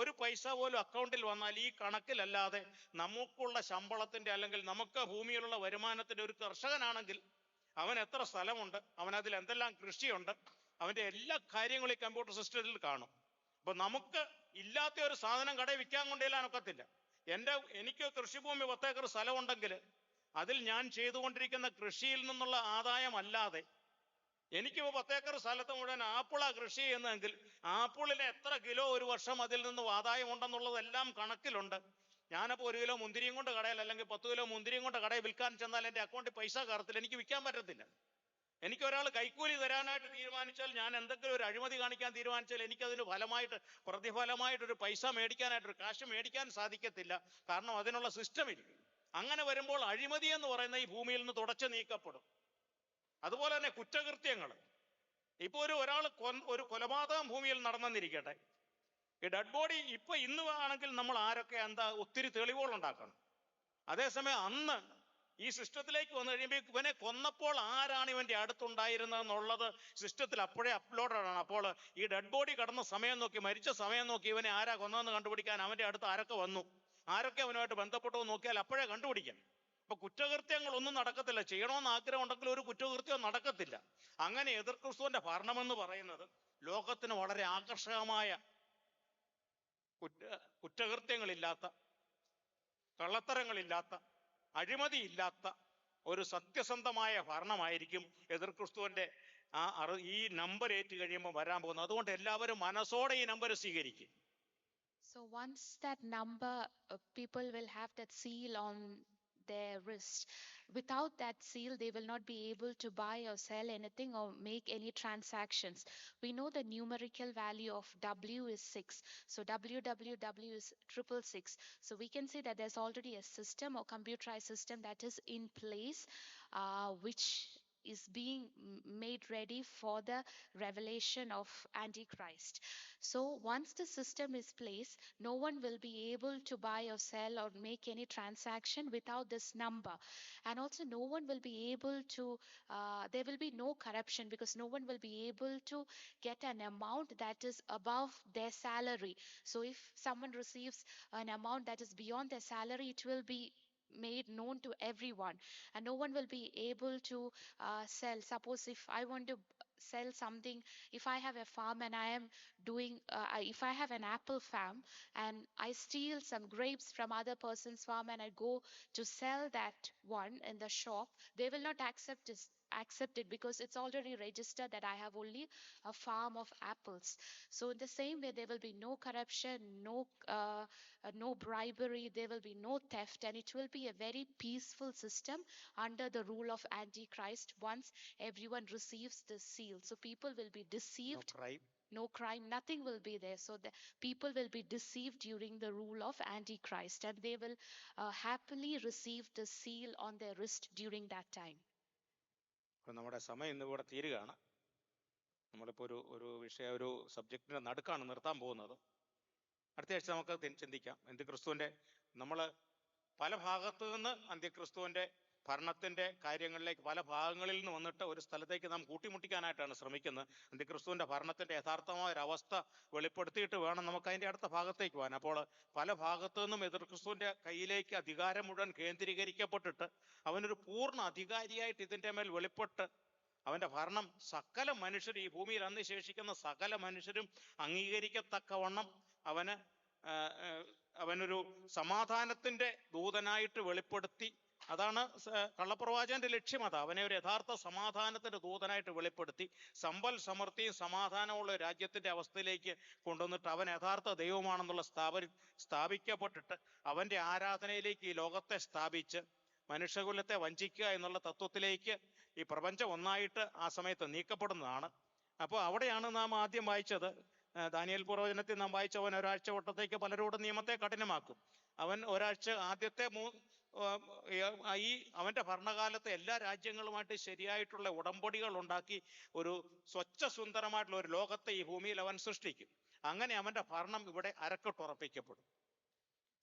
ഒരു പൈസ പോലും അക്കൗണ്ടിൽ വന്നാൽ ഈ കണക്കിലല്ലാതെ നമുക്കുള്ള ശമ്പളത്തിന്റെ അല്ലെങ്കിൽ നമുക്ക് ഭൂമിയിലുള്ള വരുമാനത്തിന്റെ, ഒരു കർഷകനാണെങ്കിൽ അവൻ എത്ര സ്ഥലമുണ്ട്, അവൻ അതിൽ എന്തെല്ലാം കൃഷിയുണ്ട്, അവന്റെ എല്ലാ കാര്യങ്ങളും ഈ കമ്പ്യൂട്ടർ സിസ്റ്റത്തിൽ കാണും. അപ്പൊ നമുക്ക് ഇല്ലാത്ത ഒരു സാധനം കടയിൽ വിൽക്കാൻ കൊണ്ടുചെല്ലാൻ ഒക്കത്തില്ല. എനിക്ക് കൃഷിഭൂമി 10 ഏക്കർ സ്ഥലമുണ്ടെങ്കിൽ അതിൽ ഞാൻ ചെയ്തുകൊണ്ടിരിക്കുന്ന കൃഷിയിൽ നിന്നുള്ള ആദായം അല്ലാതെ എനിക്കിപ്പോൾ 10 ഏക്കർ സ്ഥലത്ത് മുഴുവൻ ആപ്പിളാ കൃഷി ചെയ്യുന്നതെങ്കിൽ ആപ്പിളിന് എത്ര കിലോ ഒരു വർഷം അതിൽ നിന്ന് ആദായം ഉണ്ടെന്നുള്ളതെല്ലാം കണക്കിലുണ്ട്. ഞാനപ്പോൾ 1 കിലോ മുന്തിരിയും കൊണ്ട് കടയിൽ, അല്ലെങ്കിൽ 10 കിലോ മുന്തിരിയും കൊണ്ട് കടയിൽ വിൽക്കാൻ ചെന്നാൽ എൻ്റെ അക്കൗണ്ടിൽ പൈസ കയറത്തില്ല, എനിക്ക് വിൽക്കാൻ പറ്റത്തില്ല. എനിക്ക് ഒരാൾ കൈക്കൂലി തരാനായിട്ട് തീരുമാനിച്ചാൽ, ഞാൻ എന്തെങ്കിലും ഒരു അഴിമതി കാണിക്കാൻ തീരുമാനിച്ചാൽ എനിക്കതിന് പ്രതിഫലമായിട്ടൊരു പൈസ മേടിക്കാനായിട്ടൊരു കാശ് മേടിക്കാൻ സാധിക്കത്തില്ല. കാരണം അതിനുള്ള സിസ്റ്റം ഇല്ല. അങ്ങനെ വരുമ്പോൾ അഴിമതി എന്ന് പറയുന്ന ഈ ഭൂമിയിൽ നിന്ന് തുടച്ചു നീക്കപ്പെടും. അതുപോലെ തന്നെ കുറ്റകൃത്യങ്ങൾ. ഇപ്പൊ ഒരു കൊലപാതകം ഭൂമിയിൽ നടന്നെന്നിരിക്കട്ടെ, ഈ ഡെഡ് ബോഡി ഇന്ന് ആണെങ്കിൽ നമ്മൾ ആരൊക്കെ ഒത്തിരി തെളിവുകൾ ഉണ്ടാക്കണം. അതേസമയം അന്ന് ഈ സിസ്റ്റത്തിലേക്ക് വന്നു കഴിയുമ്പോൾ ഇവനെ കൊന്നപ്പോൾ ആരാണ് ഇവന്റെ അടുത്തുണ്ടായിരുന്നതെന്നുള്ളത് സിസ്റ്റത്തിൽ അപ്പോഴേ അപ്ലോഡാണ്. അപ്പോൾ ഈ ഡെഡ് ബോഡി കടന്ന സമയം നോക്കി, മരിച്ച സമയം നോക്കി, ഇവനെ ആരാ കൊന്നതെന്ന് കണ്ടുപിടിക്കാൻ അവന്റെ അടുത്ത് ആരൊക്കെ വന്നു, ആരൊക്കെ അവനുമായിട്ട് ബന്ധപ്പെട്ടോ നോക്കിയാൽ അപ്പോഴേ കണ്ടുപിടിക്കാം. അപ്പൊ കുറ്റകൃത്യങ്ങളൊന്നും നടക്കത്തില്ല. ചെയ്യണമെന്ന് ആഗ്രഹം ഉണ്ടെങ്കിൽ ഒരു കുറ്റകൃത്യവും നടക്കത്തില്ല. അങ്ങനെ എതിർ ക്രിസ്തുവിന്റെ ഭരണമെന്ന് പറയുന്നത് ലോകത്തിന് വളരെ ആകർഷകമായ, കുറ്റകൃത്യങ്ങളില്ലാത്ത, കള്ളത്തരങ്ങളില്ലാത്ത, അഴിമതിയില്ലാത്ത ഒരു സത്യസന്ധമായ ഭരണമായിരിക്കും എതിർ ക്രിസ്തുവിന്റെ ഈ നമ്പർ ഏറ്റ് കഴിയുമ്പോൾ വരാൻ പോകുന്നത്. അതുകൊണ്ട് എല്ലാവരും മനസ്സോടെ ഈ നമ്പർ സ്വീകരിക്കും. So once that number, people will have that seal on their wrist. Without that seal, they will not be able to buy or sell anything or make any transactions. We know the numerical value of W is 6. So WWW is 666. So we can say that there's already a system or computerized system that is in place, which is being made ready for the revelation of Antichrist. So once the system is placed, no one will be able to buy or sell or make any transaction without this number. And also no one will be able to, there will be no corruption, because no one will be able to get an amount that is above their salary. So if someone receives an amount that is beyond their salary, it will be made known to everyone, and no one will be able to sell. Suppose if I want to sell something, if I have a farm and I am doing if I have an apple farm and I steal some grapes from other person's farm and I go to sell that one in the shop, they will not accept it, because it's already registered that I have only a farm of apples. So in the same way, there will be no corruption, no bribery, there will be no theft, and it will be a very peaceful system under the rule of Antichrist once everyone receives the seal. So people will be deceived. No crime, nothing will be there. So the people will be deceived during the rule of Antichrist, and they will happily receive the seal on their wrist during that time. നമ്മുടെ സമയം ഇന്ന് ഇവിടെ തീരുകയാണ്. നമ്മളിപ്പോൾ ഒരു വിഷയം, ഒരു സബ്ജക്റ്റിന്റെ നടുക്കാണ് നിർത്താൻ പോകുന്നത്. അടുത്ത ആഴ്ച നമുക്ക് ചിന്തിക്കാം. അന്ത്യക്രിസ്തുവിന്റെ, നമ്മൾ പല ഭാഗത്തു നിന്ന് അന്ത്യക്രിസ്തുവിന്റെ ഭരണത്തിന്റെ കാര്യങ്ങളിലേക്ക് പല ഭാഗങ്ങളിൽ നിന്ന് വന്നിട്ട് ഒരു സ്ഥലത്തേക്ക് നാം കൂട്ടിമുട്ടിക്കാനായിട്ടാണ് ശ്രമിക്കുന്നത്. അന്ത്യക്രിസ്തുവിന്റെ ഭരണത്തിന്റെ യഥാർത്ഥമായ ഒരു അവസ്ഥ വെളിപ്പെടുത്തിയിട്ട് വേണം നമുക്ക് അതിന്റെ അടുത്ത ഭാഗത്തേക്ക് പോകാൻ. അപ്പോൾ പല ഭാഗത്തു നിന്നും എതിർ ക്രിസ്തുവിന്റെ കയ്യിലേക്ക് അധികാരം മുഴുവൻ കേന്ദ്രീകരിക്കപ്പെട്ടിട്ട് അവനൊരു പൂർണ്ണ അധികാരിയായിട്ട് ഇതിന്റെ മേൽ വെളിപ്പെട്ട് അവന്റെ ഭരണം സകല മനുഷ്യർ, ഈ ഭൂമിയിൽ അന്ന് ശേഷിക്കുന്ന സകല മനുഷ്യരും അംഗീകരിക്കത്തക്കവണ്ണം അവനൊരു സമാധാനത്തിന്റെ ദൂതനായിട്ട് വെളിപ്പെടുത്തി. അതാണ് കള്ളപ്രവാചകന്റെ ലക്ഷ്യം. അവനെ ഒരു യഥാർത്ഥ സമാധാനത്തിന്റെ ദൂതനായിട്ട് വെളിപ്പെടുത്തി സമ്പൽ സമൃദ്ധിയും സമാധാനമുള്ള രാജ്യത്തിന്റെ അവസ്ഥയിലേക്ക് കൊണ്ടുവന്നിട്ട് അവൻ യഥാർത്ഥ ദൈവമാണെന്നുള്ള സ്ഥാപിക്കപ്പെട്ടിട്ട് അവന്റെ ആരാധനയിലേക്ക് ഈ ലോകത്തെ സ്ഥാപിച്ച് മനുഷ്യകുലത്തെ വഞ്ചിക്കുക എന്നുള്ള തത്വത്തിലേക്ക് ഈ പ്രപഞ്ചം ഒന്നായിട്ട് ആ സമയത്ത് നീക്കപ്പെടുന്നതാണ്. അപ്പോൾ അവിടെയാണ് നാം ആദ്യം വായിച്ചത്. ദാനിയേൽ പ്രവചനത്തിൽ നാം വായിച്ച, അവൻ ഒരാഴ്ച വട്ടത്തേക്ക് പലരോടും നിയമത്തെ കഠിനമാക്കും. അവൻ ഒരാഴ്ച ആദ്യത്തെ അവന്റെ ഭരണകാലത്ത് എല്ലാ രാജ്യങ്ങളുമായിട്ട് ശരിയായിട്ടുള്ള ഉടമ്പടികൾ ഉണ്ടാക്കി ഒരു സ്വച്ഛ സുന്ദരമായിട്ടുള്ള ഒരു ലോകത്തെ ഈ ഭൂമിയിൽ അവൻ സൃഷ്ടിക്കും. അങ്ങനെ അവന്റെ ഭരണം ഇവിടെ അരക്കെട്ടുറപ്പിക്കപ്പെടും.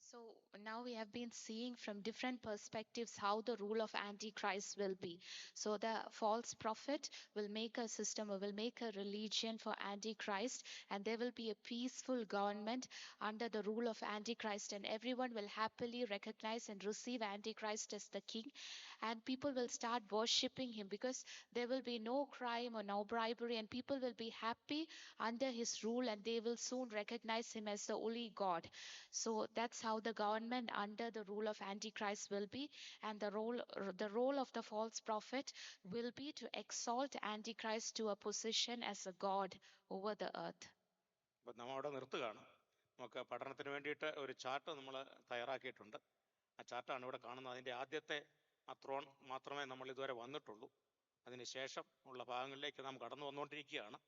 So now we have been seeing from different perspectives how the rule of Antichrist will be. So the false prophet will make a system or will make a religion for Antichrist, and there will be a peaceful government under the rule of Antichrist, and everyone will happily recognize and receive Antichrist as the king, and people will start worshipping him because there will be no crime or no bribery, and people will be happy under his rule, and they will soon recognize him as the only God. So that's how the government under the rule of Antichrist will be, and the role of the false prophet will be to exalt Antichrist to a position as a god over the earth. അപ്പം നമ്മൾ അവിടെ നിർത്തുകയാണ്. നമുക്ക് പഠനത്തിന് വേണ്ടിയിട്ട് ഒരു chart നമ്മൾ തയ്യാറാക്കിയിട്ടുണ്ട്. ആ ചാർട്ടാണ് ഇവിടെ കാണുന്നത്. അതിൻ്റെ ആദ്യത്തെ ആ ത്രോൺ മാത്രമേ നമ്മൾ ഇതുവരെ വന്നിട്ടുള്ളൂ. അതിന് ശേഷം ഉള്ള ഭാഗങ്ങളിലേക്ക് നാം കടന്നു വന്നുകൊണ്ടിരിക്കുകയാണ്.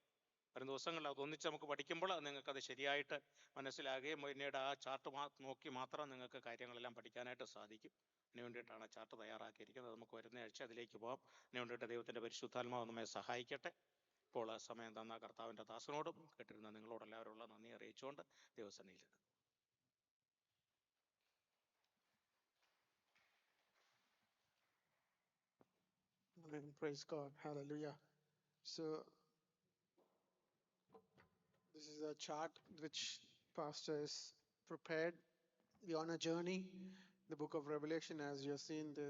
വരും ദിവസങ്ങളിൽ അത് ഒന്നിച്ച് നമുക്ക് പഠിക്കുമ്പോൾ നിങ്ങൾക്കത് ശരിയായിട്ട് മനസ്സിലാകുകയും പിന്നീട് ആ ചാർട്ട് നോക്കി മാത്രം നിങ്ങൾക്ക് കാര്യങ്ങളെല്ലാം പഠിക്കാനായിട്ട് സാധിക്കും. അതിന് വേണ്ടിയിട്ടാണ് ചാർട്ട് തയ്യാറാക്കിയിരിക്കുന്നത്. നമുക്ക് വരുന്ന ആഴ്ച അതിലേക്ക് പോകാം. അതിന് വേണ്ടിയിട്ട് ദൈവത്തിൻ്റെ പരിശുദ്ധാത്മാവ് നമ്മെ സഹായിക്കട്ടെ. ഇപ്പോൾ സമയം തന്ന കർത്താവിൻ്റെ ദാസനോടും കേട്ടിരുന്ന നിങ്ങളോടെല്ലാവരുമുള്ള നന്ദി അറിയിച്ചുകൊണ്ട് ദൈവസന്നിധിയിൽ Amen. Praise God. Hallelujah. So, this is a chart which Pastor has prepared. We're on a journey. The book of Revelation, as you have seen, the